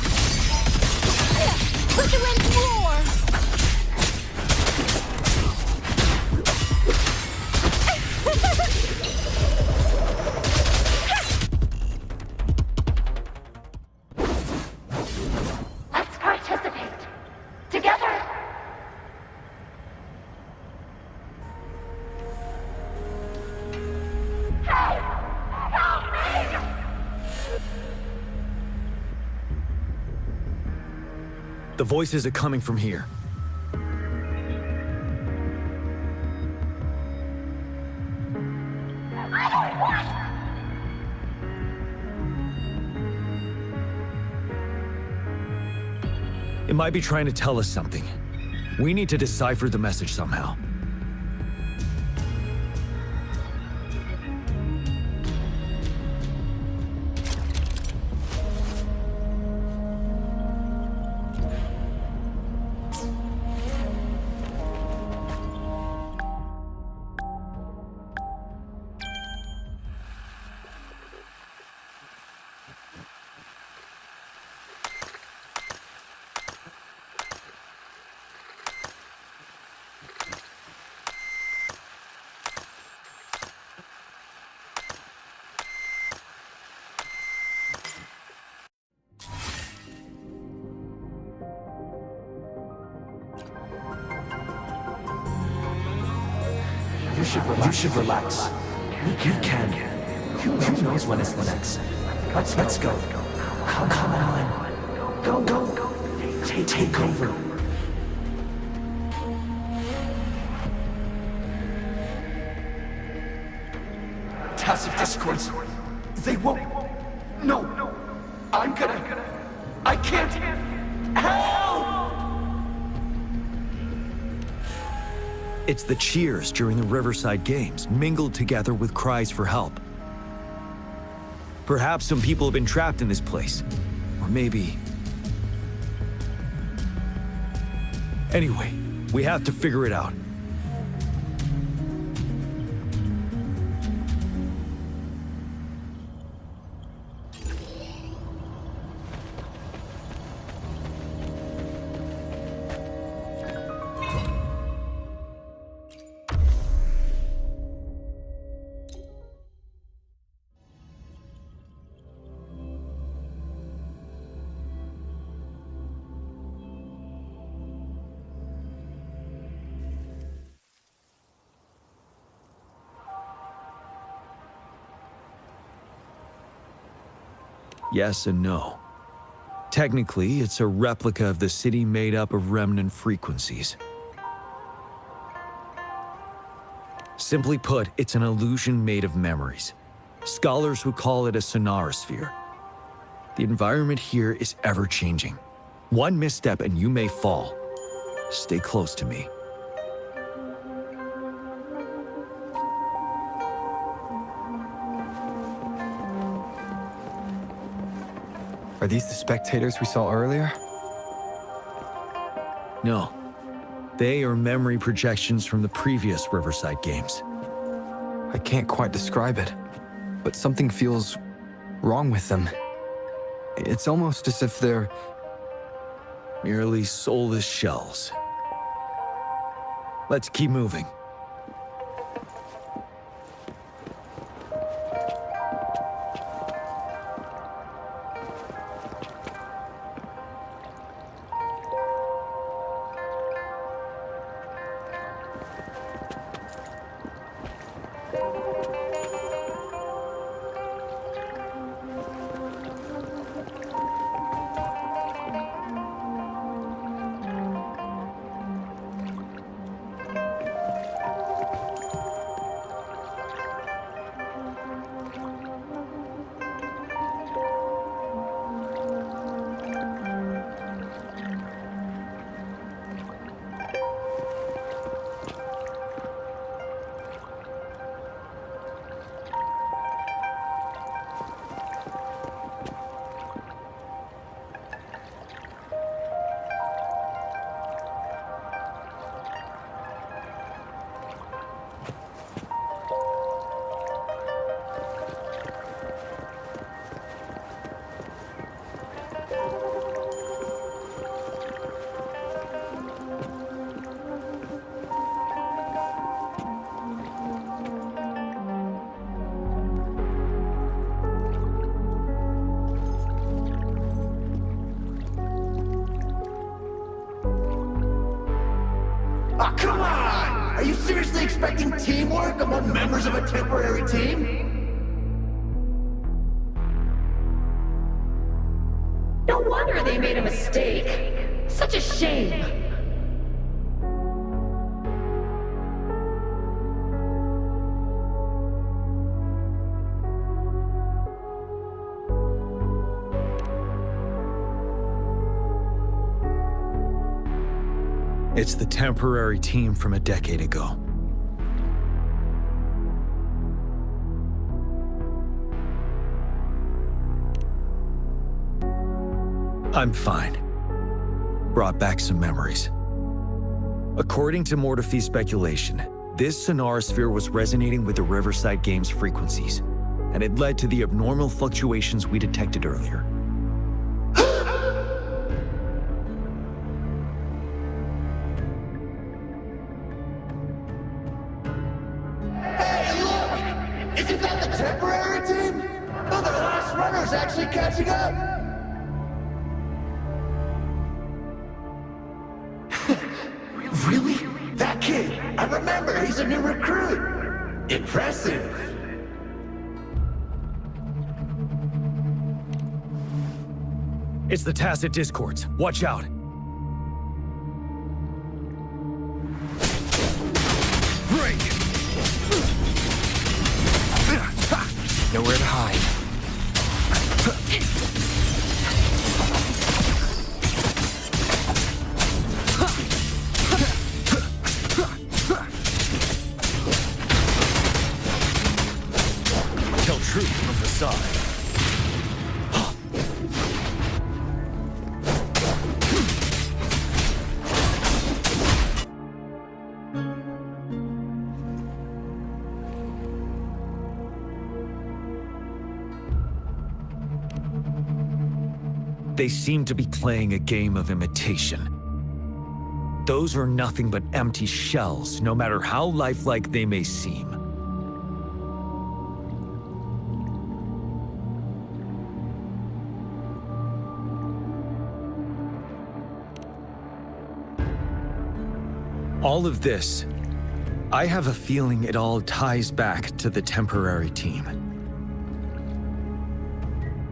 Let the wind roar! The voices are coming from here. It might be trying to tell us something. We need to decipher the message somehow. You should relax. We can. Who knows when it's next? Let's go. Come on. Go. Take over. Tacit discords. They won't. No. I can't. Help! It's the cheers during the Riverside Games, mingled together with cries for help. Perhaps some people have been trapped in this place. Or maybe... Anyway, we have to figure it out. Yes and no. Technically, it's a replica of the city made up of remnant frequencies. Simply put, it's an illusion made of memories. Scholars would call it a sonorosphere. The environment here is ever-changing. One misstep and you may fall. Stay close to me. Are these the spectators we saw earlier? No. They are memory projections from the previous Riverside Games. I can't quite describe it, but something feels wrong with them. It's almost as if they're merely soulless shells. Let's keep moving. Oh, come on! Are you seriously expecting teamwork among members of a temporary team? No wonder they made a mistake. such a shame! It's the temporary team from a decade ago. I'm fine. Brought back some memories. According to Mortefi's speculation, this sonorosphere was resonating with the Riverside Games frequencies, and it led to the abnormal fluctuations we detected earlier. Hey, look! Isn't that the temporary team? Oh, the last runner's actually catching up! Really? That kid! I remember, he's a new recruit! Impressive! It's the Tacit Discords. Watch out! Break! Nowhere to hide. Tell truth from the side. They seem to be playing a game of imitation. Those are nothing but empty shells, no matter how lifelike they may seem. All of this, I have a feeling it all ties back to the temporary team.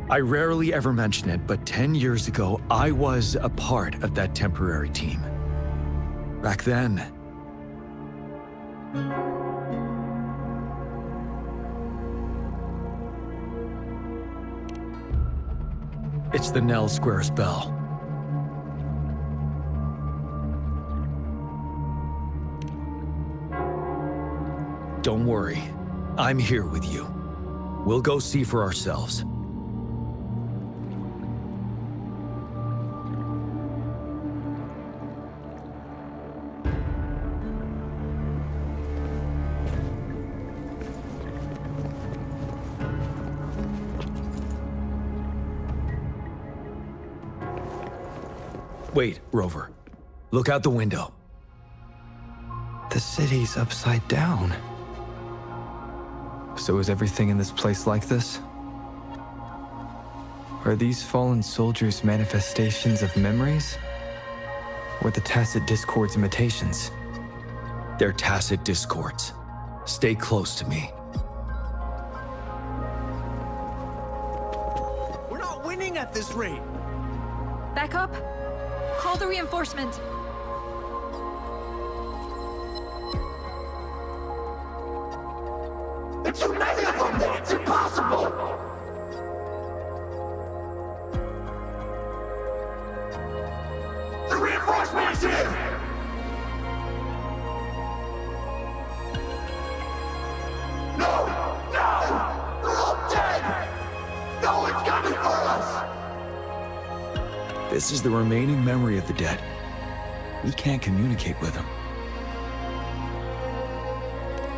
I rarely ever mention it, but 10 years ago, I was a part of that temporary team. Back then, it's the Nell Squares bell. Don't worry, I'm here with you. We'll go see for ourselves. Wait, Rover. Look out the window. The city's upside down. So is everything in this place like this? Are these fallen soldiers manifestations of memories? Or the Tacit Discords imitations? They're Tacit Discords. Stay close to me. We're not winning at this rate! Back up. Call the reinforcement. There's too many of them there! It's impossible! The reinforcement's here! No! No! They're all dead! No one's coming for us! This is the remaining memory of the dead. We can't communicate with them.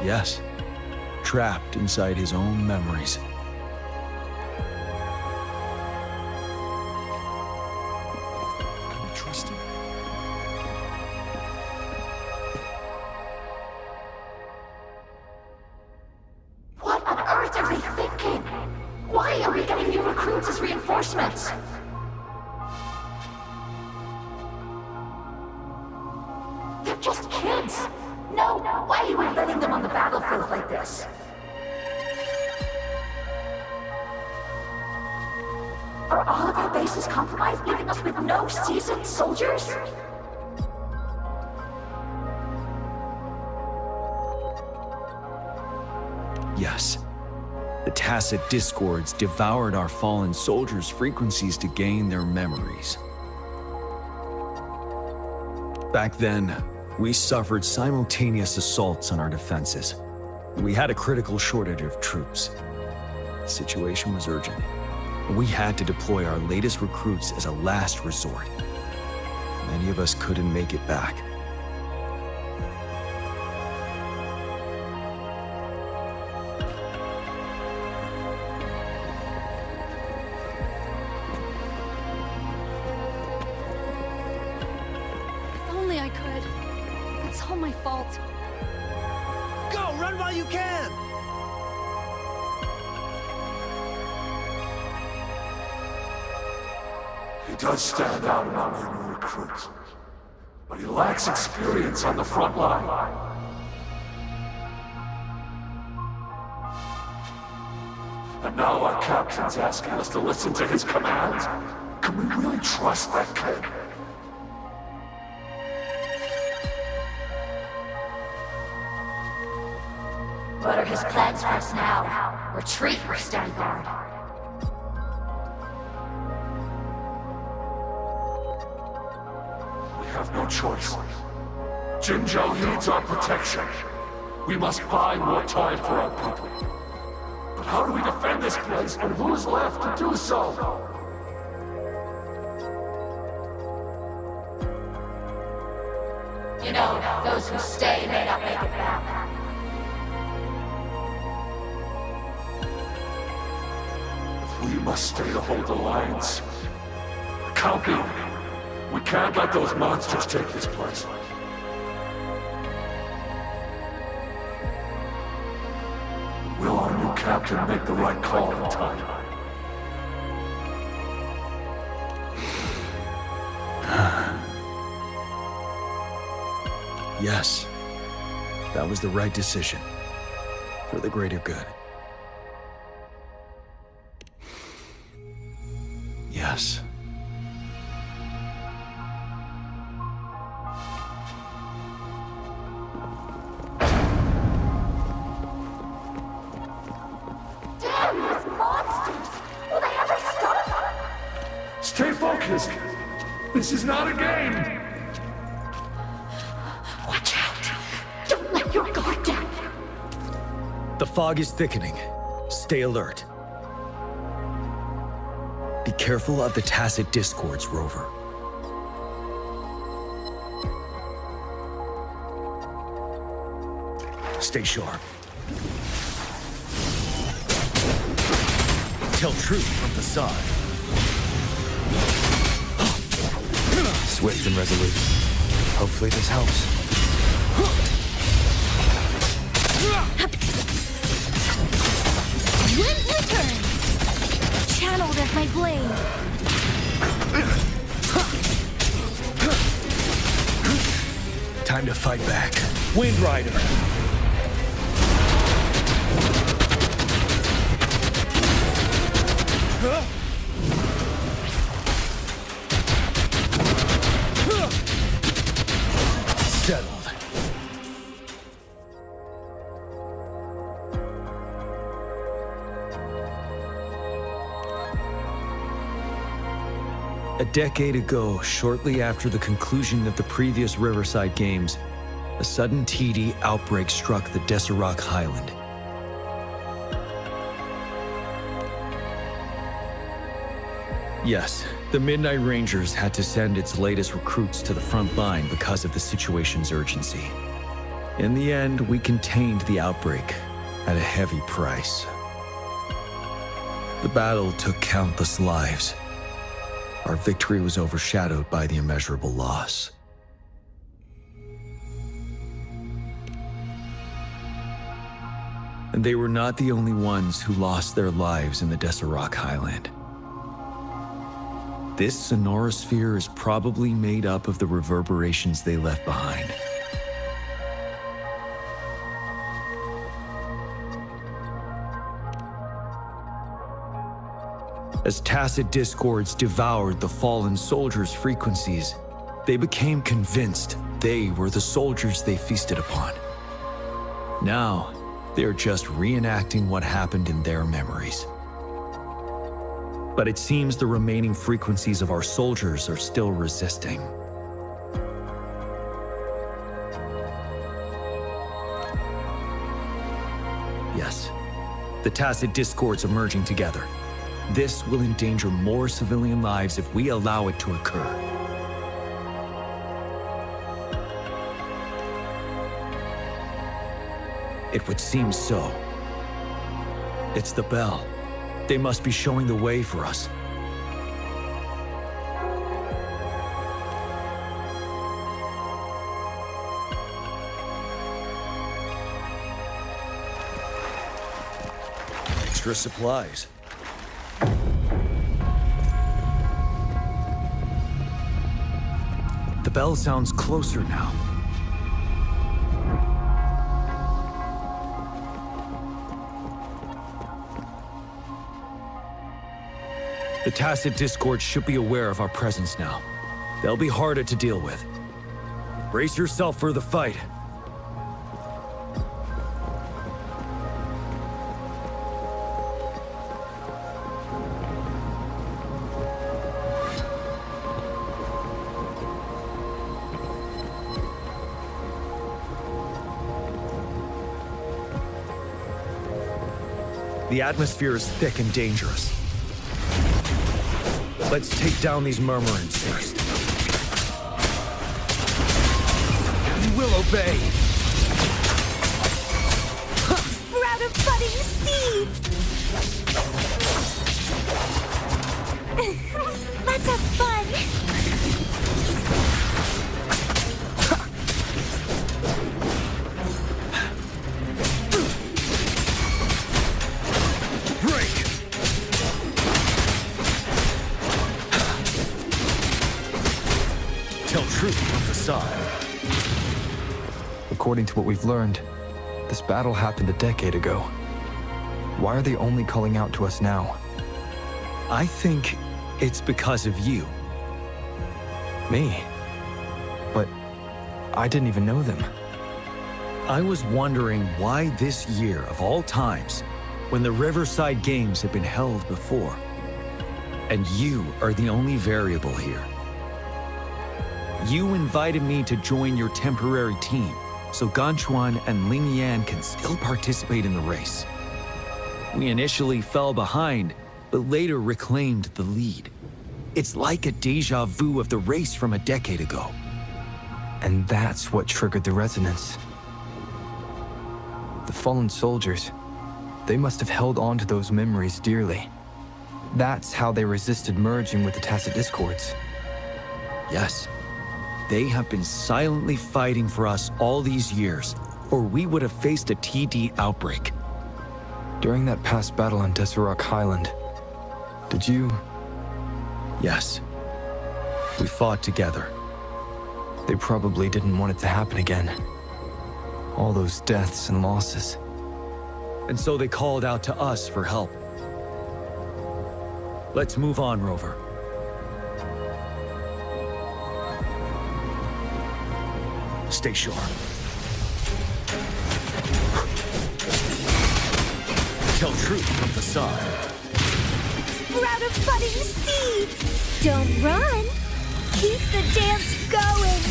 Yes, trapped inside his own memories. Can we trust him? What on earth are they thinking? Why are we getting new recruits as reinforcements? They're just kids. No way we're letting them on the battlefield like this. Are all of our bases compromised, leaving us with no seasoned soldiers? Yes. The tacit discords devoured our fallen soldiers' frequencies to gain their memories. Back then, we suffered simultaneous assaults on our defenses. We had a critical shortage of troops. The situation was urgent. We had to deploy our latest recruits as a last resort. Many of us couldn't make it back. If only I could. It's all my fault. Go, run while you can! He does stand out among our new recruits, but he lacks experience on the front line. And now our captain's asking us to listen to his commands? Can we really trust that kid? What are his plans for us now? Retreat or stand guard? We have no choice. Jinzhou needs our protection. We must buy more time for our people. But how do we defend this place, and who's left to do so? You know, those who stay may not make it back. We must stay to hold the lines. Count me. We can't let those monsters take this place. Will our new captain make the right call in time? Yes. That was the right decision. For the greater good. Yes. Damn, these monsters! Will they ever stop? Stay focused! This is not a game! Watch out! Don't let your guard down! The fog is thickening. Stay alert. Be careful of the tacit discords, Rover. Stay sharp. Tell truth from facade. Swift and resolute. Hopefully this helps. Wind's return! Channeled as my blade. Time to fight back. Wind Rider. Settled. A decade ago, shortly after the conclusion of the previous Riverside Games, a sudden TD outbreak struck the Deserac Highland. Yes, the Midnight Rangers had to send its latest recruits to the front line because of the situation's urgency. In the end, we contained the outbreak at a heavy price. The battle took countless lives. Our victory was overshadowed by the immeasurable loss. And they were not the only ones who lost their lives in the Deserac Highland. This sonorosphere is probably made up of the reverberations they left behind. As tacit discords devoured the fallen soldiers' frequencies, they became convinced they were the soldiers they feasted upon. Now, they're just reenacting what happened in their memories. But it seems the remaining frequencies of our soldiers are still resisting. Yes, the tacit discords emerging together. This will endanger more civilian lives if we allow it to occur. It would seem so. It's the bell. They must be showing the way for us. Extra supplies. The bell sounds closer now. The tacit discord should be aware of our presence now. They'll be harder to deal with. Brace yourself for the fight. The atmosphere is thick and dangerous. Let's take down these murmurants first. You will obey. Sprout of budding seeds! Let's have fun! According to what we've learned, this battle happened a decade ago. Why are they only calling out to us now? I think it's because of you. Me? But I didn't even know them. I was wondering why this year, of all times, when the Riverside Games had been held before, and you are the only variable here. You invited me to join your temporary team, so Ganchuan and Ling Yan can still participate in the race. We initially fell behind, but later reclaimed the lead. It's like a déjà vu of the race from a decade ago. And that's what triggered the resonance. The fallen soldiers, they must have held on to those memories dearly. That's how they resisted merging with the tacit discords. Yes. They have been silently fighting for us all these years, or we would have faced a TD outbreak. During that past battle on Deserock Highland, did you... Yes. We fought together. They probably didn't want it to happen again. All those deaths and losses. And so they called out to us for help. Let's move on, Rover. Stay sharp. Tell truth from the side. Sprout of budding seeds! Don't run! Keep the dance going!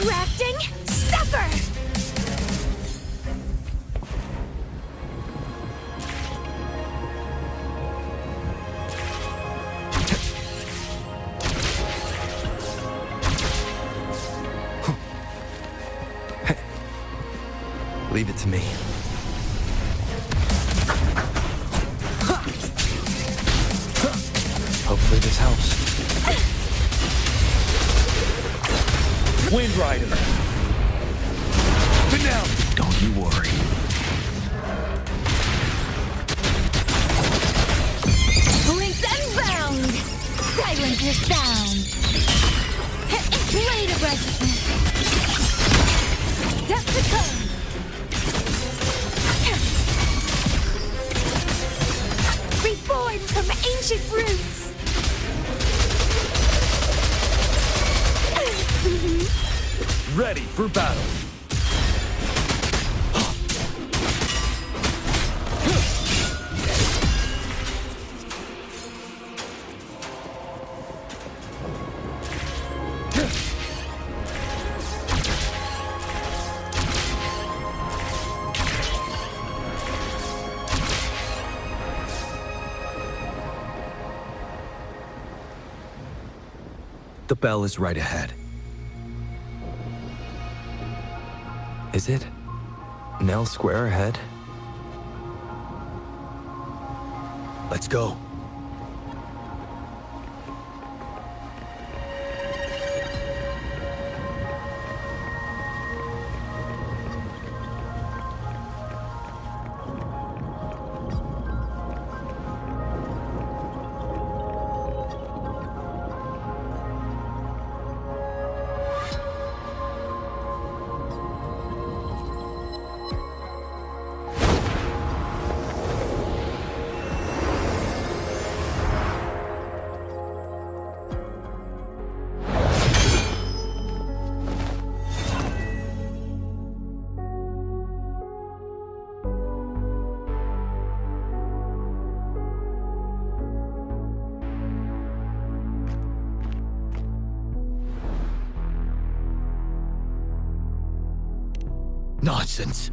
Grafting, suffer! Leave it to me. Hopefully this helps. Wind Rider! But now, don't you worry. Blink and bound! Silence your sound! Blade of righteousness! garden from ancient roots. Ready for battle. The bell is right ahead. Is it Nell Square ahead? Let's go. Nonsense.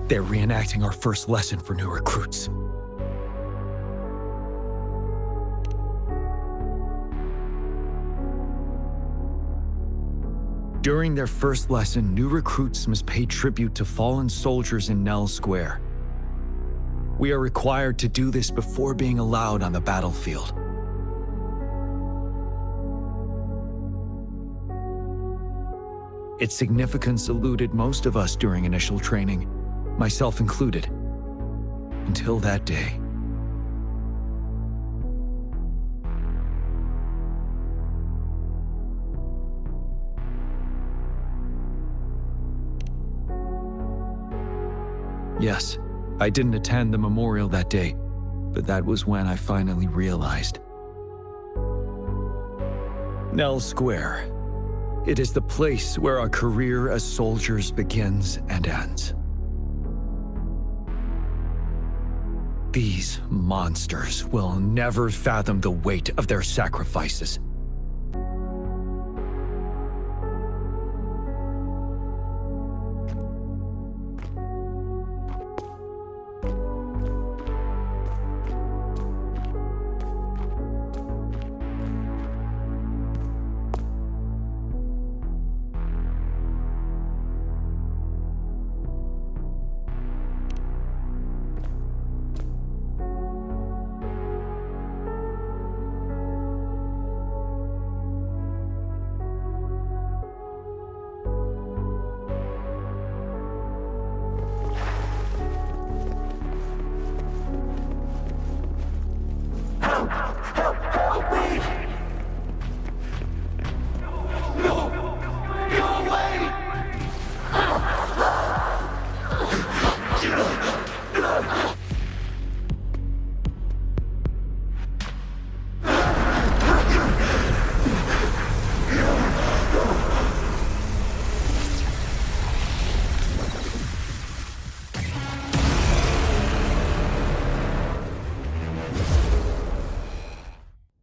They're reenacting our first lesson for new recruits. During their first lesson, new recruits must pay tribute to fallen soldiers in Nell Square. We are required to do this before being allowed on the battlefield. Its significance eluded most of us during initial training, myself included, until that day. Yes, I didn't attend the memorial that day, but that was when I finally realized. Nell Square. It is the place where our career as soldiers begins and ends. These monsters will never fathom the weight of their sacrifices.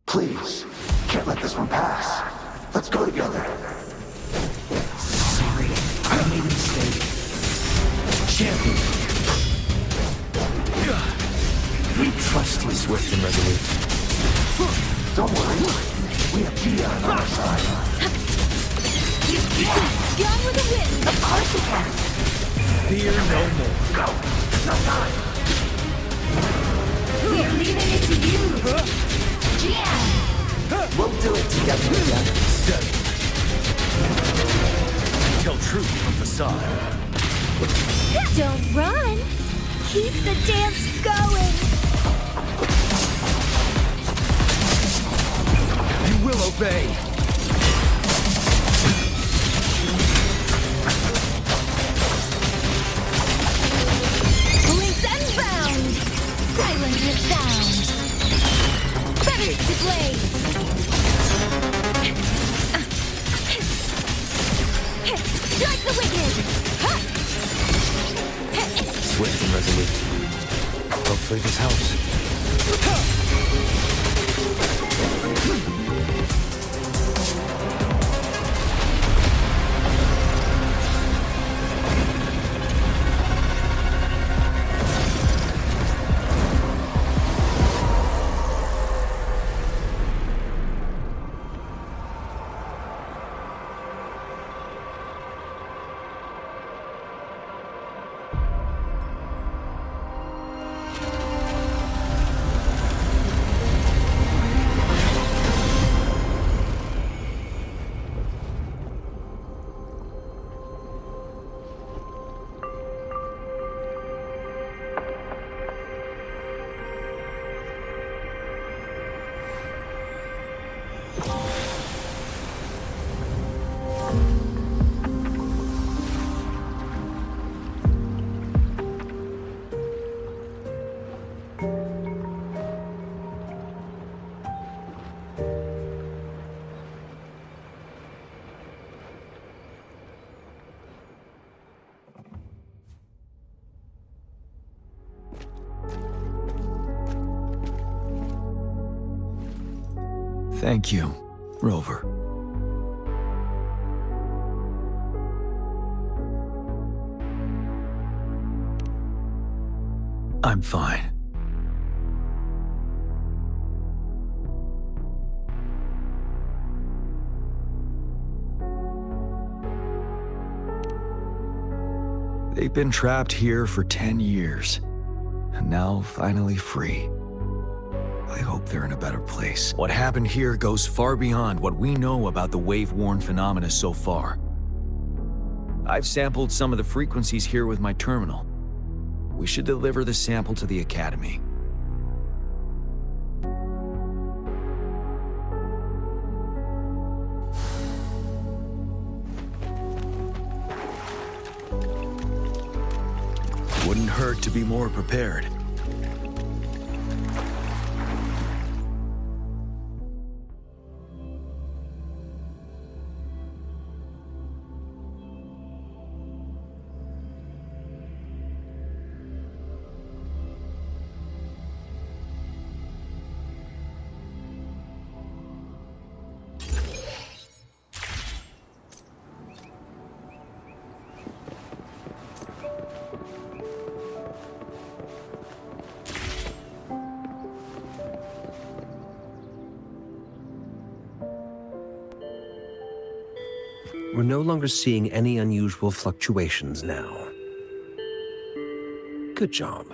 Please, can't let this one pass. Let's go together. Sorry, I made a mistake. Champion. We trust you. Swift and resolute. Don't worry, we have Gia on our side. Gone with the wind. Of course we can. Fear no more. Go. No time. We're leaving it to you. We'll do it together again. Tell truth from facade. Don't run. Keep the dance going. You will obey. the wicked! Swift and resolute. Hopefully this helps. Thank you, Rover. I'm fine. They've been trapped here for 10 years, and now finally free. I hope they're in a better place. What happened here goes far beyond what we know about the wave-worn phenomena so far. I've sampled some of the frequencies here with my terminal. We should deliver the sample to the Academy. Wouldn't hurt to be more prepared. We're no longer seeing any unusual fluctuations now. Good job.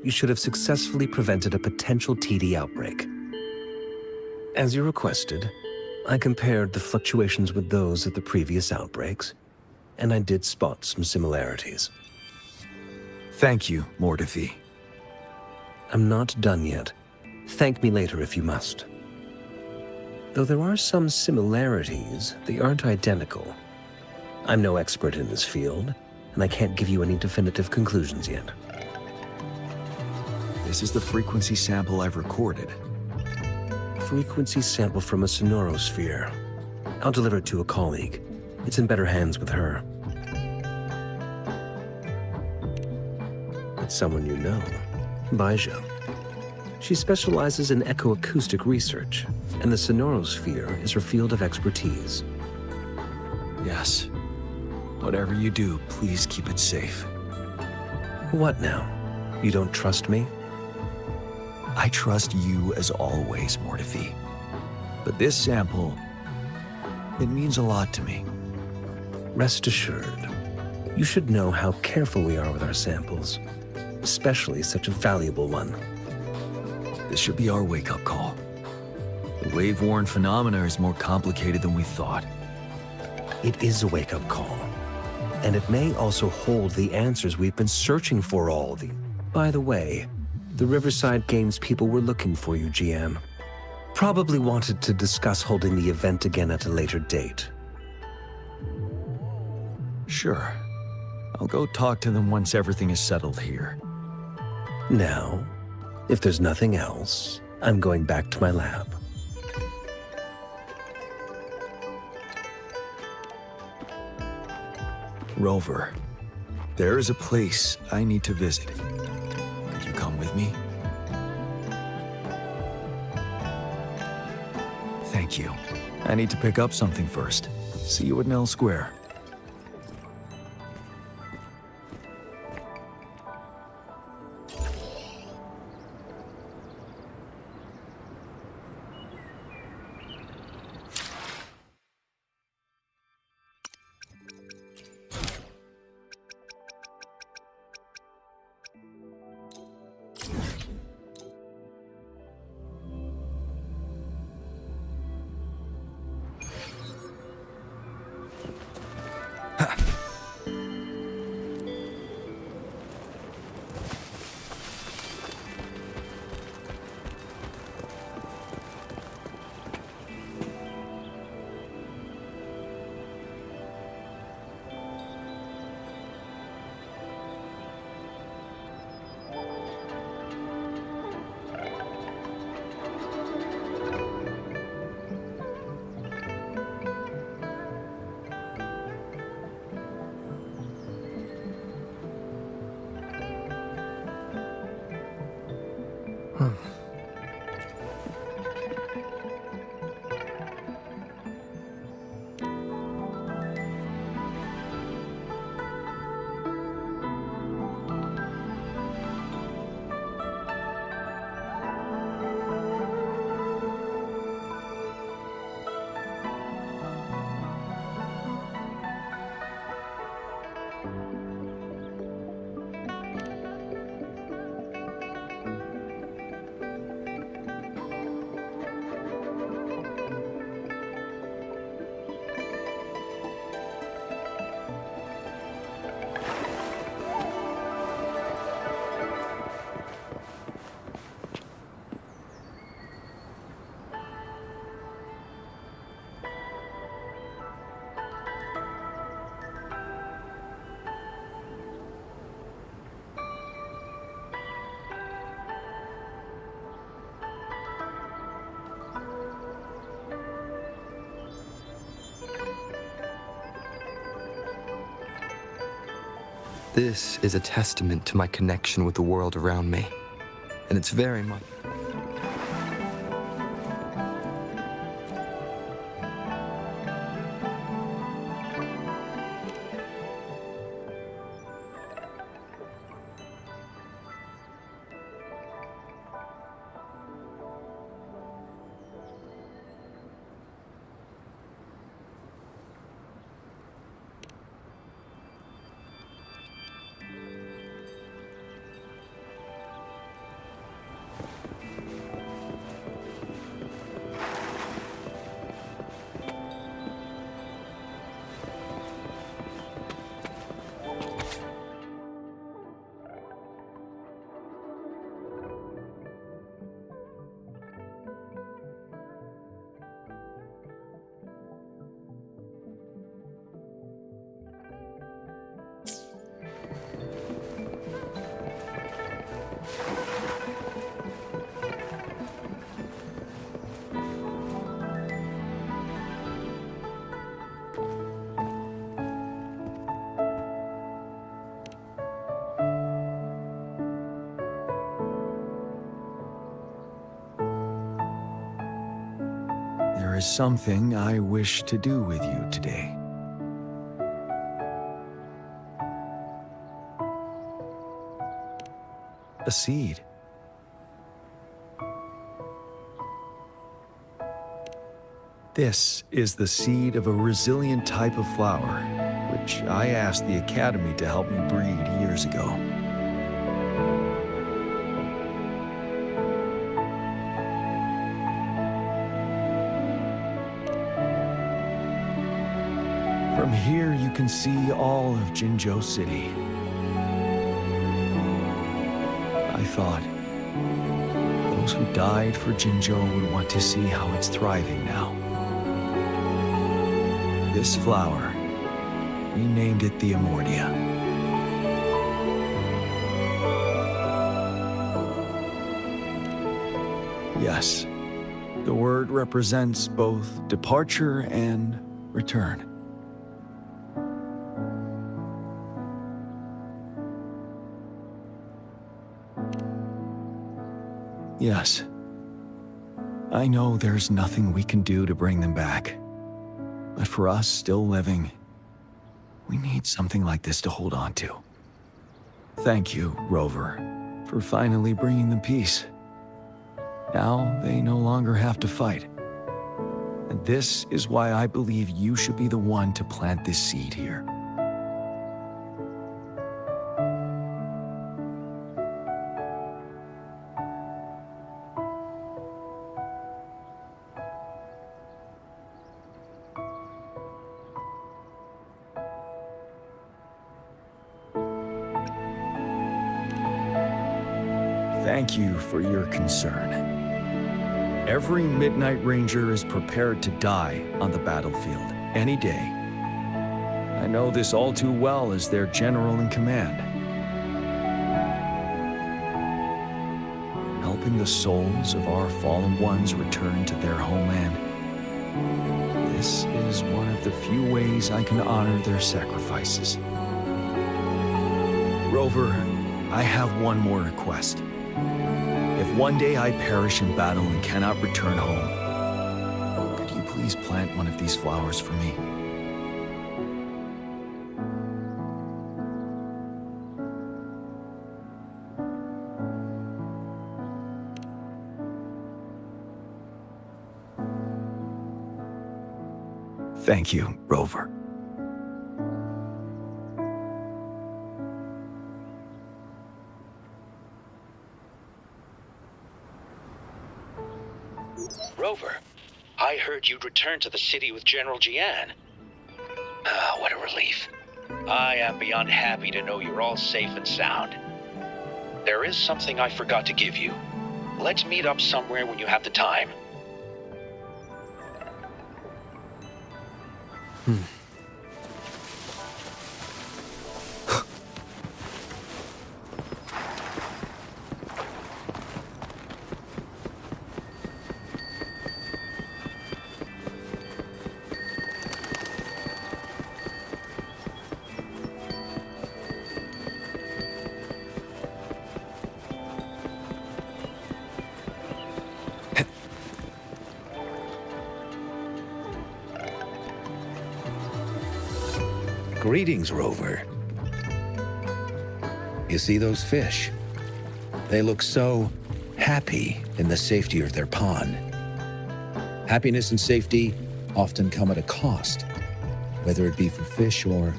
You should have successfully prevented a potential TD outbreak. As you requested, I compared the fluctuations with those of the previous outbreaks, and I did spot some similarities. Thank you, Mortifi. I'm not done yet. Thank me later if you must. Though there are some similarities, they aren't identical. I'm no expert in this field, and I can't give you any definitive conclusions yet. This is the frequency sample I've recorded. Frequency sample from a sonorosphere. I'll deliver it to a colleague. It's in better hands with her. It's someone you know, Baija. She specializes in echoacoustic research, and the sonorosphere is her field of expertise. Yes. Whatever you do, please keep it safe. What now? You don't trust me? I trust you as always, Mortifi. But this sample, it means a lot to me. Rest assured, you should know how careful we are with our samples, especially such a valuable one. This should be our wake-up call. The wave-worn phenomena is more complicated than we thought. It is a wake-up call, and it may also hold the answers we've been searching for all the... By the way, the Riverside Games people were looking for you, GM. Probably wanted to discuss holding the event again at a later date. Sure. I'll go talk to them once everything is settled here. Now, if there's nothing else, I'm going back to my lab. Rover, there is a place I need to visit. Could you come with me? Thank you. I need to pick up something first. See you at Nell Square. This is a testament to my connection with the world around me, and it's very much... There is something I wish to do with you today. A seed. This is the seed of a resilient type of flower, which I asked the Academy to help me breed years ago. From here, you can see all of Jinzhou City. I thought those who died for Jinzhou would want to see how it's thriving now. This flower, we named it the Amordia. Yes, the word represents both departure and return. Yes. I know there's nothing we can do to bring them back. But for us still living, we need something like this to hold on to. Thank you, Rover, for finally bringing them peace. Now they no longer have to fight. And this is why I believe you should be the one to plant this seed here. Thank you for your concern. Every Midnight Ranger is prepared to die on the battlefield any day. I know this all too well as their general in command. Helping the souls of our fallen ones return to their homeland. This is one of the few ways I can honor their sacrifices. Rover, I have one more request. If one day I perish in battle and cannot return home, could you please plant one of these flowers for me? Thank you, Rover. Rover, I heard you'd returned to the city with General Chillin. Ah, what a relief. I am beyond happy to know you're all safe and sound. There is something I forgot to give you. Let's meet up somewhere when you have the time. Greetings, Rover. You see those fish? They look so happy in the safety of their pond. Happiness and safety often come at a cost, whether it be for fish or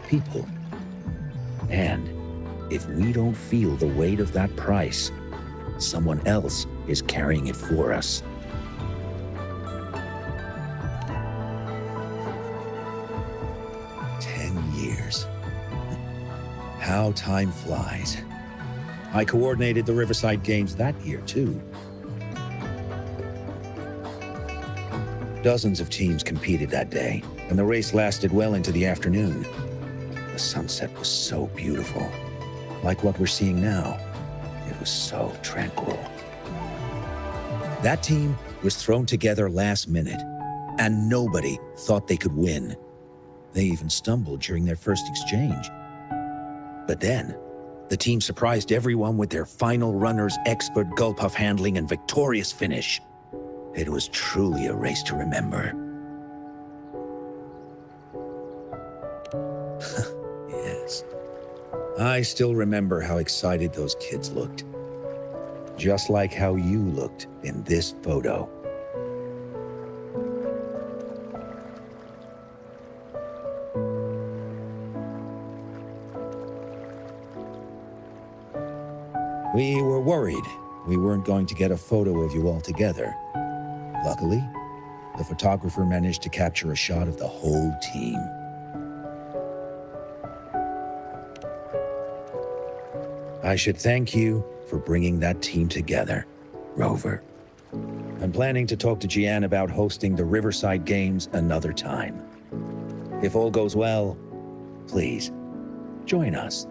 people. And if we don't feel the weight of that price, someone else is carrying it for us. How time flies. I coordinated the Riverside Games that year, too. Dozens of teams competed that day, and the race lasted well into the afternoon. The sunset was so beautiful. Like what we're seeing now, it was so tranquil. That team was thrown together last minute, and nobody thought they could win. They even stumbled during their first exchange. But then, the team surprised everyone with their final runner's expert gulpuff handling and victorious finish. It was truly a race to remember. Yes. I still remember how excited those kids looked. Just like how you looked in this photo. We were worried we weren't going to get a photo of you all together. Luckily, the photographer managed to capture a shot of the whole team. I should thank you for bringing that team together, Rover. I'm planning to talk to Chillin about hosting the Riverside Games another time. If all goes well, please, join us.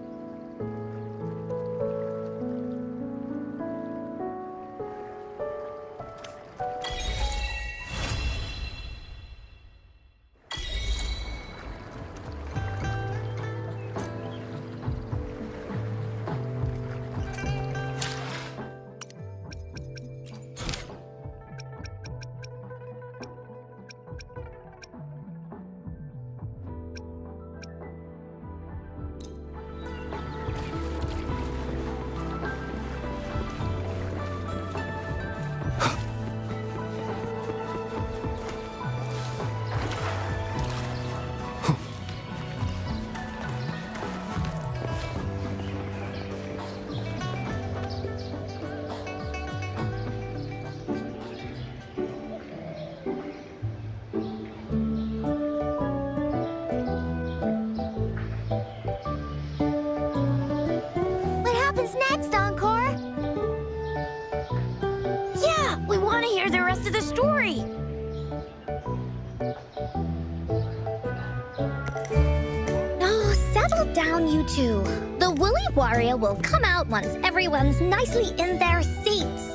Settle down, you two. The Woolly Warrior will come out once everyone's nicely in their seats.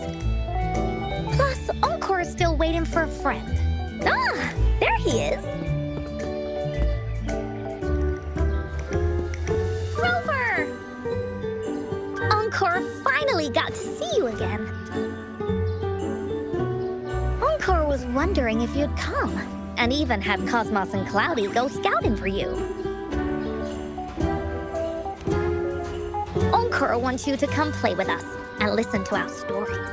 Plus, Encore is still waiting for a friend. Ah, there he is. Rover! Encore finally got to see you again. Encore was wondering if you'd come, and even had Cosmos and Cloudy go scouting for you. Encore wants you to come play with us and listen to our stories.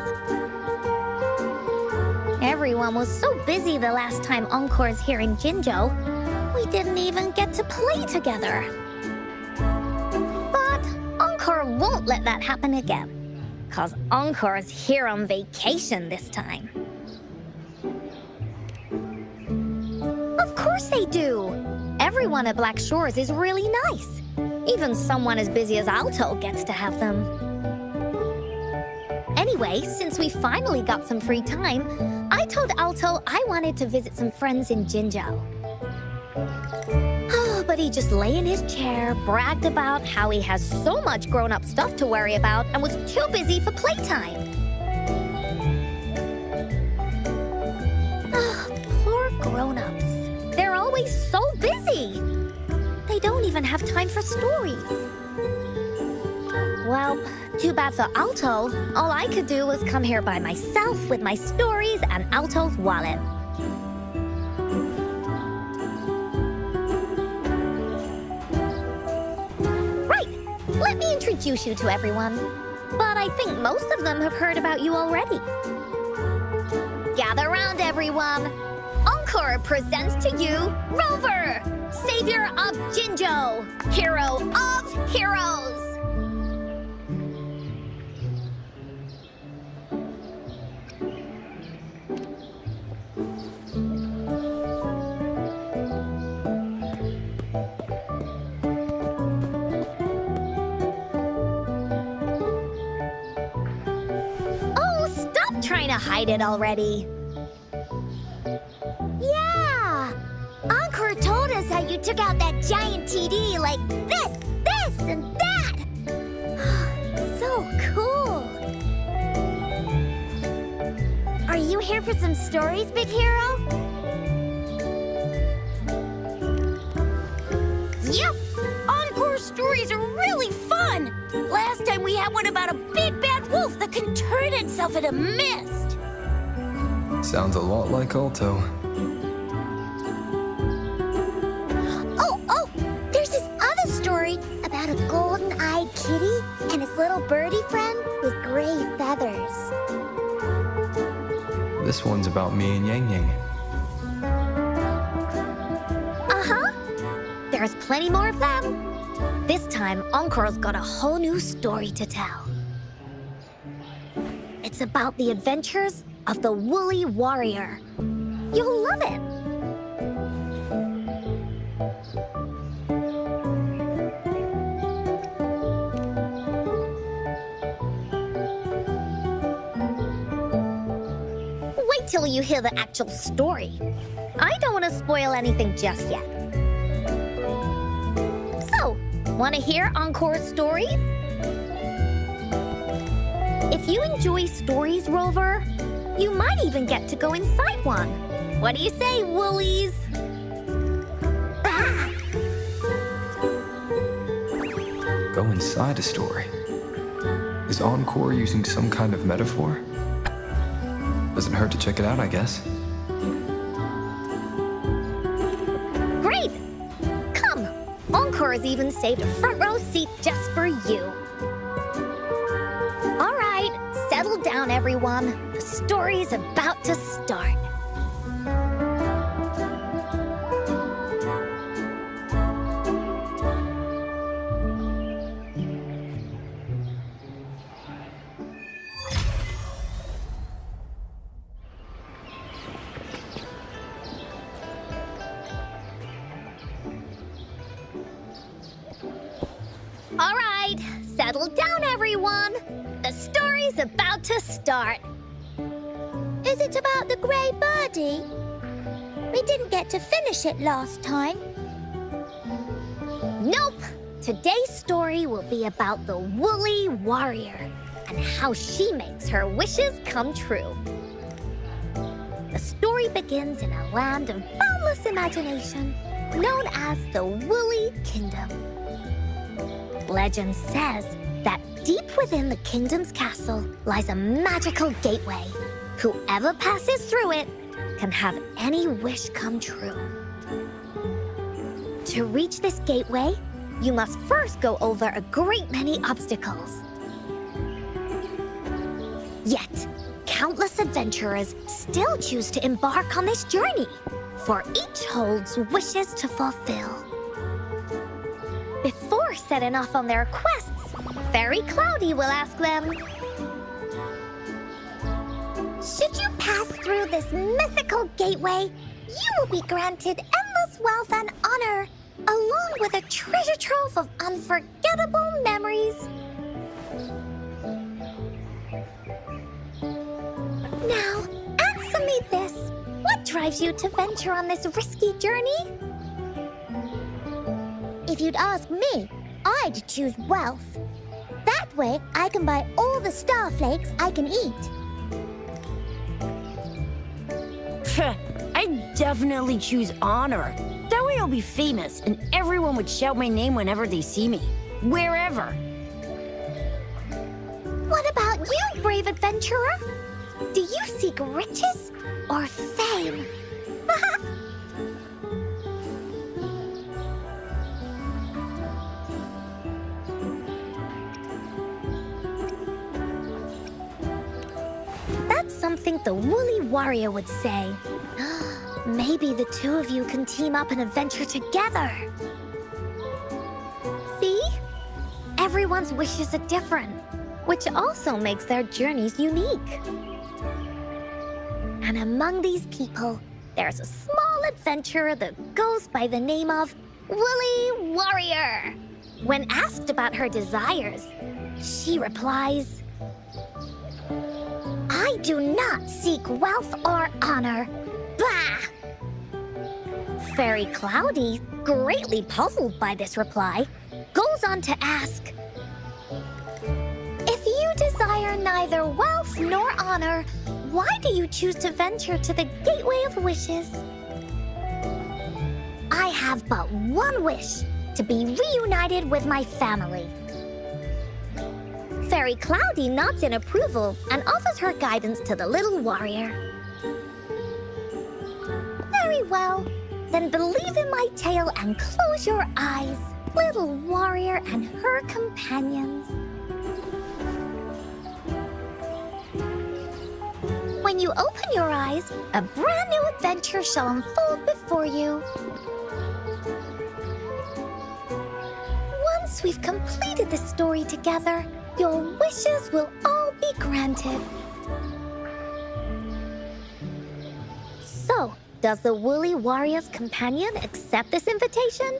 Everyone was so busy the last time Encore's here in Jinzhou, we didn't even get to play together. But Encore won't let that happen again, 'cause Encore's here on vacation this time. Of course they do! Everyone at Black Shores is really nice. Even someone as busy as Alto gets to have them. Anyway, since we finally got some free time, I told Alto I wanted to visit some friends in Jinzhou. Oh, but he just lay in his chair, bragged about how he has so much grown-up stuff to worry about, and was too busy for playtime. Oh, poor grown-ups. They're always so busy. They don't even have time for stories. Well, too bad for Alto. All I could do was come here by myself with my stories and Alto's wallet. Right, let me introduce you to everyone. But I think most of them have heard about you already. Gather round, everyone. Encore presents to you Rover, Savior of Jinzhou, Hero of Heroes. Oh, stop trying to hide it already. Yeah! Encore told us how you took out that giant TD like this, and that! So cool! Are you here for some stories, Big Hero? Yep! Encore stories are really fun! Last time we had one about a big bad wolf that can turn itself into mist! Sounds a lot like Alto. Oh, there's this other story about a golden-eyed kitty and his little birdie friend with gray feathers. This one's about me and Yang Yang. Uh-huh. There's plenty more of them. This time, Encore's got a whole new story to tell. It's about the adventures of the Woolly Warrior. You'll love it. Wait till you hear the actual story. I don't want to spoil anything just yet. So, want to hear Encore's stories? If you enjoy stories, Rover, you might even get to go inside one. What do you say, Woolies? Ah! Go inside a story. Is Encore using some kind of metaphor? Doesn't hurt to check it out, I guess. Great! Come, Encore has even saved a front row seat just for you. All right, settle down, everyone. The story's about to start. All right, settle down, everyone. The story's about to start. Is it about the gray birdie? We didn't get to finish it last time. Nope. Today's story will be about the Woolly Warrior and how she makes her wishes come true. The story begins in a land of boundless imagination, known as the Woolly Kingdom. Legend says that deep within the kingdom's castle lies a magical gateway. Whoever passes through it can have any wish come true. To reach this gateway, you must first go over a great many obstacles. Yet, countless adventurers still choose to embark on this journey, for each holds wishes to fulfill. Before setting off on their quests, Fairy Cloudy will ask them, should you pass through this mythical gateway, you will be granted endless wealth and honor, along with a treasure trove of unforgettable memories. Now, answer me this. What drives you to venture on this risky journey? If you'd ask me, I'd choose wealth. That way, I can buy all the starflakes I can eat. I'd definitely choose honor. That way I'll be famous, and everyone would shout my name whenever they see me. Wherever. What about you, brave adventurer? Do you seek riches or fame? That's something the Woolly Warrior would say. Maybe the two of you can team up and adventure together. See? Everyone's wishes are different, which also makes their journeys unique. And among these people, there's a small adventurer that goes by the name of Woolly Warrior. When asked about her desires, she replies, I do not seek wealth or honor. Bah! Fairy Cloudy, greatly puzzled by this reply, goes on to ask, if you desire neither wealth nor honor, why do you choose to venture to the Gateway of Wishes? I have but one wish, to be reunited with my family. Fairy Cloudy nods in approval and offers her guidance to the little warrior. Very well. Then believe in my tale and close your eyes, little warrior and her companions. When you open your eyes, a brand new adventure shall unfold before you. Once we've completed the story together, your wishes will all be granted. So, does the Woolly Warrior's companion accept this invitation?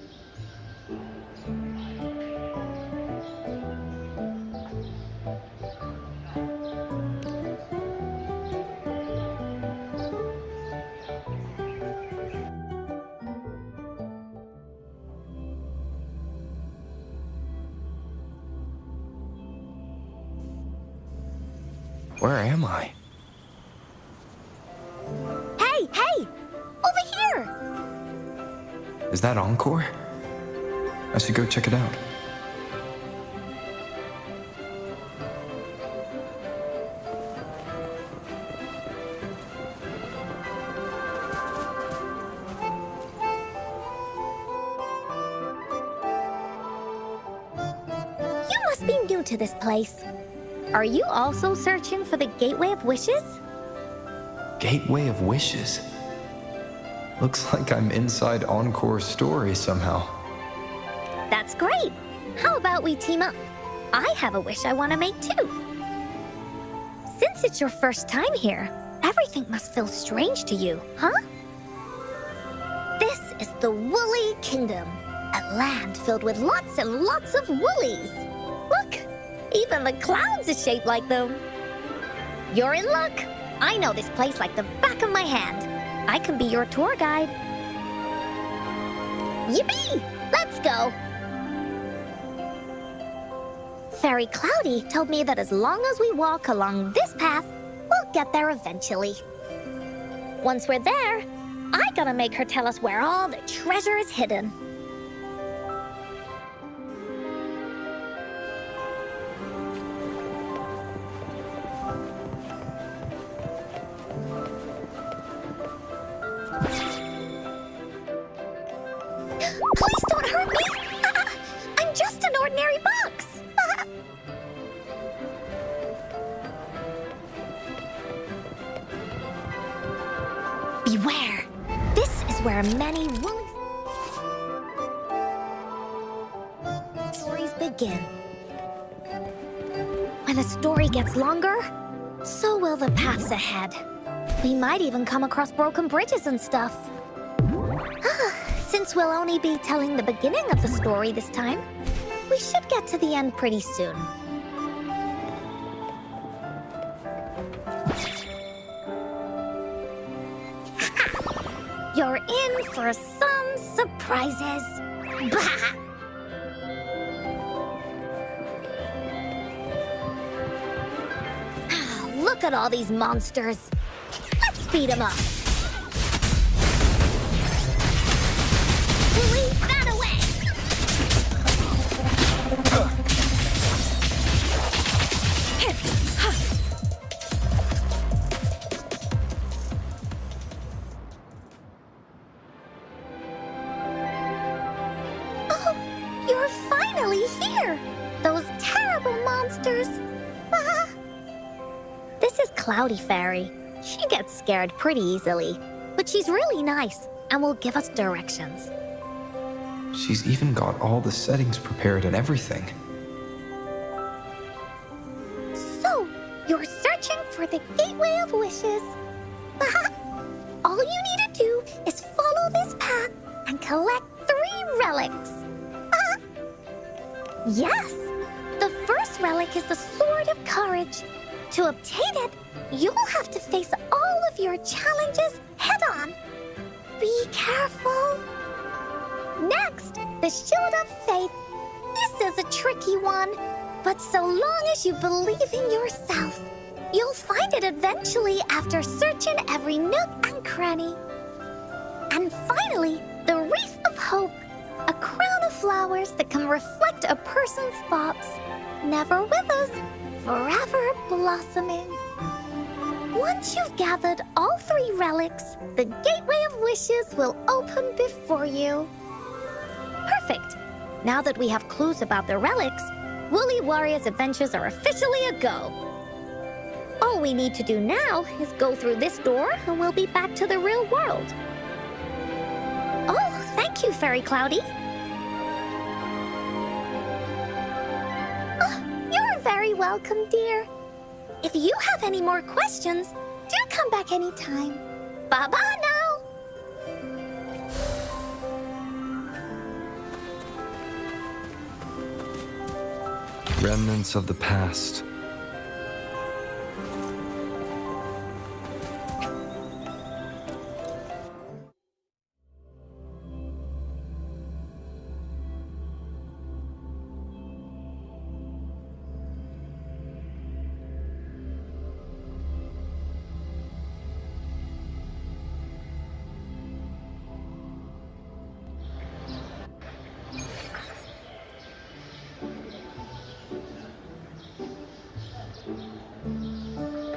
Where am I? Hey, hey! Over here! Is that Encore? I should go check it out. You must be new to this place. Are you also searching for the Gateway of Wishes? Gateway of Wishes? Looks like I'm inside Encore's story somehow. That's great! How about we team up? I have a wish I want to make too. Since it's your first time here, everything must feel strange to you, huh? This is the Woolly Kingdom, a land filled with lots and lots of woolies. Look, even the clouds are shaped like them. You're in luck. I know this place like the back of my hand. I can be your tour guide. Yippee! Let's go! Fairy Cloudy told me that as long as we walk along this path, we'll get there eventually. Once we're there, I gotta make her tell us where all the treasure is hidden. Please don't hurt me! I'm just an ordinary box! Beware! This is where many woolly stories begin. When a story gets longer, so will the paths ahead. We might even come across broken bridges and stuff. Since we'll only be telling the beginning of the story this time, we should get to the end pretty soon. You're in for some surprises. Bah! Look at all these monsters. Let's beat them up. Leave that away! Oh, you're finally here! Those terrible monsters! Ah. This is Cloudy Fairy. She gets scared pretty easily, but she's really nice and will give us directions. She's even got all the settings prepared and everything. So, you're searching for the Gateway of Wishes. All you need to do is follow this path and collect 3 relics. Yes, the first relic is the Sword of Courage. To obtain it, you'll have to face all of your challenges head-on. Be careful. Next, the Shield of Faith. This is a tricky one, but so long as you believe in yourself, you'll find it eventually after searching every nook and cranny. And finally, the Wreath of Hope, a crown of flowers that can reflect a person's thoughts. Never withers, forever blossoming. Once you've gathered all 3 relics, the Gateway of Wishes will open before you. Perfect! Now that we have clues about the relics, Woolly Warrior's adventures are officially a go. All we need to do now is go through this door and we'll be back to the real world. Oh, thank you, Fairy Cloudy. Oh, you're very welcome, dear. If you have any more questions, do come back anytime. Bye-bye now. Remnants of the past.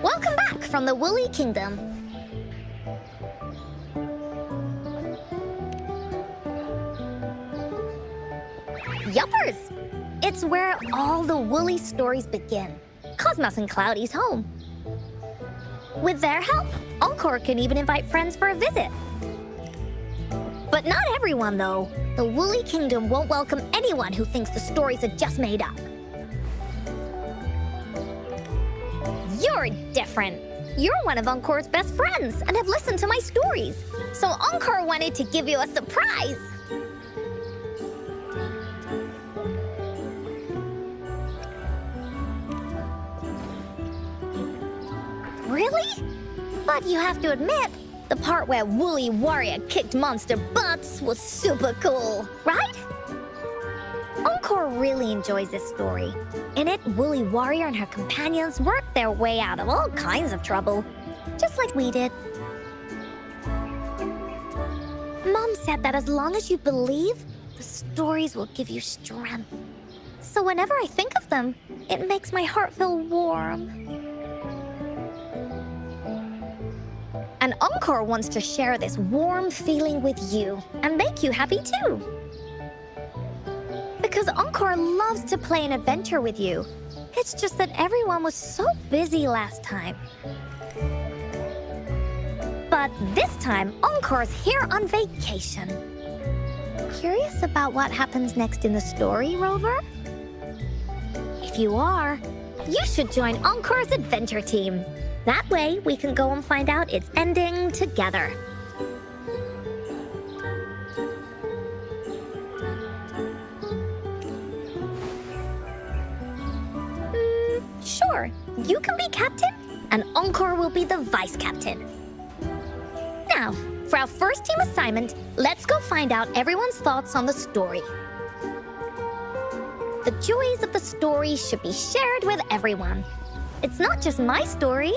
Welcome back from the Woolly Kingdom. Yuppers! It's where all the Woolly stories begin. Cosmos and Cloudy's home. With their help, Encore can even invite friends for a visit. But not everyone, though. The Woolly Kingdom won't welcome anyone who thinks the stories are just made up. You're different. You're one of Encore's best friends and have listened to my stories. So Encore wanted to give you a surprise. Really? But you have to admit, the part where Woolly Warrior kicked monster butts was super cool, right? Encore Encore really enjoys this story. In it, Woolly Warrior and her companions work their way out of all kinds of trouble, just like we did. Mom said that as long as you believe, the stories will give you strength. So whenever I think of them, it makes my heart feel warm. And Encore wants to share this warm feeling with you and make you happy too. Because Encore loves to play an adventure with you. It's just that everyone was so busy last time. But this time, Encore's here on vacation. Curious about what happens next in the story, Rover? If you are, you should join Encore's adventure team. That way, we can go and find out its ending together. Sure, you can be captain, and Encore will be the vice captain. Now, for our first team assignment, let's go find out everyone's thoughts on the story. The joys of the story should be shared with everyone. It's not just my story.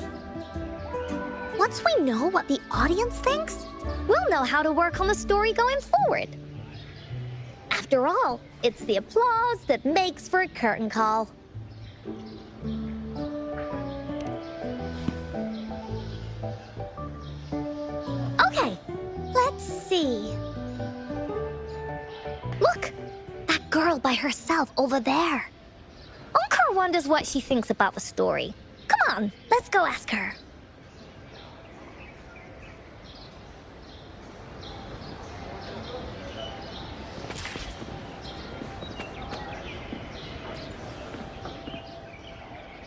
Once we know what the audience thinks, we'll know how to work on the story going forward. After all, it's the applause that makes for a curtain call. Okay, let's see. Look, that girl by herself over there. Encore wonders what she thinks about the story. Come on, let's go ask her.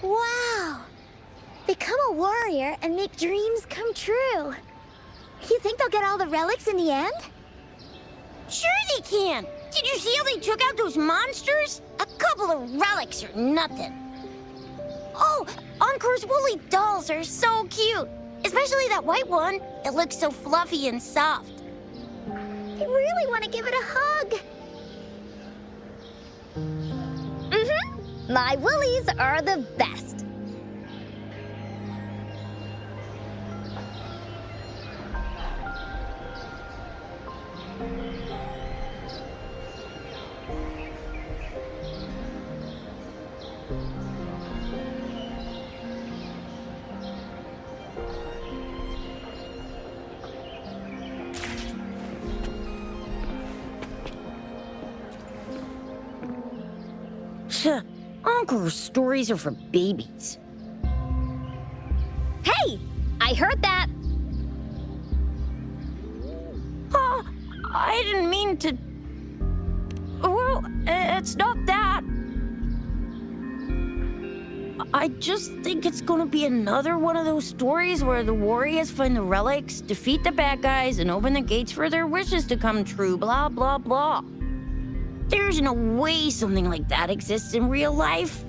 Wow! Become a warrior and make dreams come true. You think they'll get all the relics in the end? Sure they can! Did you see how they took out those monsters? A couple of relics or nothing. Oh, Encore's woolly dolls are so cute. Especially that white one. It looks so fluffy and soft. I really want to give it a hug. My woolies are the best. Encore's stories are for babies. Hey! I heard that! Oh, I didn't mean to... Well, it's not that. I just think it's gonna be another one of those stories where the warriors find the relics, defeat the bad guys, and open the gates for their wishes to come true, blah, blah, blah. There's no way something like that exists in real life.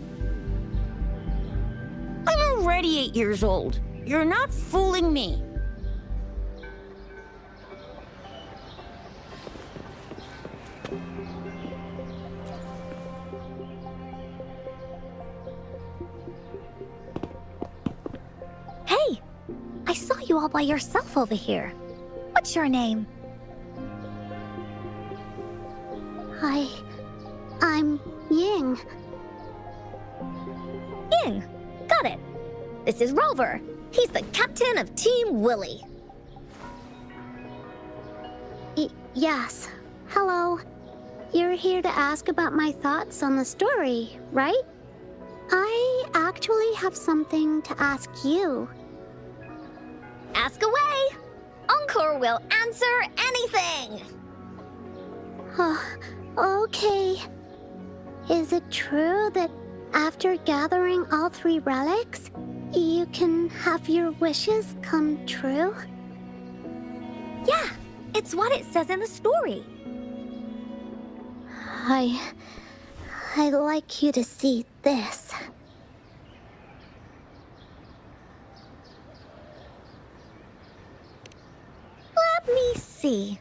I'm already 8 years old. You're not fooling me. Hey! I saw you all by yourself over here. What's your name? I'm Ying. Ying. Got it. This is Rover. He's the captain of Team Willy. Yes. Hello. You're here to ask about my thoughts on the story, right? I actually have something to ask you. Ask away. Encore will answer anything. Okay. Is it true that after gathering all 3 relics, you can have your wishes come true? Yeah, it's what it says in the story. I'd like you to see this. Let me see.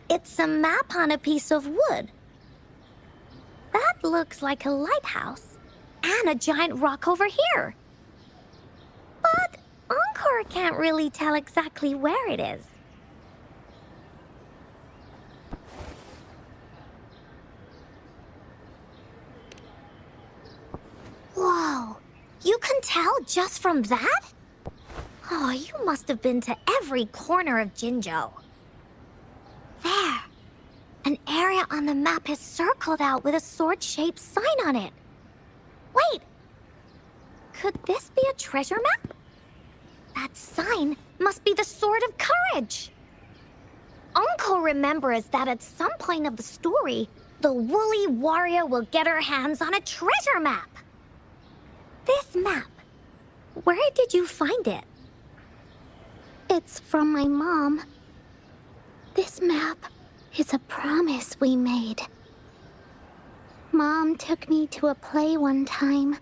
It's a map on a piece of wood. looks like a lighthouse. And a giant rock over here. But Encore can't really tell exactly where it is. Whoa, you can tell just from that? Oh, you must have been to every corner of Jinzhou. There, an area on the map is circled out with a sword-shaped sign on it. Wait, could this be a treasure map? That sign must be the Sword of Courage. Uncle remembers that at some point of the story, the woolly warrior will get her hands on a treasure map. This map, where did you find it? It's from my mom. This map is a promise we made. Mom took me to a play one time.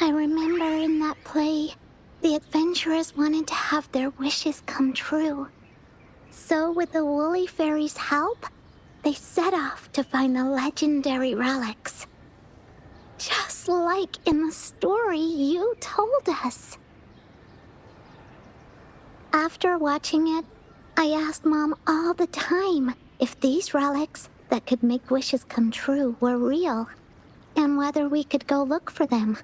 I remember in that play, the adventurers wanted to have their wishes come true. So with the Woolly Fairy's help, they set off to find the legendary relics. Just like in the story you told us. After watching it, I asked Mom all the time if these relics that could make wishes come true were real, and whether we could go look for them.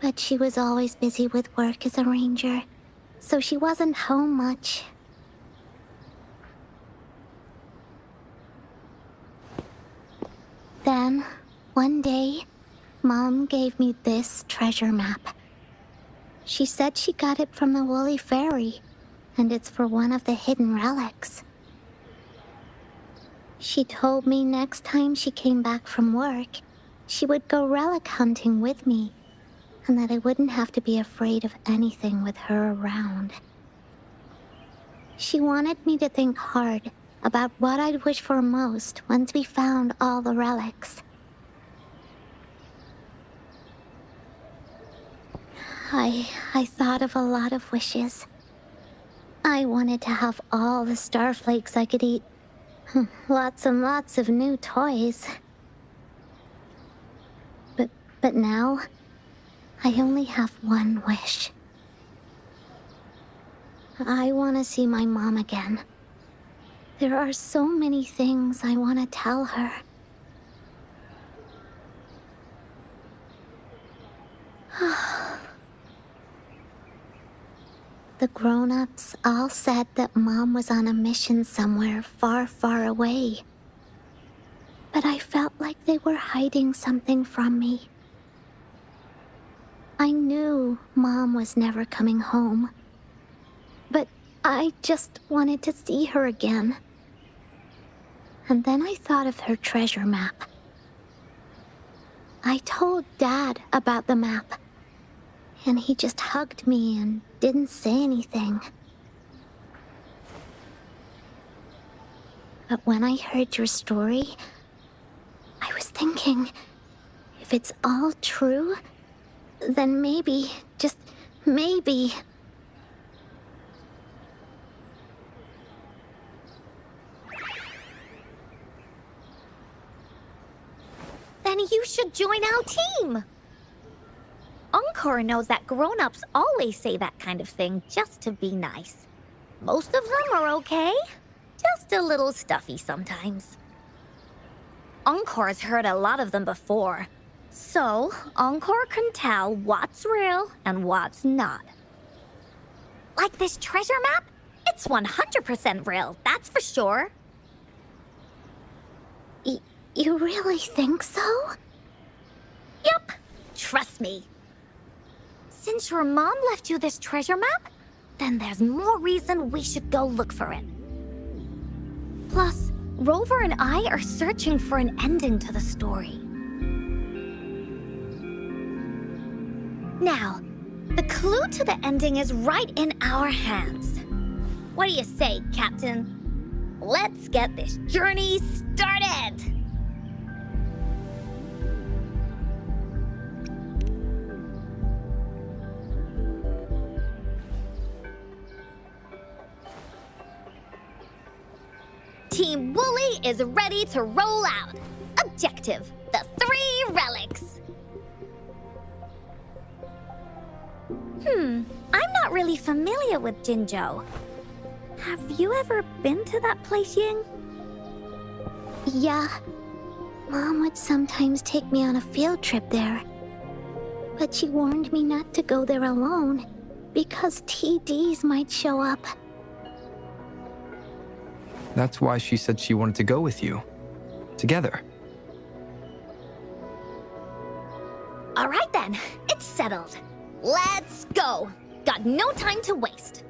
But she was always busy with work as a ranger, so she wasn't home much. Then, one day, Mom gave me this treasure map. She said she got it from the Woolly Fairy, and it's for one of the hidden relics. She told me next time she came back from work, she would go relic hunting with me, and that I wouldn't have to be afraid of anything with her around. She wanted me to think hard about what I'd wish for most once we found all the relics. I thought of a lot of wishes. I wanted to have all the starflakes I could eat. Lots and lots of new toys. But now, I only have one wish. I want to see my mom again. There are so many things I want to tell her. The grown-ups all said that Mom was on a mission somewhere far, far away. But I felt like they were hiding something from me. I knew Mom was never coming home. But I just wanted to see her again. And then I thought of her treasure map. I told Dad about the map. And he just hugged me and didn't say anything. But when I heard your story, I was thinking, if it's all true, then maybe, just maybe... Then you should join our team. Encore knows that grown-ups always say that kind of thing just to be nice. Most of them are okay, just a little stuffy sometimes. Encore's heard a lot of them before, so Encore can tell what's real and what's not. Like this treasure map? It's 100% real, that's for sure. You really think so? Yup, trust me. Since your mom left you this treasure map, then there's more reason we should go look for it. Plus, Rover and I are searching for an ending to the story. Now, the clue to the ending is right in our hands. What do you say, Captain? Let's get this journey started! Team Wooly is ready to roll out. Objective, the 3 relics. I'm not really familiar with Jinzhou. Have you ever been to that place, Ying? Yeah. Mom would sometimes take me on a field trip there. But she warned me not to go there alone, because TDs might show up. That's why she said she wanted to go with you. Together. All right then, it's settled. Let's go. Got no time to waste.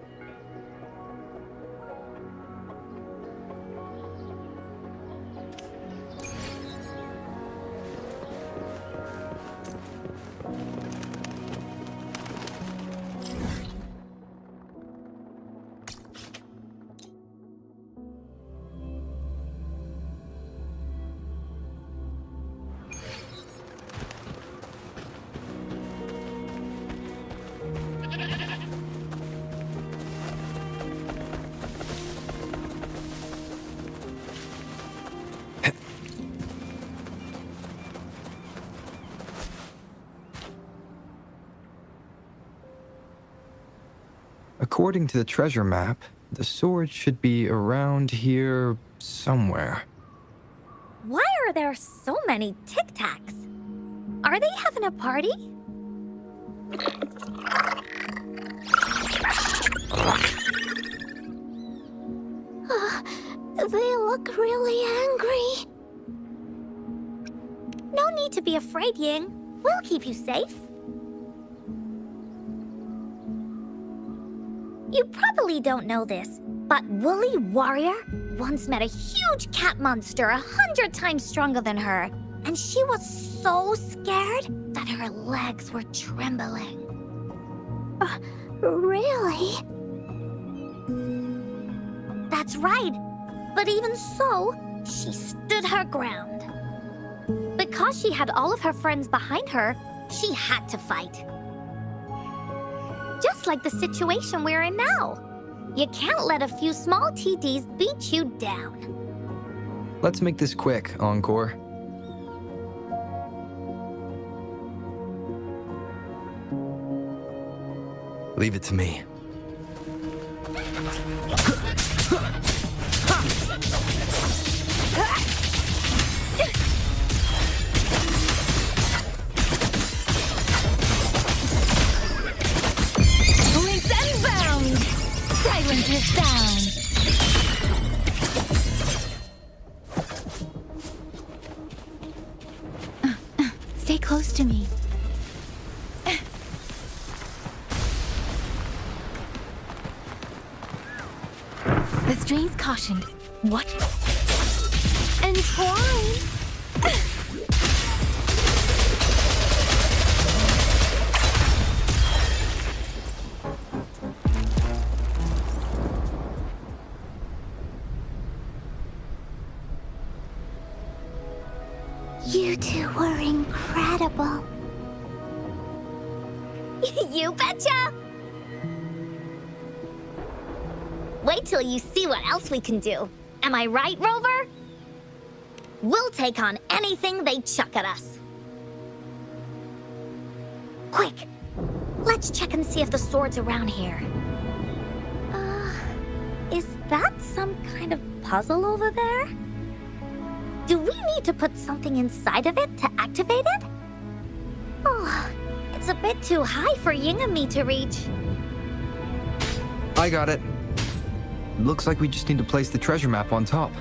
According to the treasure map, the sword should be around here somewhere. Why are there so many Tic Tacs? Are they having a party? They look really angry. No need to be afraid, Ying. We'll keep you safe. You probably don't know this, but Woolly Warrior once met a huge cat monster 100 times stronger than her, and she was so scared that her legs were trembling. Really? That's right. But even so, she stood her ground. Because she had all of her friends behind her, she had to fight. Just like the situation we're in now. You can't let a few small TDs beat you down. Let's make this quick, Encore. Leave it to me. Leaps and bounds! Silencer sound! Stay close to me. The strain's cautioned. What? Entwine! You two were incredible. You betcha! Wait till you see what else we can do. Am I right, Rover? We'll take on anything they chuck at us. Quick! Let's check and see if the sword's around here. Is that some kind of puzzle over there? Do we need to put something inside of it to activate it? Oh, it's a bit too high for Ying and me to reach. I got it. Looks like we just need to place the treasure map on top.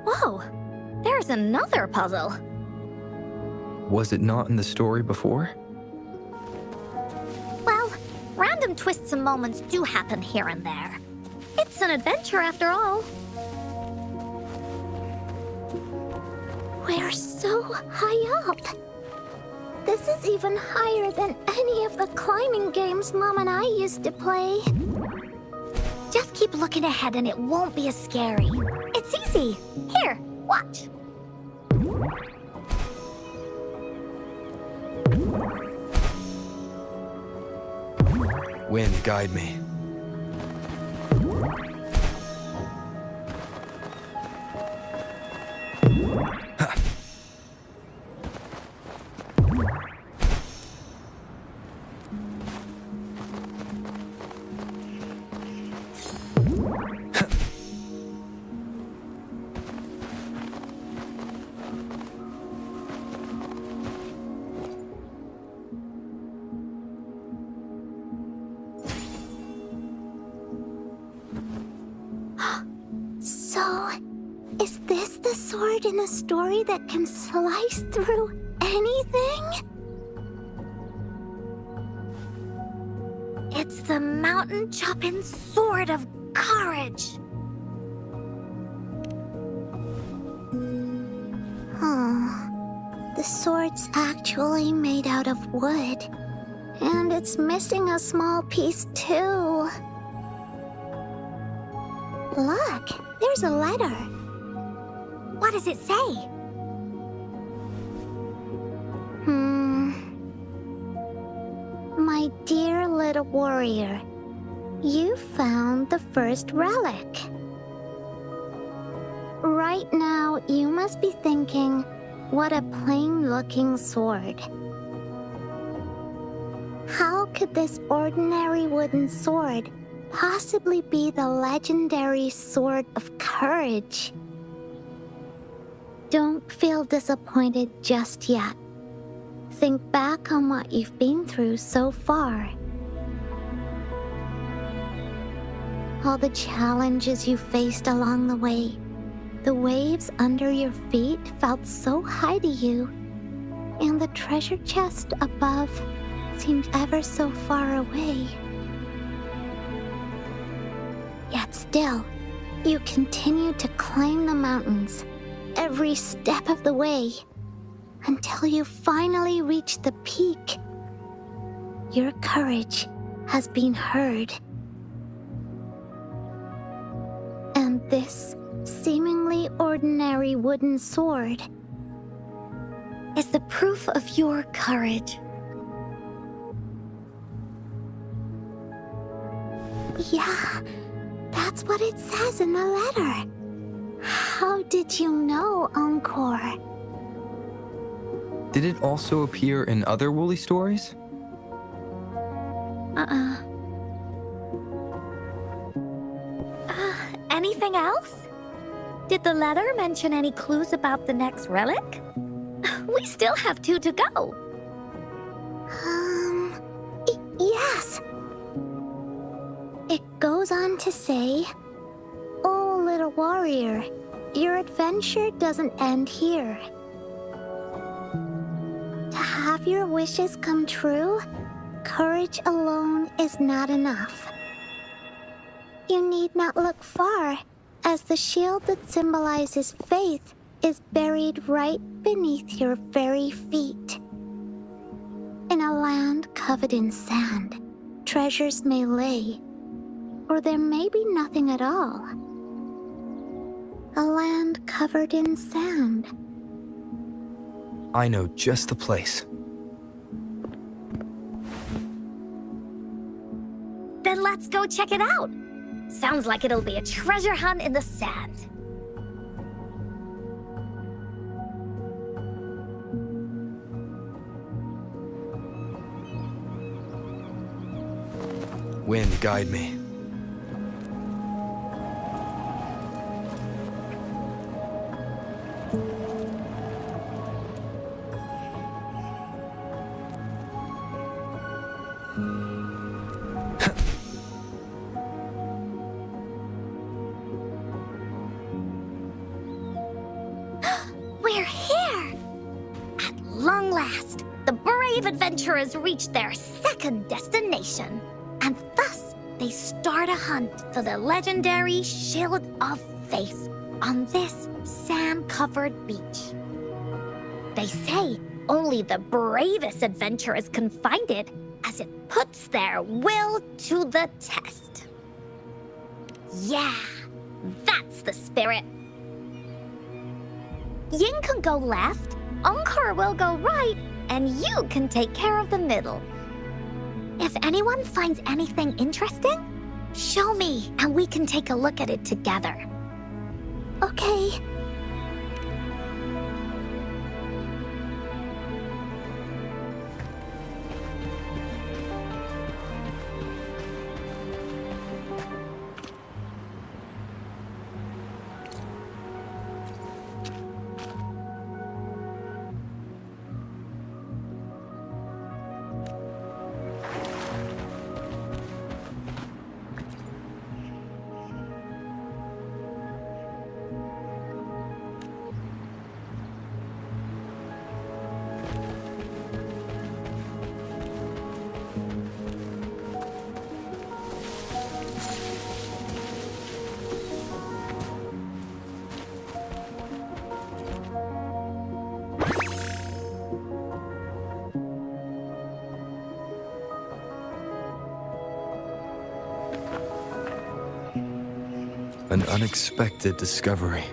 Whoa, there's another puzzle. Was it not in the story before? Well, random twists and moments do happen here and there. It's an adventure after all. We're so high up. This is even higher than any of the climbing games Mom and I used to play. Just keep looking ahead and it won't be as scary. It's easy. Here, watch. Wind, guide me. So, is this the sword in a story that can slice through anything? It's the mountain chopping sword of courage. The sword's actually made out of wood. And it's missing a small piece too. Look, there's a letter. What does it say? My dear little warrior, you found the first relic. Right now, you must be thinking, what a plain-looking sword. How could this ordinary wooden sword possibly be the legendary sword of courage? Don't feel disappointed just yet. Think back on what you've been through so far. All the challenges you faced along the way. The waves under your feet felt so high to you, and the treasure chest above seemed ever so far away. Yet still, you continued to climb the mountains, every step of the way, until you finally reached the peak. Your courage has been heard. And this seemingly ordinary wooden sword is the proof of your courage. Yeah, that's what it says in the letter. How did you know, Encore? Did it also appear in other Woolly stories? Anything else? Did the letter mention any clues about the next relic? We still have 2 to go. Yes. It goes on to say, "Oh, little warrior, your adventure doesn't end here. To have your wishes come true, courage alone is not enough. You need not look far, as the shield that symbolizes faith is buried right beneath your very feet. In a land covered in sand, treasures may lay, or there may be nothing at all. A land covered in sand." I know just the place. Then let's go check it out. Sounds like it'll be a treasure hunt in the sand. Wind, guide me. We're here! At long last, the brave adventurers reached their second destination. And thus, they start a hunt for the legendary Shield of Faith on this sand-covered beach. They say only the bravest adventurers can find it, as it puts their will to the test. Yeah, that's the spirit. Yin can go left, Encore will go right, and you can take care of the middle. If anyone finds anything interesting, show me and we can take a look at it together. Okay. An unexpected discovery.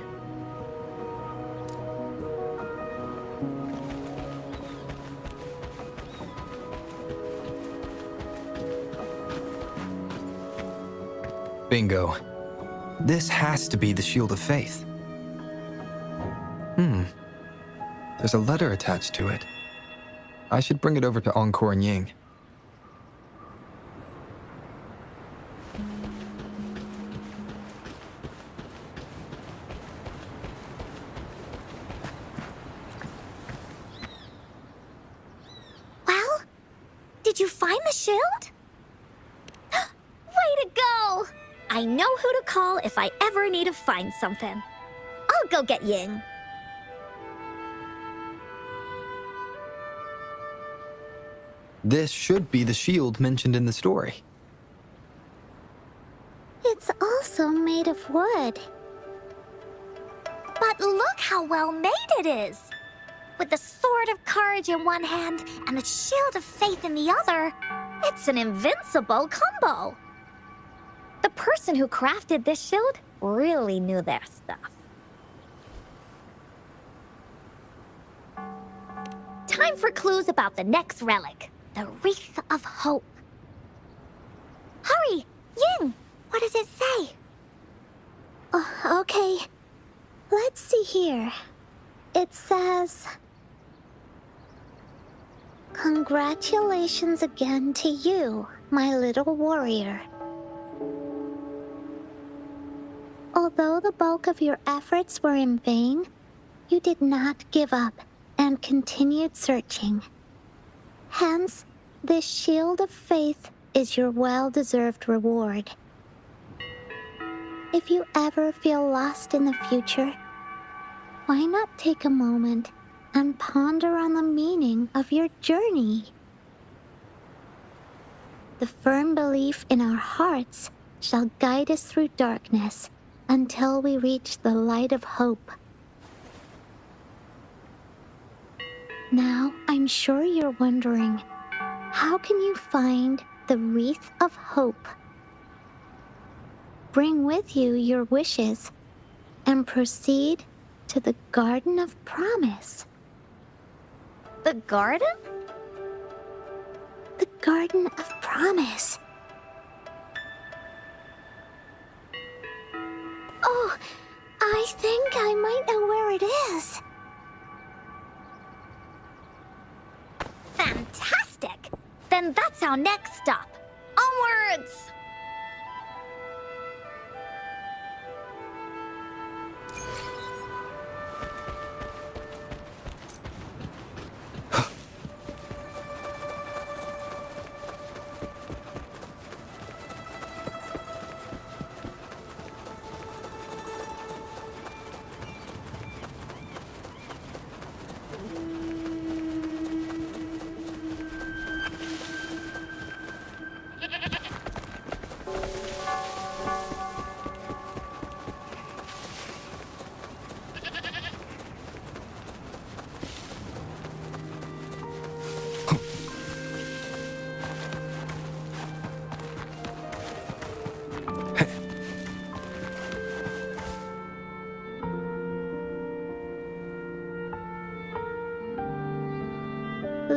Bingo. This has to be the Shield of Faith. There's a letter attached to it. I should bring it over to Encore and Ying. Well, did you find the shield? Way to go! I know who to call if I ever need to find something. I'll go get Ying. This should be the shield mentioned in the story. It's also made of wood. But look how well made it is! With the Sword of Courage in one hand and the Shield of Faith in the other, it's an invincible combo. The person who crafted this shield really knew their stuff. Time for clues about the next relic, the Wreath of Hope. Hurry! Ying! What does it say? Oh, okay. Let's see here. It says... Congratulations again to you, my little warrior. Although the bulk of your efforts were in vain, you did not give up and continued searching. Hence, this Shield of Faith is your well-deserved reward. If you ever feel lost in the future, why not take a moment and ponder on the meaning of your journey? The firm belief in our hearts shall guide us through darkness until we reach the light of hope. Now, I'm sure you're wondering, how can you find the Wreath of Hope? Bring with you your wishes and proceed to the Garden of Promise. The garden? The Garden of Promise. Oh, I think I might know where it is. Fantastic! Then that's our next stop. Onwards!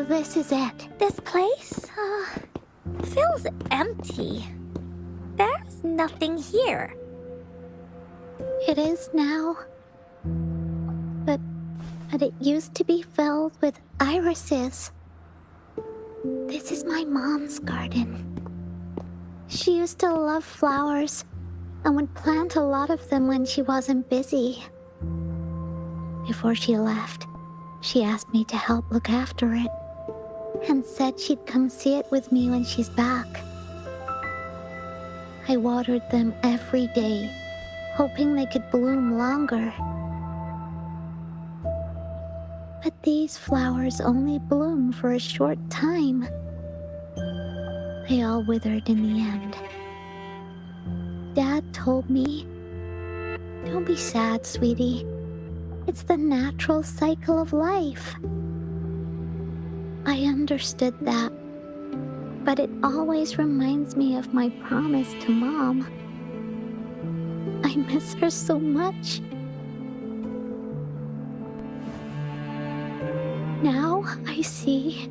this is it. This place, feels empty. There's nothing here. It is now. But it used to be filled with irises. This is my mom's garden. She used to love flowers and would plant a lot of them when she wasn't busy. Before she left, she asked me to help look after it and said she'd come see it with me when she's back. I watered them every day, hoping they could bloom longer. But these flowers only bloom for a short time. They all withered in the end. Dad told me, "Don't be sad, sweetie. It's the natural cycle of life." I understood that, but it always reminds me of my promise to Mom. I miss her so much. Now I see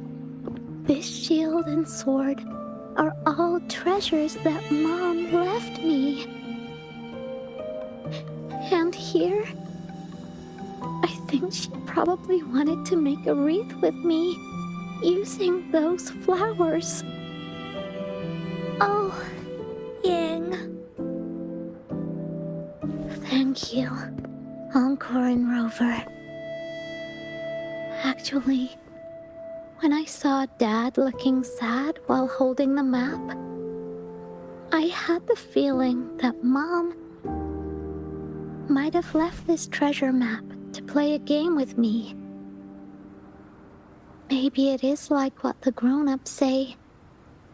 this shield and sword are all treasures that Mom left me. And here, I think she probably wanted to make a wreath with me using those flowers. Oh, Ying. Thank you, Encore and Rover. Actually, when I saw Dad looking sad while holding the map, I had the feeling that Mom might have left this treasure map to play a game with me. Maybe it is like what the grown-ups say.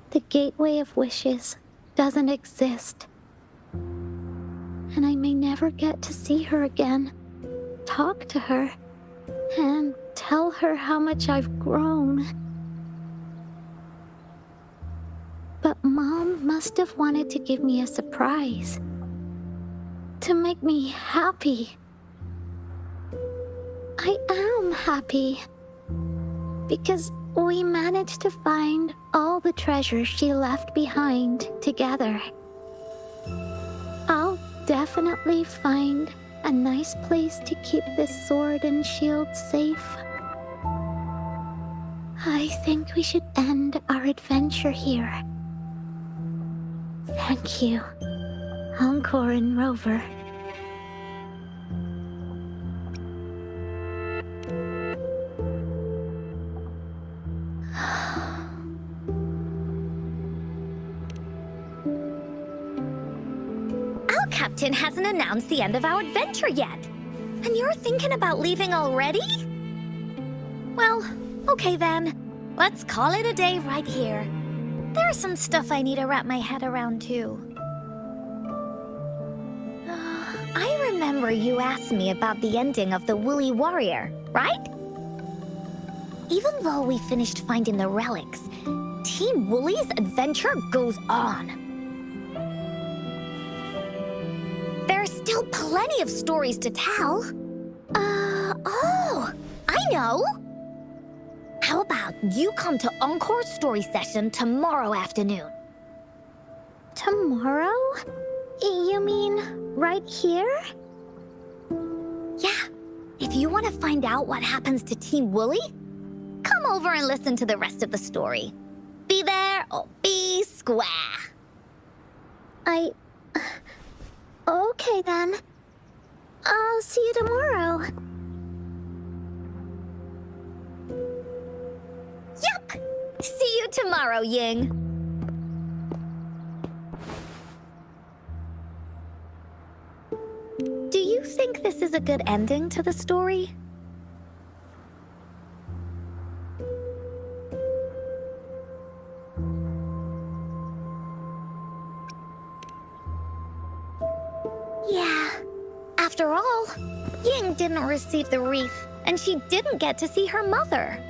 The gateway of wishes doesn't exist. And I may never get to see her again, talk to her, and tell her how much I've grown. But Mom must have wanted to give me a surprise. To make me happy. I am happy. Because we managed to find all the treasures she left behind together. I'll definitely find a nice place to keep this sword and shield safe. I think we should end our adventure here. Thank you, Encore and Rover. Our captain hasn't announced the end of our adventure yet. And you're thinking about leaving already? Well, okay then. Let's call it a day right here. There's some stuff I need to wrap my head around too. I remember you asked me about the ending of the Woolly Warrior, right? Even though we finished finding the relics, Team Woolly's adventure goes on. There's still plenty of stories to tell. Oh, I know! How about you come to Encore's story session tomorrow afternoon? Tomorrow? You mean right here? Yeah. If you want to find out what happens to Team Woolly, come over and listen to the rest of the story. Be there or be square. Okay then. I'll see you tomorrow. Yup! See you tomorrow, Ying. Do you think this is a good ending to the story? Yeah. After all, Ying didn't receive the wreath, and she didn't get to see her mother.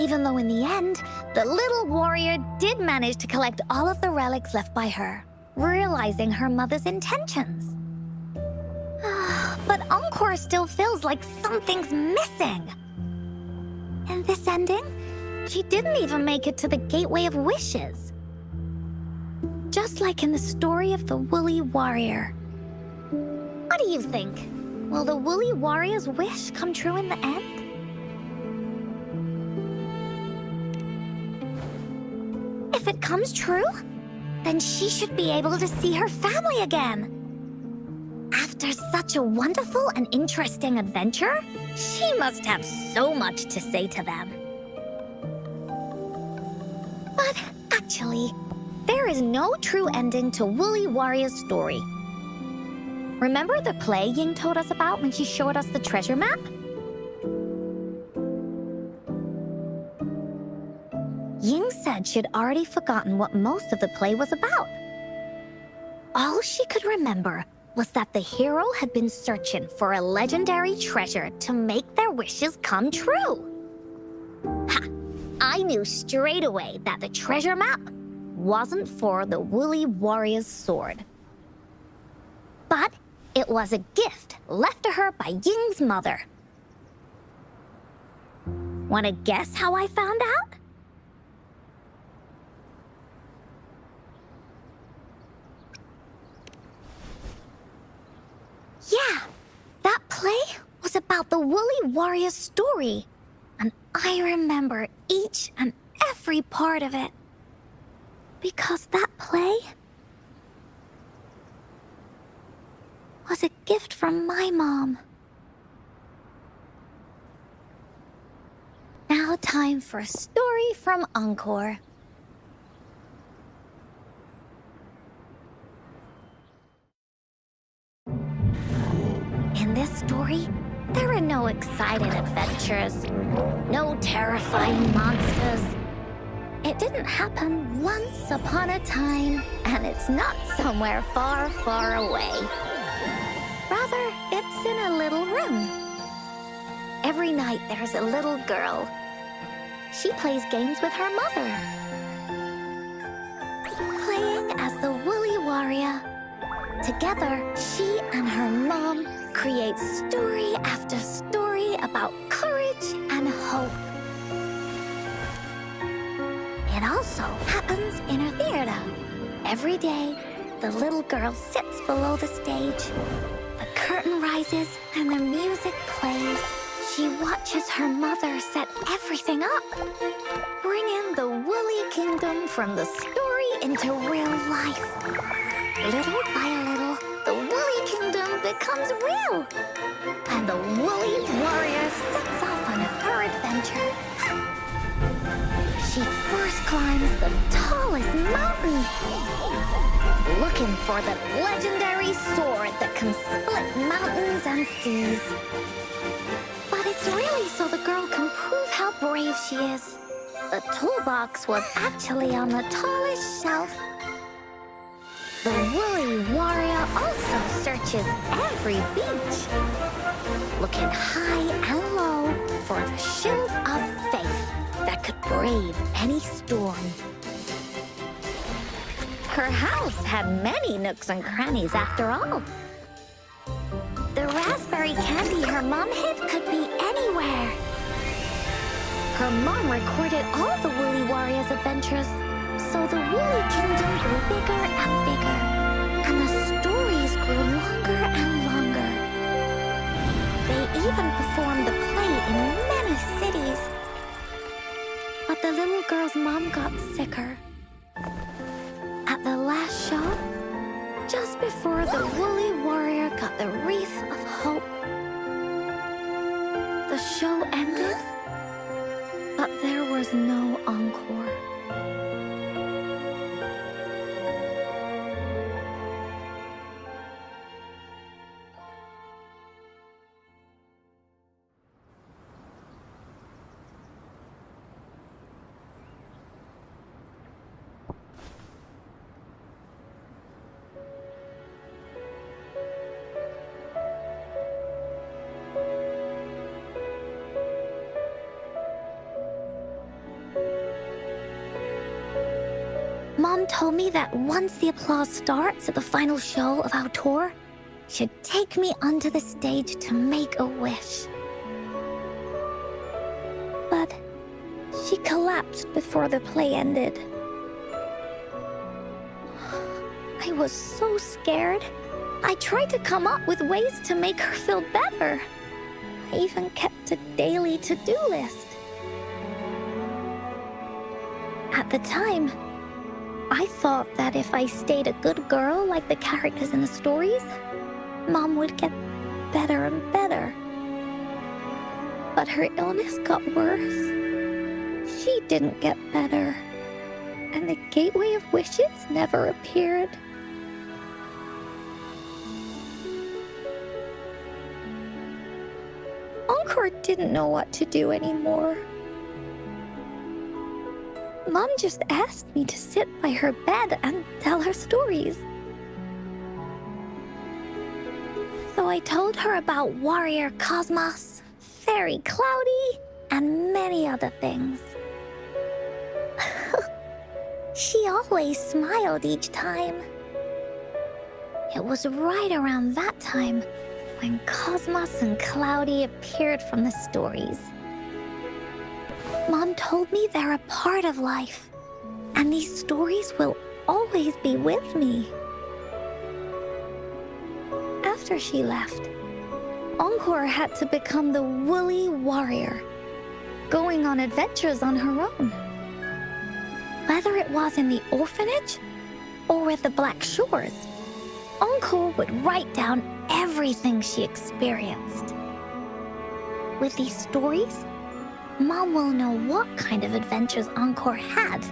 Even though in the end, the little warrior did manage to collect all of the relics left by her, realizing her mother's intentions. But Encore still feels like something's missing. In this ending, She didn't even make it to the Gateway of Wishes. Just like in the story of the Woolly Warrior. What do you think? Will the Woolly Warrior's wish come true in the end? If it comes true, then she should be able to see her family again. After such a wonderful and interesting adventure, she must have so much to say to them. But actually, there is no true ending to Woolly Warrior's story. Remember the play Ying told us about when she showed us the treasure map? Ying said she'd already forgotten what most of the play was about. All she could remember was that the hero had been searching for a legendary treasure to make their wishes come true. Ha! I knew straight away that the treasure map wasn't for the Woolly Warrior's sword. But it was a gift left to her by Ying's mother. Wanna guess how I found out? Yeah, that play was about the Woolly Warrior's story, and I remember each and every part of it. Because that play was a gift from my mom. Now time for a story from Encore. In this story, there are no exciting adventures, no terrifying monsters. It didn't happen once upon a time, and it's not somewhere far, far away. Rather, it's in a little room. Every night there's a little girl. She plays games with her mother. Playing as the Woolly Warrior. Together, she and her mom create story after story about courage and hope. It also happens in her theater. Every day, the little girl sits below the stage. The curtain rises and the music plays. She watches her mother set everything up, bringing the Woolly Kingdom from the story into real life. Little by little, the Woolly Kingdom becomes real, and the Woolly Warrior sets off on her adventure. She first climbs the tallest mountain, looking for the legendary sword that can split mountains and seas. But it's really so the girl can prove how brave she is. The toolbox was actually on the tallest shelf. The Woolly Warrior also searches every beach, looking high and low for the shield of faith that could brave any storm. Her house had many nooks and crannies after all. The raspberry candy her mom hid could be anywhere. Her mom recorded all the Woolly Warrior's adventures, so the Woolly Kingdom grew bigger and bigger, and the stories grew longer and longer. They even performed the play in many cities. But the little girl's mom got sicker. At the last show, just before the Woolly Warrior got the wreath of hope, the show ended, but there was no encore. Mom told me that once the applause starts at the final show of our tour, she'd take me onto the stage to make a wish. But She collapsed before the play ended. I was so scared. I tried to come up with ways to make her feel better. I even kept a daily to-do list. At the time, I thought that if I stayed a good girl like the characters in the stories, Mom would get better and better. But her illness got worse. She didn't get better. And the Gateway of Wishes never appeared. Encore didn't know what to do anymore. Mom just asked me to sit by her bed and tell her stories. So I told her about Warrior Cosmos, Fairy Cloudy, and many other things. She always smiled each time. It was right around that time when Cosmos and Cloudy appeared from the stories. Mom told me they're a part of life, and these stories will always be with me. After she left, Encore had to become the woolly warrior, going on adventures on her own. Whether it was in the orphanage or at the Black Shores, Encore would write down everything she experienced. With these stories, Mom will know what kind of adventures Encore had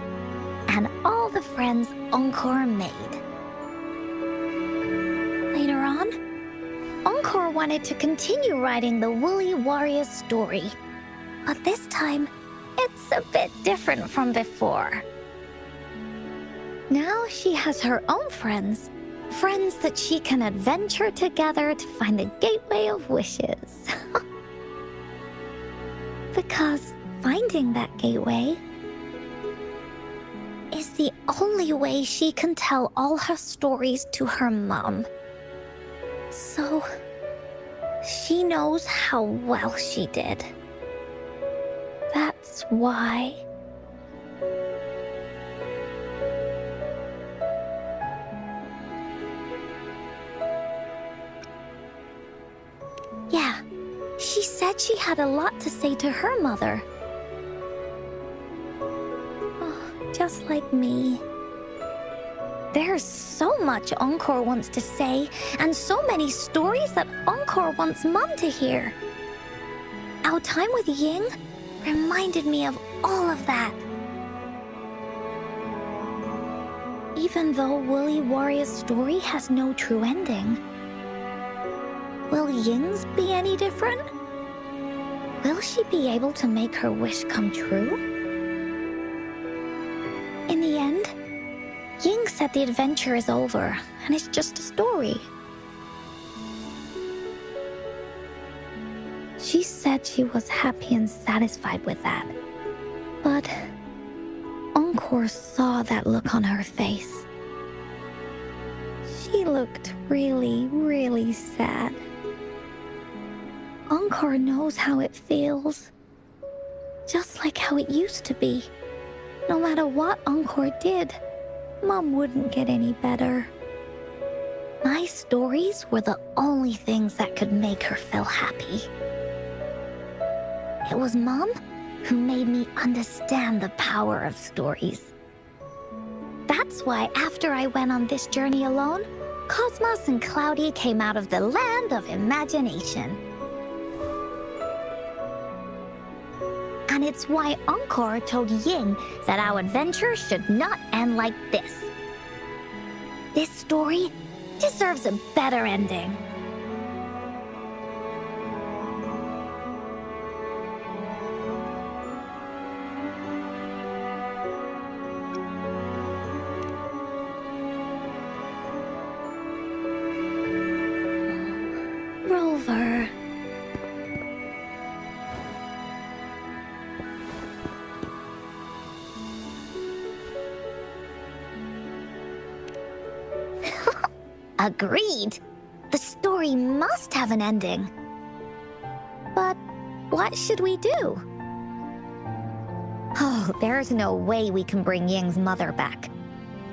and all the friends Encore made. Later on, Encore wanted to continue writing the Woolly Warrior's story, but this time, it's a bit different from before. Now she has her own friends that she can adventure together to find the Gateway of Wishes. Because finding that gateway is the only way she can tell all her stories to her mom. So, she knows how well she did. That's why. Yeah, she said she had a lot to say to her mother. Oh, just like me. There's so much Encore wants to say, and so many stories that Encore wants Mom to hear. Our time with Ying reminded me of all of that. Even though Woolly Warrior's story has no true ending, will Ying's be any different? Will she be able to make her wish come true? In the end, Ying said the adventure is over, and it's just a story. She said she was happy and satisfied with that. But Encore saw that look on her face. She looked really, really sad. Encore knows how it feels. Just like how it used to be. No matter what Encore did, Mom wouldn't get any better. My stories were the only things that could make her feel happy. It was Mom who made me understand the power of stories. That's why after I went on this journey alone, Cosmos and Cloudy came out of the land of imagination. And it's why Encore told Ying that our adventure should not end like this. This story deserves a better ending. Rover. Agreed. The story must have an ending. But what should we do? Oh, there's no way we can bring Ying's mother back.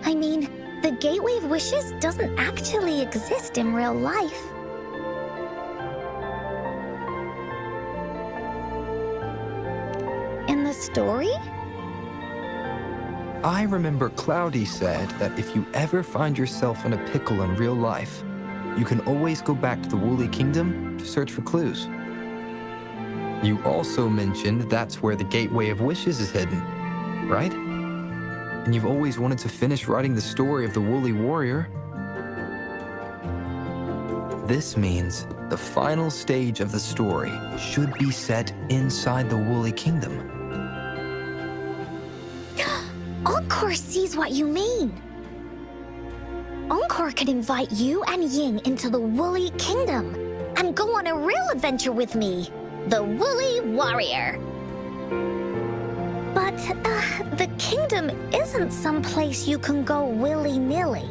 I mean, the Gateway of Wishes doesn't actually exist in real life. In the story? I remember Cloudy said that if you ever find yourself in a pickle in real life, you can always go back to the Woolly Kingdom to search for clues. You also mentioned that's where the Gateway of Wishes is hidden, right? And you've always wanted to finish writing the story of the Woolly Warrior. This means the final stage of the story should be set inside the Woolly Kingdom. Encore sees what you mean. Encore could invite you and Ying into the Woolly Kingdom and go on a real adventure with me, the Woolly Warrior. But the kingdom isn't some place you can go willy-nilly.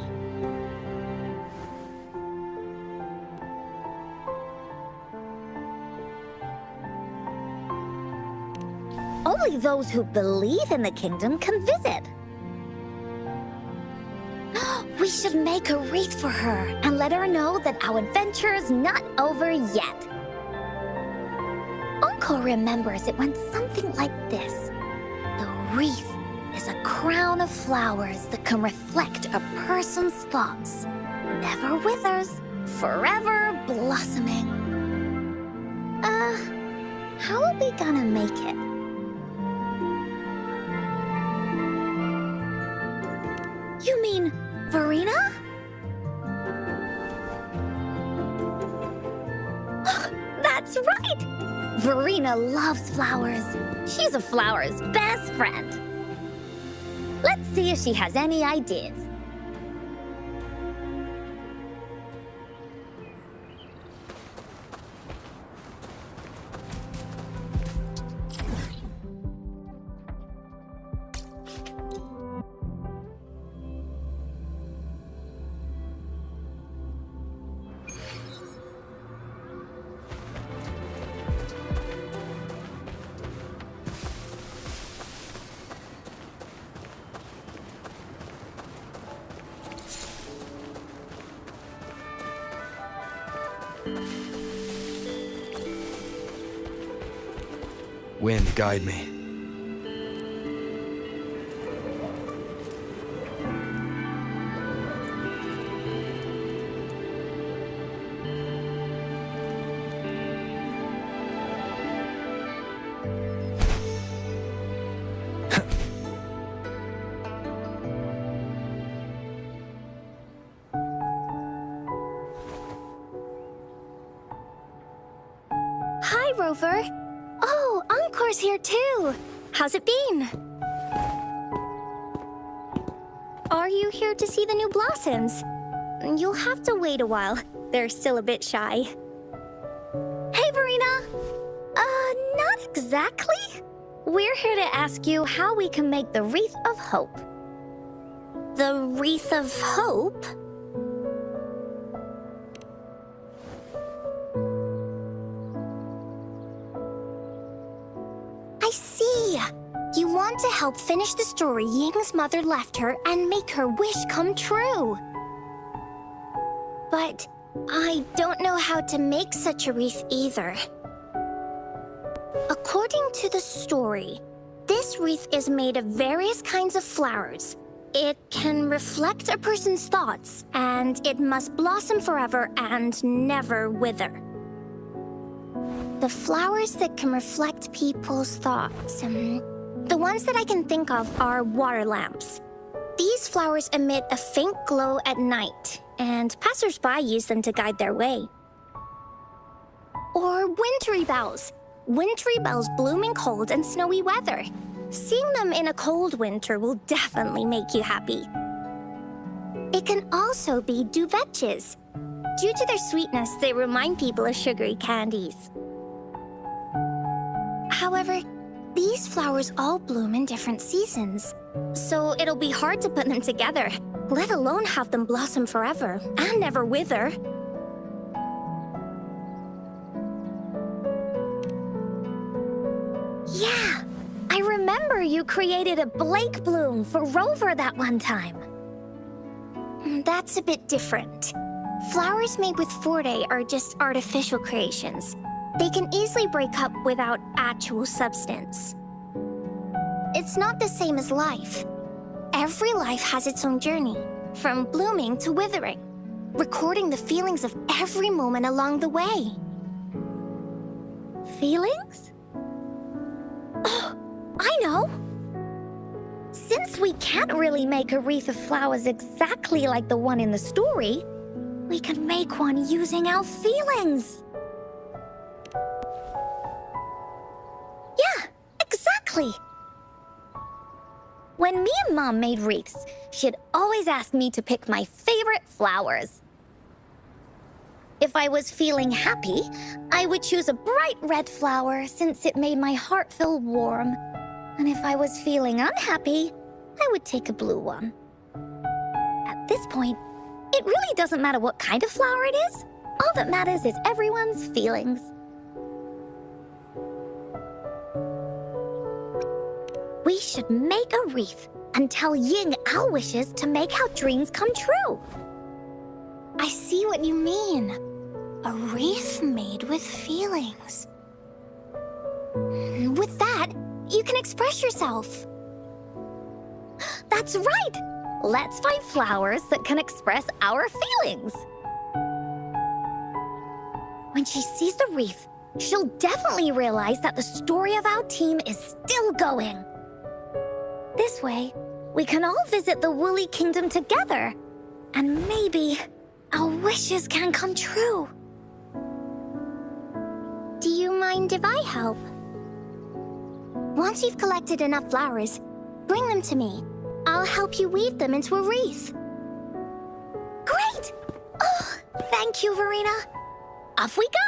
Only those who believe in the kingdom can visit. We should make a wreath for her and let her know that our adventure is not over yet. Encore remembers it went something like this. The wreath is a crown of flowers that can reflect a person's thoughts. Never withers, forever blossoming. How are we gonna make it? You mean Verena? That's right! Verena loves flowers. She's a flower's best friend. Let's see if she has any ideas. Wind, guide me. Hi, Rover. Oh, Encore's here too. How's it been? Are you here to see the new blossoms? You'll have to wait a while. They're still a bit shy. Hey, Verena. Not exactly. We're here to ask you how we can make the Wreath of Hope. The Wreath of Hope? I see. You want to help finish the story Ying's mother left her and make her wish come true. But I don't know how to make such a wreath either. According to the story, this wreath is made of various kinds of flowers. It can reflect a person's thoughts, and it must blossom forever and never wither. The flowers that can reflect people's thoughts, the ones that I can think of are water lamps. These flowers emit a faint glow at night, and passers-by use them to guide their way. Or wintry bells. Wintry bells bloom in cold and snowy weather. Seeing them in a cold winter will definitely make you happy. It can also be duvetches. Due to their sweetness, they remind people of sugary candies. However, these flowers all bloom in different seasons, so it'll be hard to put them together, let alone have them blossom forever and never wither. Yeah, I remember remember you created a Blake bloom for Rover that one time. That's a bit different. Flowers made with Forte are just artificial creations. They can easily break up without actual substance. It's not the same as life. Every life has its own journey, from blooming to withering, recording the feelings of every moment along the way. Feelings? Oh, I know! Since we can't really make a wreath of flowers exactly like the one in the story, we can make one using our feelings. Yeah, exactly. When me and Mom made wreaths, she'd always ask me to pick my favorite flowers. If I was feeling happy, I would choose a bright red flower since it made my heart feel warm. And if I was feeling unhappy, I would take a blue one. At this point, it really doesn't matter what kind of flower it is. All that matters is everyone's feelings. We should make a wreath and tell Ying our wishes to make our dreams come true. I see what you mean. A wreath made with feelings. With that, you can express yourself. That's right! Let's find flowers that can express our feelings. When she sees the wreath, she'll definitely realize that the story of our team is still going. This way, we can all visit the Woolly Kingdom together, and maybe our wishes can come true. Do you mind if I help? Once you've collected enough flowers, bring them to me. I'll help you weave them into a wreath. Great! Oh, thank you, Verena. Off we go!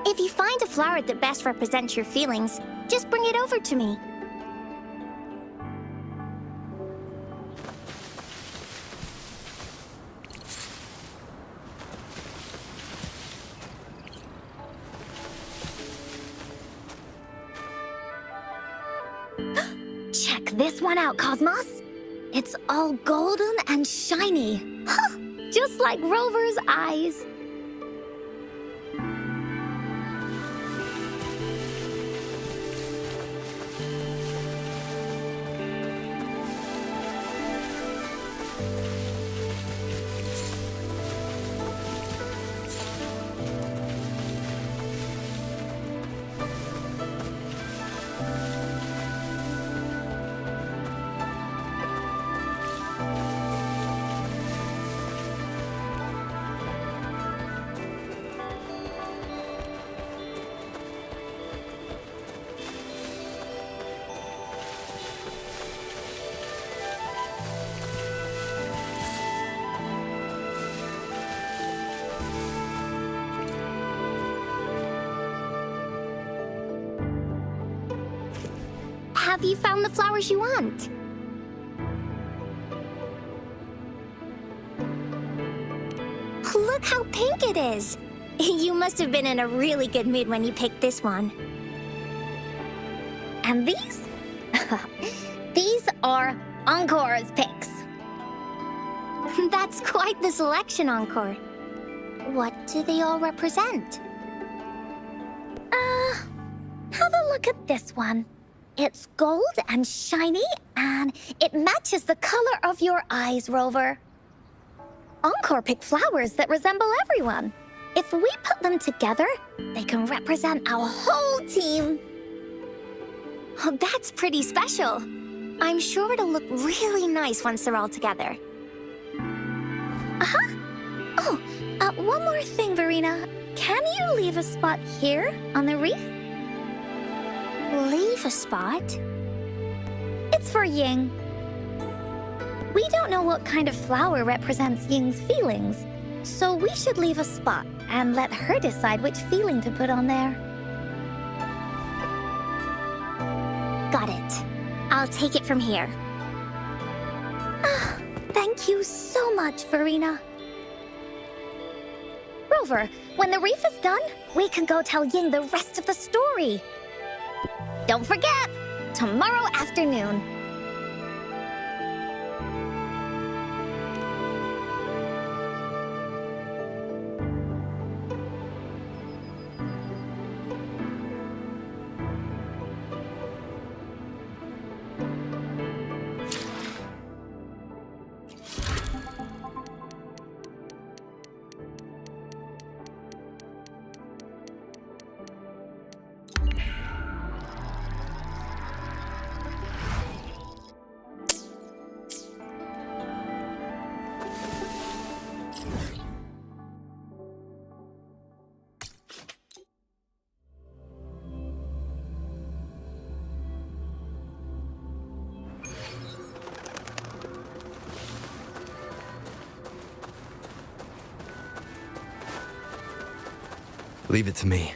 If you find a flower that best represents your feelings, just bring it over to me. Check this one out, Cosmos. It's all golden and shiny. Huh, just like Rover's eyes. Have you found the flowers you want? Look how pink it is! You must have been in a really good mood when you picked this one. And these? These are Encore's picks. That's quite the selection, Encore. What do they all represent? Have a look at this one. It's gold and shiny, and it matches the color of your eyes, Rover. Encore picked flowers that resemble everyone. If we put them together, they can represent our whole team. Oh, that's pretty special. I'm sure it'll look really nice once they're all together. Oh, one more thing, Verena. Can you leave a spot here on the wreath? Leave a spot? It's for Ying. We don't know what kind of flower represents Ying's feelings, so we should leave a spot and let her decide which feeling to put on there. Got it. I'll take it from here. Thank you so much, Farina. Rover, when the reef is done, we can go tell Ying the rest of the story. Don't forget, tomorrow afternoon. Leave it to me.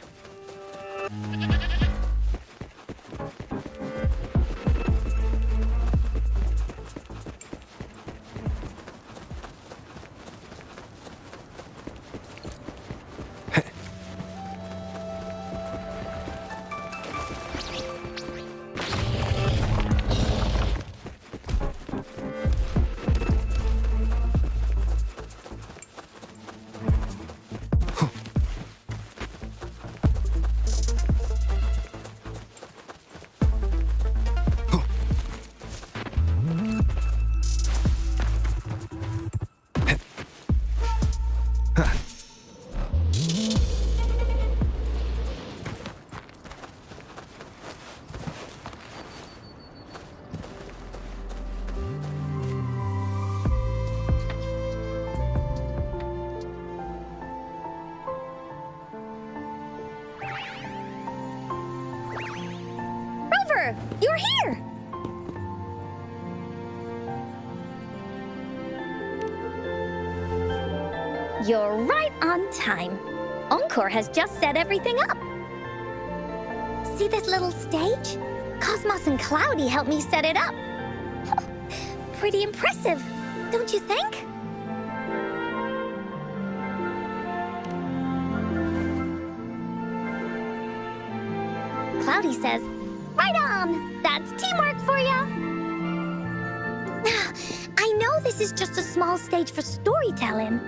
Rover, you're here! You're right on time. Encore has just set everything up. See this little stage? Cosmos and Cloudy helped me set it up. Pretty impressive, don't you think? Cloudy says, right on! That's teamwork for ya! I know this is just a small stage for storytelling.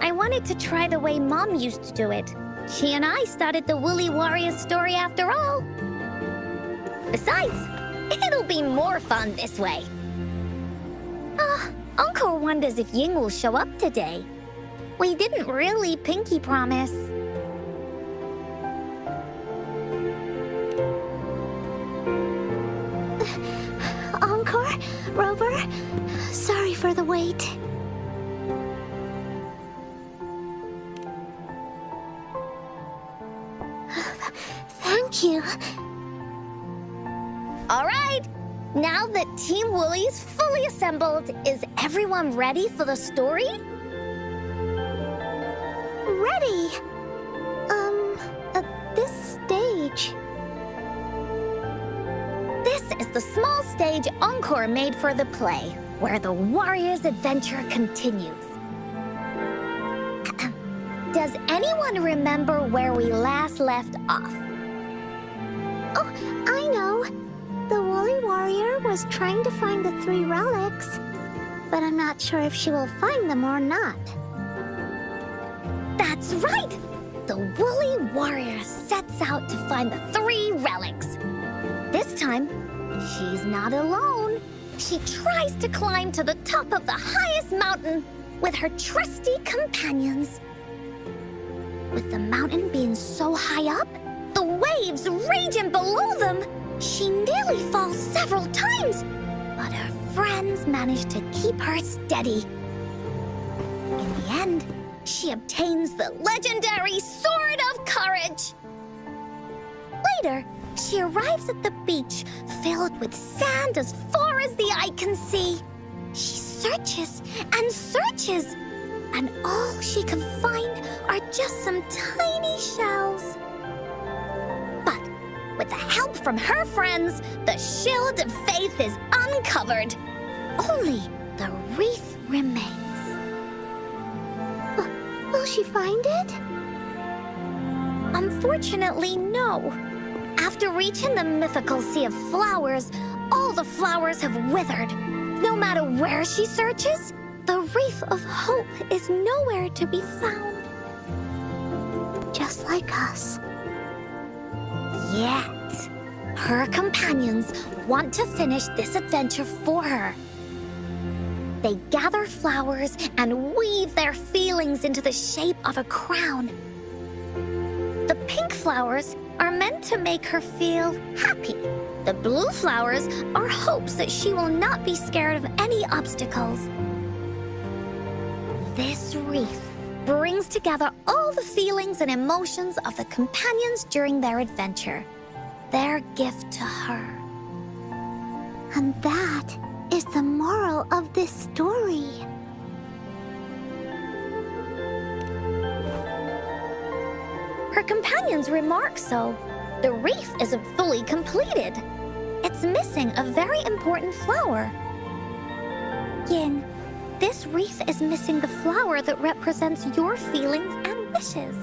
I wanted to try the way Mom used to do it. She and I started the Woolly Warriors story after all. Besides, it'll be more fun this way. Encore wonders if Ying will show up today. We didn't really pinky promise. Encore? Rover? Sorry for the wait. Thank you. All right, now that Team Woolly's fully assembled, is everyone ready for the story? Ready? At this stage. This is the small stage Encore made for the play, where the warrior's adventure continues. Does anyone remember where we last left off? Oh, I know. The Woolly Warrior was trying to find the 3 relics, but I'm not sure if she will find them or not. That's right! The Woolly Warrior sets out to find the 3 relics. This time, she's not alone. She tries to climb to the top of the highest mountain with her trusty companions. With the mountain being so high up, the waves raging below them, she nearly falls several times, but her friends manage to keep her steady. In the end, she obtains the legendary Sword of Courage. Later, she arrives at the beach filled with sand as far as the eye can see. She searches and searches, and all she can find are just some tiny shells. But with the help from her friends, the shield of faith is uncovered. Only the wreath remains. Will she find it? Unfortunately, no. After reaching the mythical sea of flowers, all the flowers have withered. No matter where she searches, the wreath of hope is nowhere to be found. Just like us. Yet, her companions want to finish this adventure for her. They gather flowers and weave their feelings into the shape of a crown. The pink flowers are meant to make her feel happy. The blue flowers are hopes that she will not be scared of any obstacles. This wreath brings together all the feelings and emotions of the companions during their adventure. Their gift to her. And that is the moral of this story. Her companions remark so. The wreath isn't fully completed. It's missing a very important flower. Ying, this wreath is missing the flower that represents your feelings and wishes.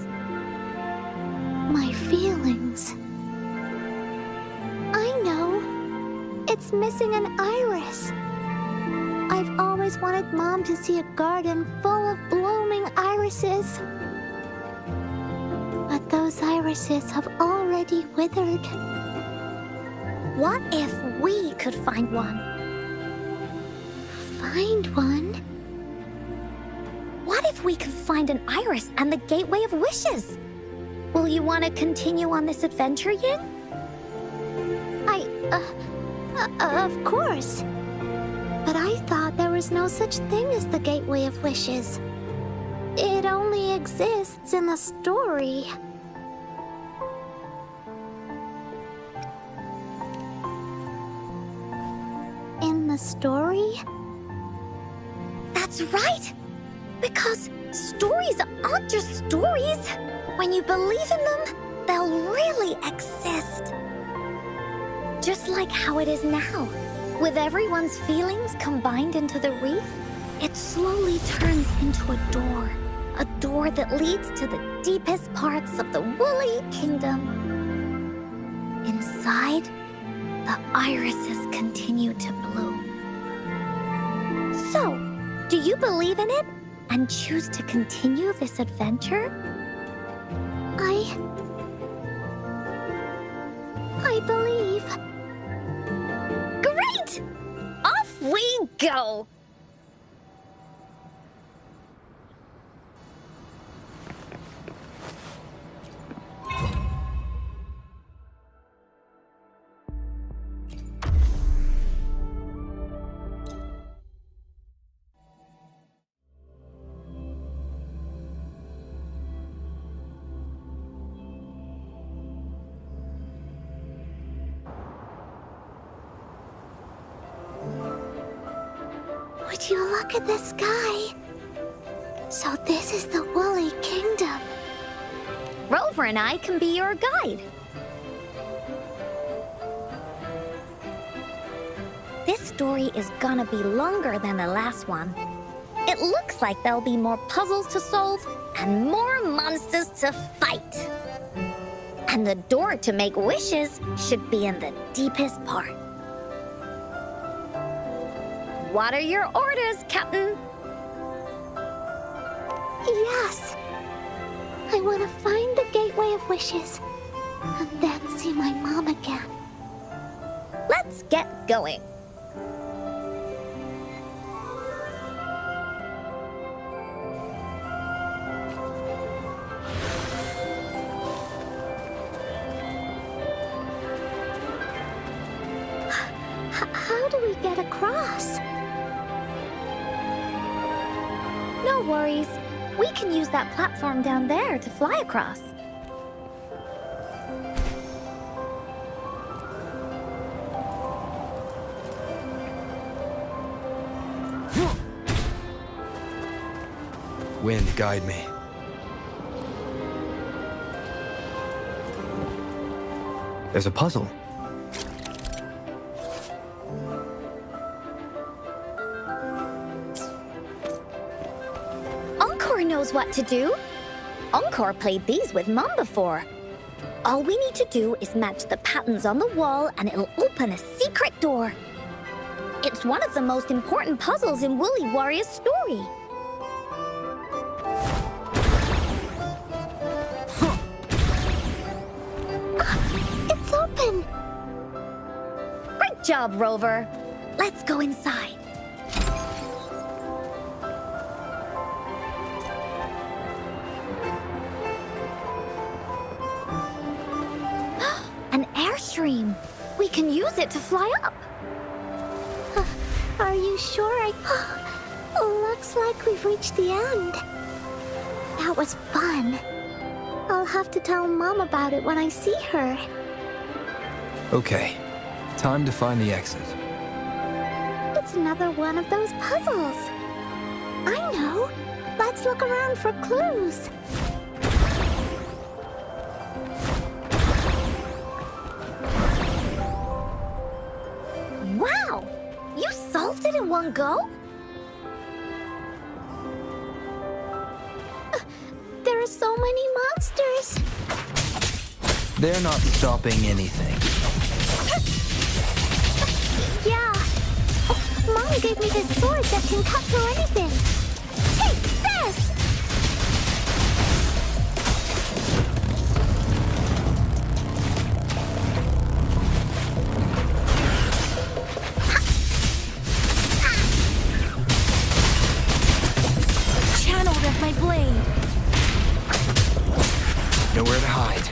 My feelings. I know. It's missing an iris. I've always wanted Mom to see a garden full of blooming irises. But those irises have already withered. What if we could find one? Find one? What if we could find an iris and the Gateway of Wishes? Will you want to continue on this adventure, Ying? Of course. But I thought there was no such thing as the Gateway of Wishes. It only exists in the story. In the story? That's right! Because stories aren't just stories. When you believe in them, they'll really exist. Just like how it is now. With everyone's feelings combined into the wreath, it slowly turns into a door. A door that leads to the deepest parts of the Woolly Kingdom. Inside, the irises continue to bloom. So, do you believe in it and choose to continue this adventure? I believe. Great! Off we go! Would you look at the sky? So this is the Woolly Kingdom. Rover and I can be your guide. This story is gonna be longer than the last one. It looks like there'll be more puzzles to solve and more monsters to fight. And the door to make wishes should be in the deepest part. What are your orders, Captain? Yes. I want to find the Gateway of Wishes and then see my mom again. Let's get going. How do we get across? No worries. We can use that platform down there to fly across. Wind, guide me. There's a puzzle. Encore knows what what to do? Encore played these with Mom before. All we need to do is match the patterns on the wall and it'll open a secret door. It's one of the most important puzzles in Woolly Warrior's story. It's open! Great job, Rover. Let's go inside. An airstream. We can use it to fly up. Are you sure Looks like we've reached the end. That was fun. I'll have to tell Mom about it when I see her. Okay, time to find the exit. It's another one of those puzzles. I know. Let's look around for clues. Wow! You solved it in one go? There are so many monsters. They're not stopping anything. Yeah. Mom gave me this sword that can cut through anything. Take this! Channeled as my blade. Nowhere to hide.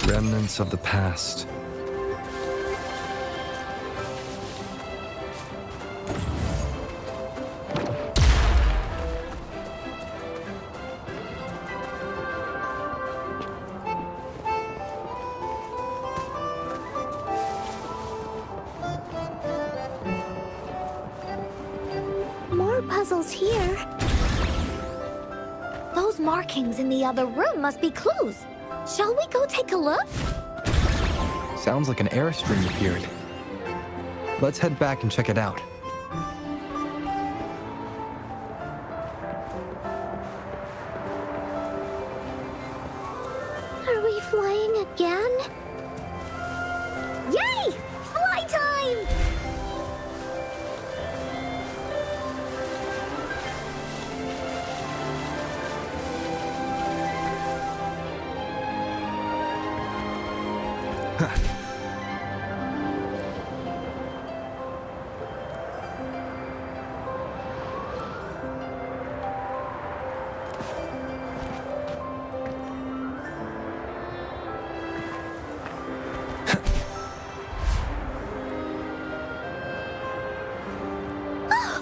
Remnants of the past. More puzzles here. Those markings in the other room must be clues. Shall we go take a look? Sounds like an airstream appeared. Let's head back and check it out. Are we flying again? Yay! Fly time!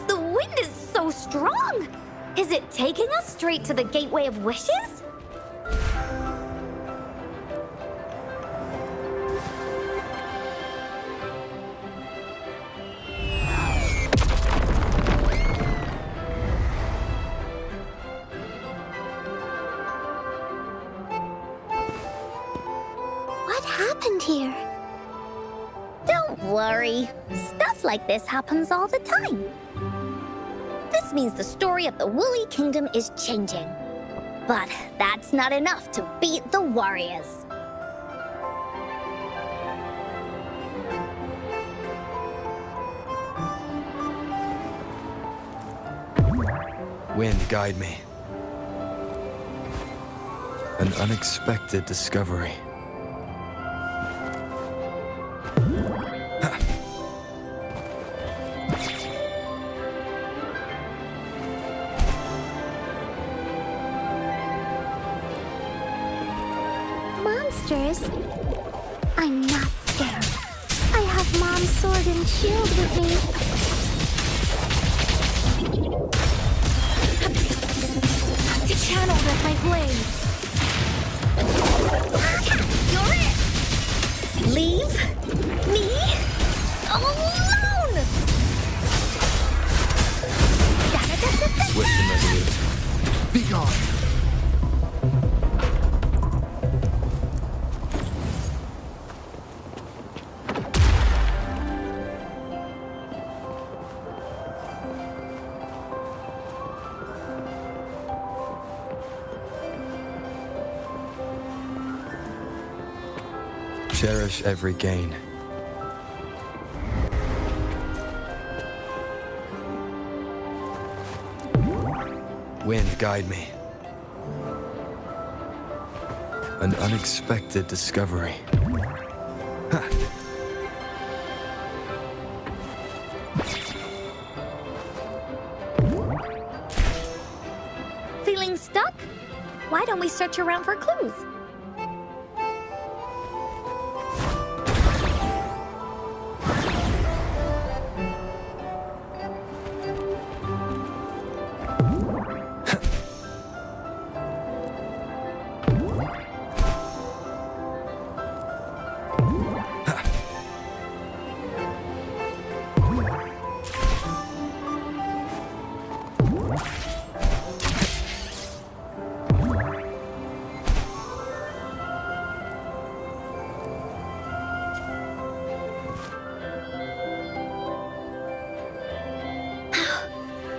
The wind is so strong! Is it taking us straight to the Gateway of Wishes? What happened here? Don't worry. Stuff like this happens all the time. This means the story of the Woolly Kingdom is changing. But that's not enough to beat the Warriors. Wind, guide me. An unexpected discovery. Monsters? I'm not scared. I have Mom's sword and shield with me. Channeled as my blade. You're it! Leave me alone! swift and resolute. Be gone! Cherish every gain. Wind, guide me. An unexpected discovery. Ha. Feeling stuck? Why don't we search around for clues?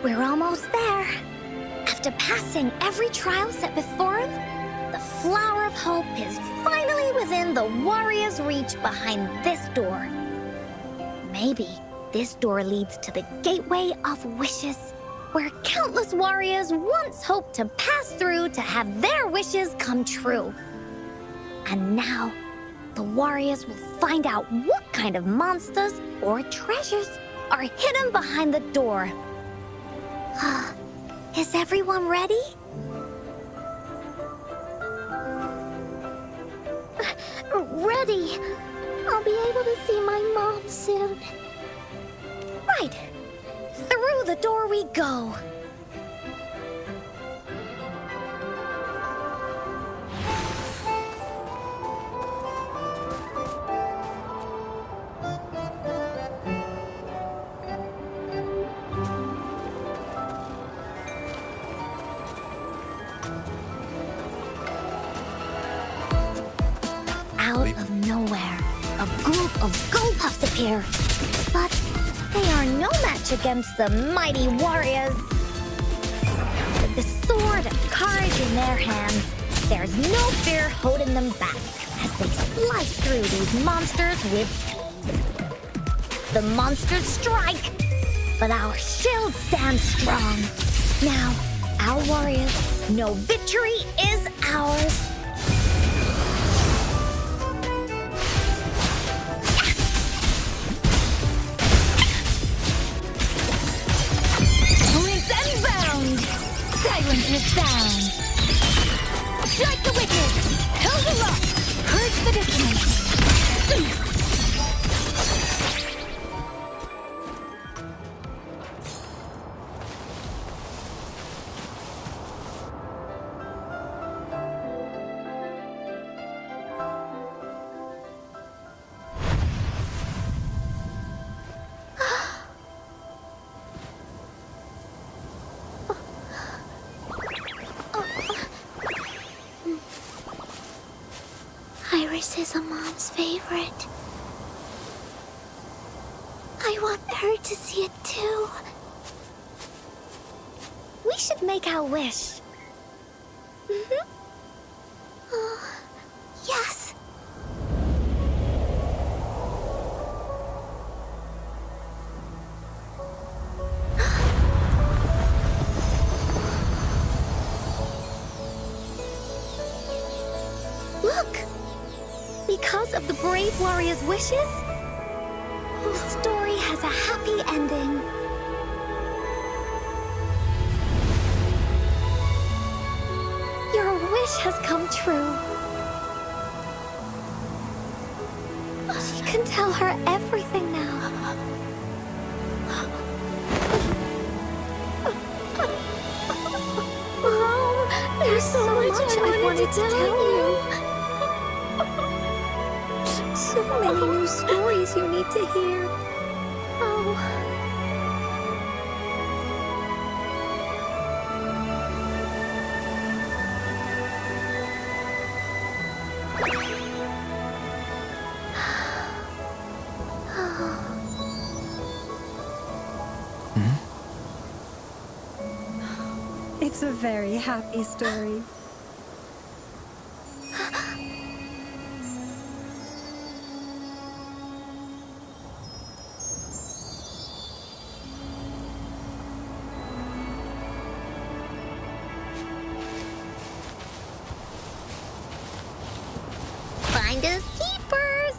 We're almost there. After passing every trial set before him, the Flower of Hope is finally within the warrior's reach behind this door. Maybe this door leads to the Gateway of Wishes, where countless warriors once hoped to pass through to have their wishes come true. And now, the warriors will find out what kind of monsters or treasures are hidden behind the door. Is everyone ready? Ready. I'll be able to see my mom soon. Right. Through the door we go. Out of nowhere, a group of Gullpuffs appear. But they are no match against the mighty warriors. With the sword of courage in their hands, there's no fear holding them back as they slice through these monsters with ease. The monsters strike, but our shield stands strong. Now, our warriors know victory is ours. Silence the sound. Strike the wicked. Kill the lost. Purge the dissonance. Iris is a mom's favorite. I want her to see it too. We should make our wish. Yes. Look! Because of the brave warrior's wishes, the story has a happy ending. Your wish has come true. She can tell her everything now. Mom, there's so much I wanted to tell you. So many new stories you need to hear. It's a very happy story. Finders keepers!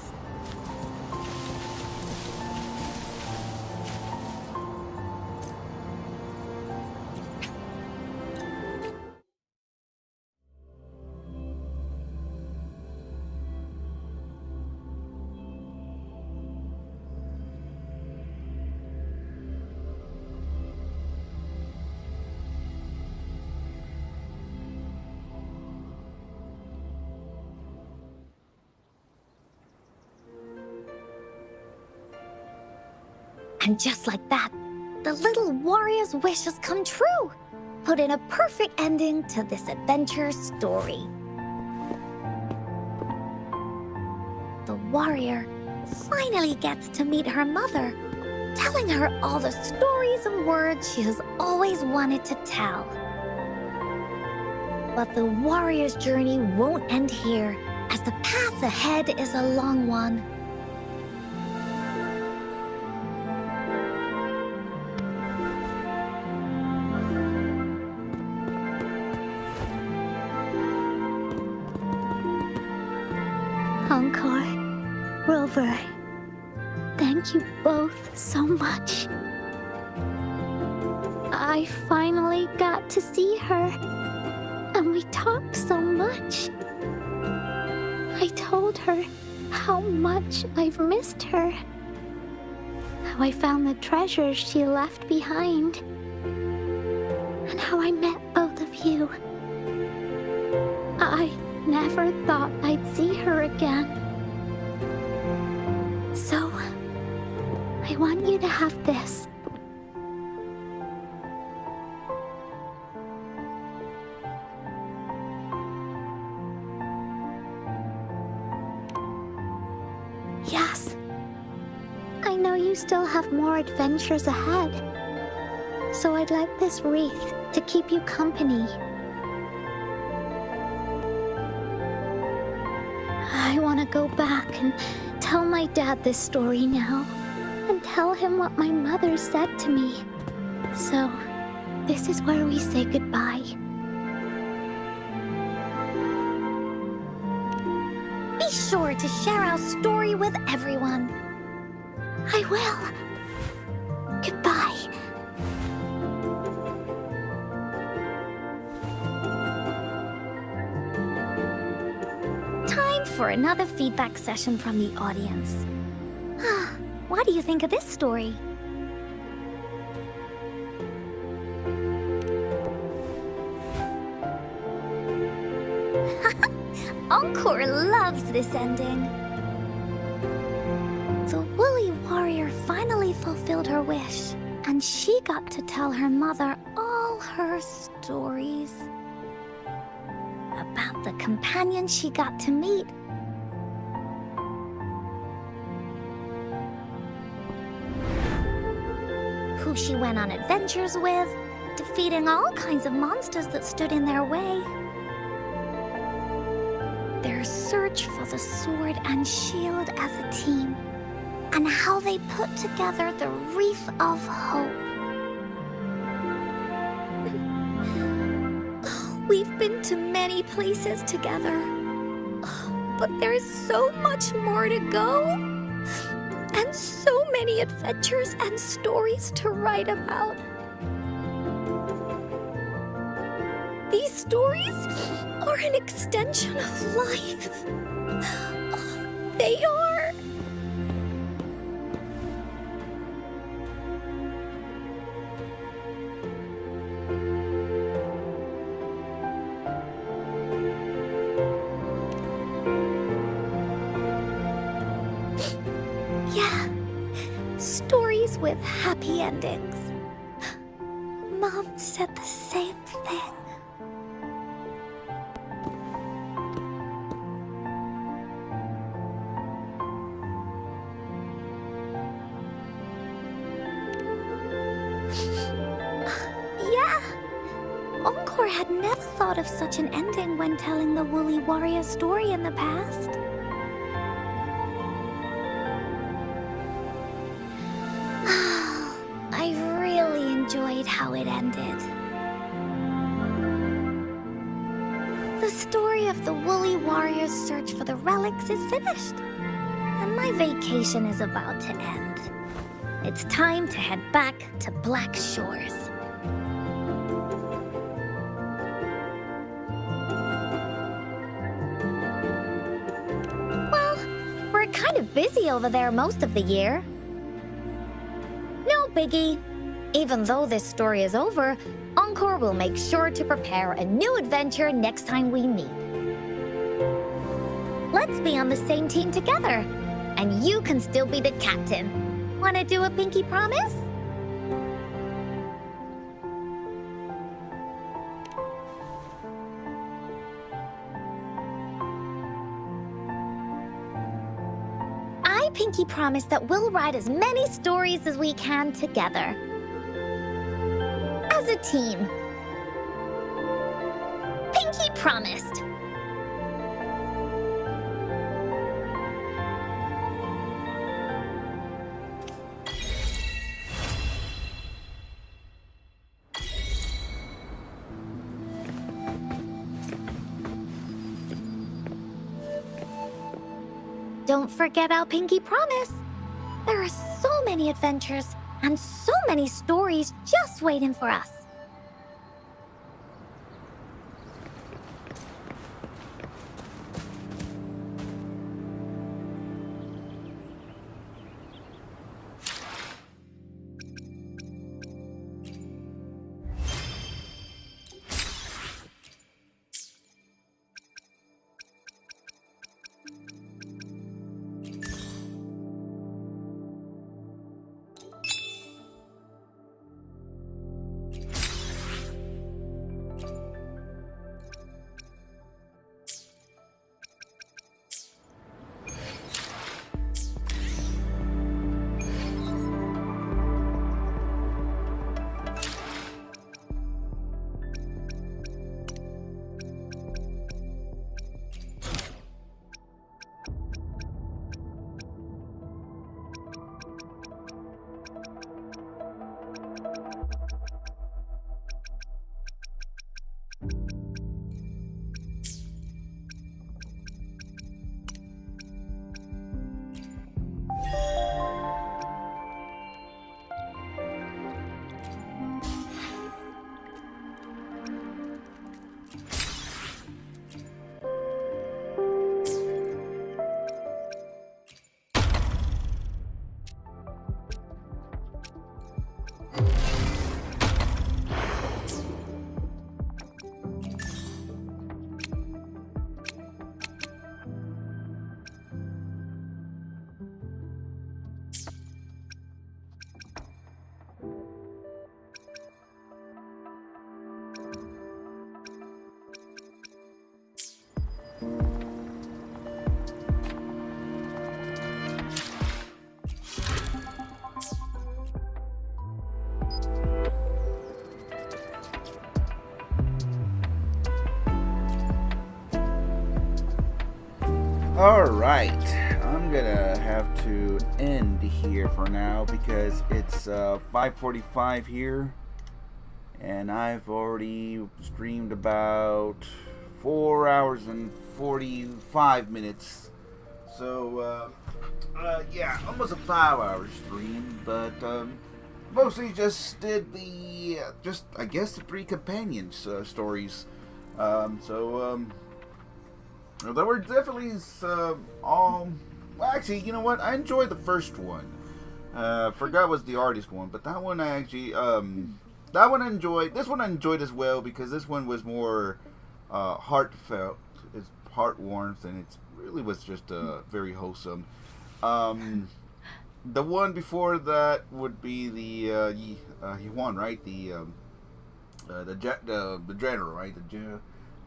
And just like that, the little warrior's wish has come true, putting a perfect ending to this adventure story. The warrior finally gets to meet her mother, telling her all the stories and words she has always wanted to tell. But the warrior's journey won't end here, as the path ahead is a long one. Encore, Rover, thank you both so much. I finally got to see her, and we talked so much. I told her how much I've missed her, how I found the treasures she left behind, and how I met both of you. I never thought I'd see her again. So, I want you to have this. Yes. I know you still have more adventures ahead. So I'd like this wreath to keep you company. I want to go back and tell my dad this story now, and tell him what my mother said to me. So, this is where we say goodbye. Be sure to share our story with everyone. I will. Goodbye. For another feedback session from the audience. What do you think of this story? Encore loves this ending. The woolly warrior finally fulfilled her wish, and she got to tell her mother all her stories about the companion she got to meet. Who she went on adventures with, defeating all kinds of monsters that stood in their way. Their search for the sword and shield as a team, and how they put together the Wreath of Hope. We've been to many places together, but there's so much more to go. And so many adventures and stories to write about. These stories are an extension of life. They are. Yeah, stories with happy endings. Mom said the same thing. Yeah, all had never thought of such an ending when telling the Woolly Warrior story in the past. I really enjoyed how it ended. The story of the Woolly Warrior's search for the relics is finished, and my vacation is about to end. It's time to head back to Black Shores. Well, we're kind of busy over there most of the year. No biggie. Even though this story is over, Encore will make sure to prepare a new adventure next time we meet. Let's be on the same team together, and you can still be the captain. Wanna do a pinky promise? I pinky promise that we'll write as many stories as we can together. As a team. Pinky promised. Don't forget our pinky promise. There are so many adventures and so many stories just waiting for us. Alright, I'm gonna have to end here for now because it's 5:45 here and I've already streamed about 4 hours and 45 minutes. So, yeah, almost a 5-hour stream, but mostly just did the, I guess the 3 companion stories. There were definitely all. Well, actually, you know what? I enjoyed the first one. Forgot was the artist one, but that one I actually that one I enjoyed. This one I enjoyed as well because this one was more heartfelt. It's heart warmth, and it really was just very wholesome. The one before that would be the Yuan, right? The general, right?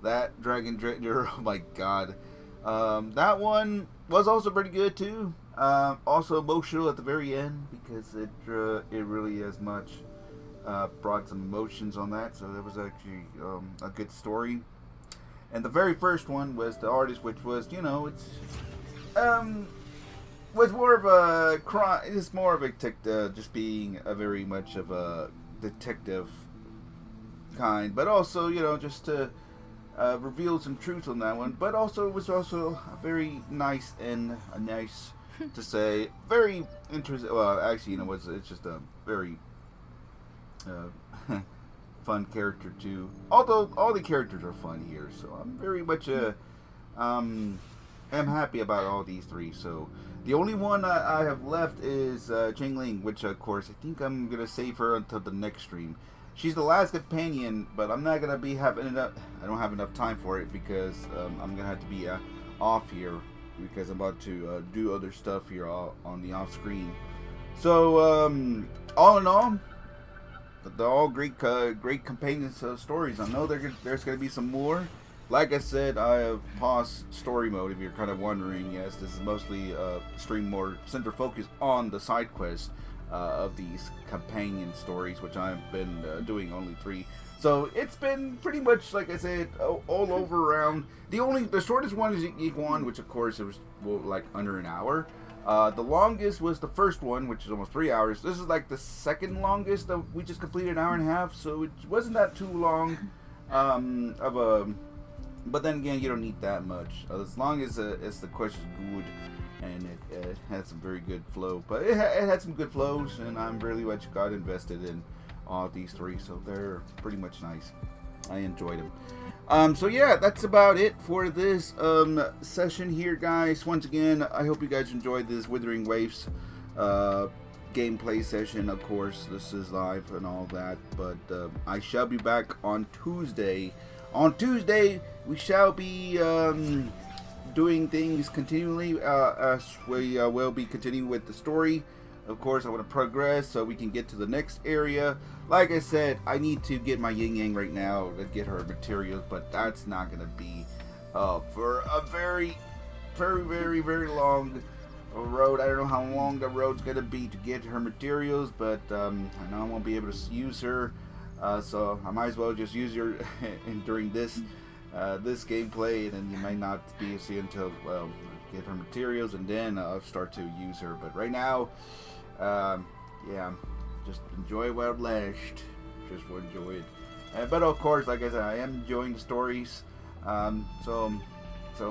That Dragon General, oh my god. That one was also pretty good too. Also emotional at the very end because it really as much brought some emotions on that, so that was actually a good story. And the very first one was The Artist, which was, you know, it's was more of a crime. It's more of a just being a very much of a detective kind, but also, you know, just to reveal some truth on that one. But also, it was also a very nice and a nice to say, very interesting. Well, actually, you know, it's just a very fun character too. Although all the characters are fun here, so I'm very much I'm happy about all these three. So the only one I have left is Chillin, which of course I think I'm gonna save her until the next stream. She's the last companion, but I'm not gonna be having enough. I don't have enough time for it because I'm gonna have to be off here because I'm about to do other stuff here on the off screen. So all in all, they're all great companion stories. I know there's gonna be some more. Like I said, I have paused story mode if you're kind of wondering. Yes, this is mostly stream more center focus on the side quest of these companion stories, which I've been doing only 3. So it's been pretty much, like I said, all over around. The shortest one is Iguan, which of course it was like under an hour. The longest was the first one, which is almost 3 hours. This is like the second longest that we just completed, an hour and a half. So it wasn't that too long of a. But then again, you don't need that much. As long as the quest is good and it had some very good flow. But it had some good flows, and I'm really much got invested in all these 3. So they're pretty much nice. I enjoyed them. So yeah, that's about it for this session here, guys. Once again, I hope you guys enjoyed this Wuthering Waves gameplay session. Of course, this is live and all that. But I shall be back on Tuesday. On Tuesday, we shall be doing things continually as we will be continuing with the story. Of course, I want to progress so we can get to the next area. Like I said, I need to get my Yin Yang right now to get her materials, but that's not going to be for a very, very, very, very long road. I don't know how long the road's going to be to get her materials, but I know I won't be able to use her. So I might as well just use her during this gameplay, and then you might not be able to see until get her materials, and then I'll start to use her. But right now, yeah, just enjoy while it lasts. Just enjoy it. But of course, like I said, I am enjoying the stories so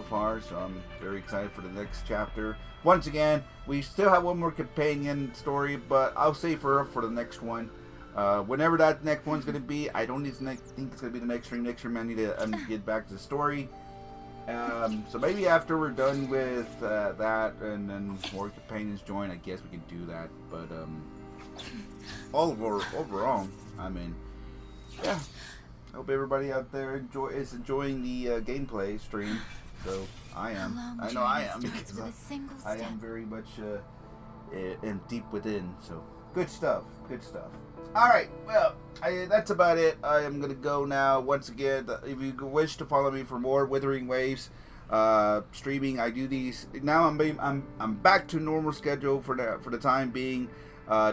far. So I'm very excited for the next chapter. Once again, we still have one more companion story, but I'll save her up for the next one. Whenever that next one's going to be, I don't think it's going to be the next stream. Next stream I need to get back to the story. So maybe after we're done with that and then more companions join, I guess we can do that. But overall, I mean, yeah. I hope everybody out there is enjoying the gameplay stream. So I am. I know I am, because I am very much in deep within. So good stuff. Good stuff. Alright, well, that's about it. I am going to go now. Once again, if you wish to follow me for more Wuthering Waves streaming, I do these. Now I'm back to normal schedule for the time being.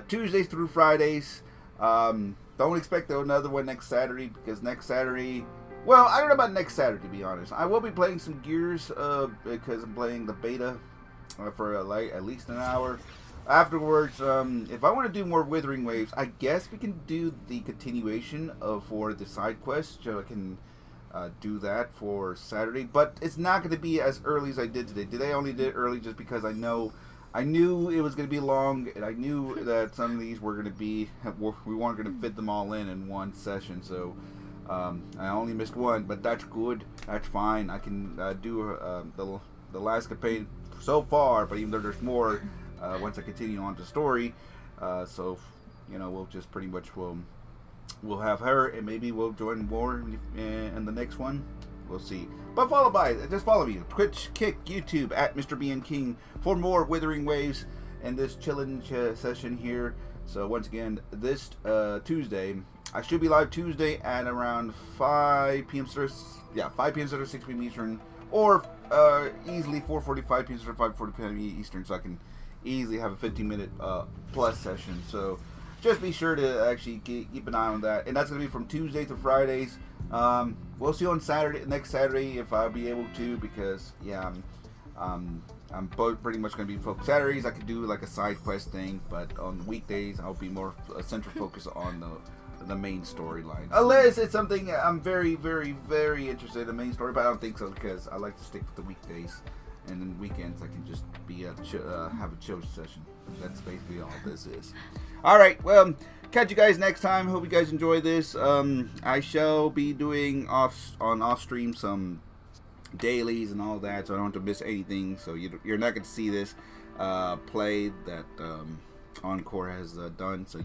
Tuesdays through Fridays. Don't expect another one next Saturday, because next Saturday, well, I don't know about next Saturday, to be honest. I will be playing some Gears because I'm playing the beta for at least an hour. Afterwards, if I want to do more Wuthering Waves, I guess we can do the continuation for the side quest, so I can do that for Saturday. But it's not going to be as early as I did today. Today I only did it early just because I knew it was going to be long, and I knew that some of these were going to be, we weren't going to fit them all in one session. So I only missed one, but that's good. That's fine. I can do the last campaign so far, but even though there's more. Once I continue on the story, so you know, we'll just pretty much we'll have her, and maybe we'll join more in the next one. We'll see. But just follow me Twitch, Kick, YouTube at Mr. BN King for more Wuthering Waves and this Chillin session here. So once again, this Tuesday, I should be live Tuesday at around 5 p.m. 5 p.m. 6 p.m. Eastern, or easily 4:45 p.m. 5:45 p.m. Eastern, so I can easily have a 15-minute plus session. So just be sure to actually keep an eye on that. And that's going to be from Tuesday to Fridays. We'll see you on Saturday, next Saturday, if I'll be able to, because yeah, I'm pretty much going to be focused. Saturdays I could do like a side quest thing, but on weekdays I'll be more central focus on the main storyline. Unless it's something I'm very, very, very interested in the main story, but I don't think so, because I like to stick with the weekdays, and then weekends I can just be have a chill session. That's basically all this is. All right, well, catch you guys next time. Hope you guys enjoy this. I shall be doing off stream some dailies and all that, so I don't have to miss anything. So you're not going to see this play that Encore has done. So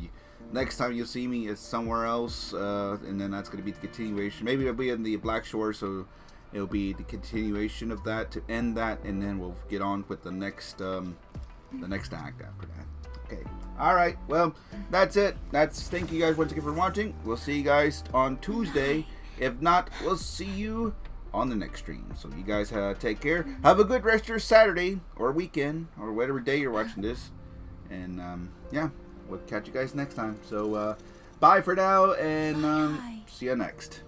next time you'll see me is somewhere else, and then that's going to be the continuation. Maybe it'll be in the Black Shore, so it'll be the continuation of that to end that, and then we'll get on with the next act after that. Okay. All right. Well, that's it. Thank you guys once again for watching. We'll see you guys on Tuesday. If not, we'll see you on the next stream. So you guys take care. Have a good rest of your Saturday or weekend or whatever day you're watching this. And yeah, we'll catch you guys next time. So bye for now, and see you next.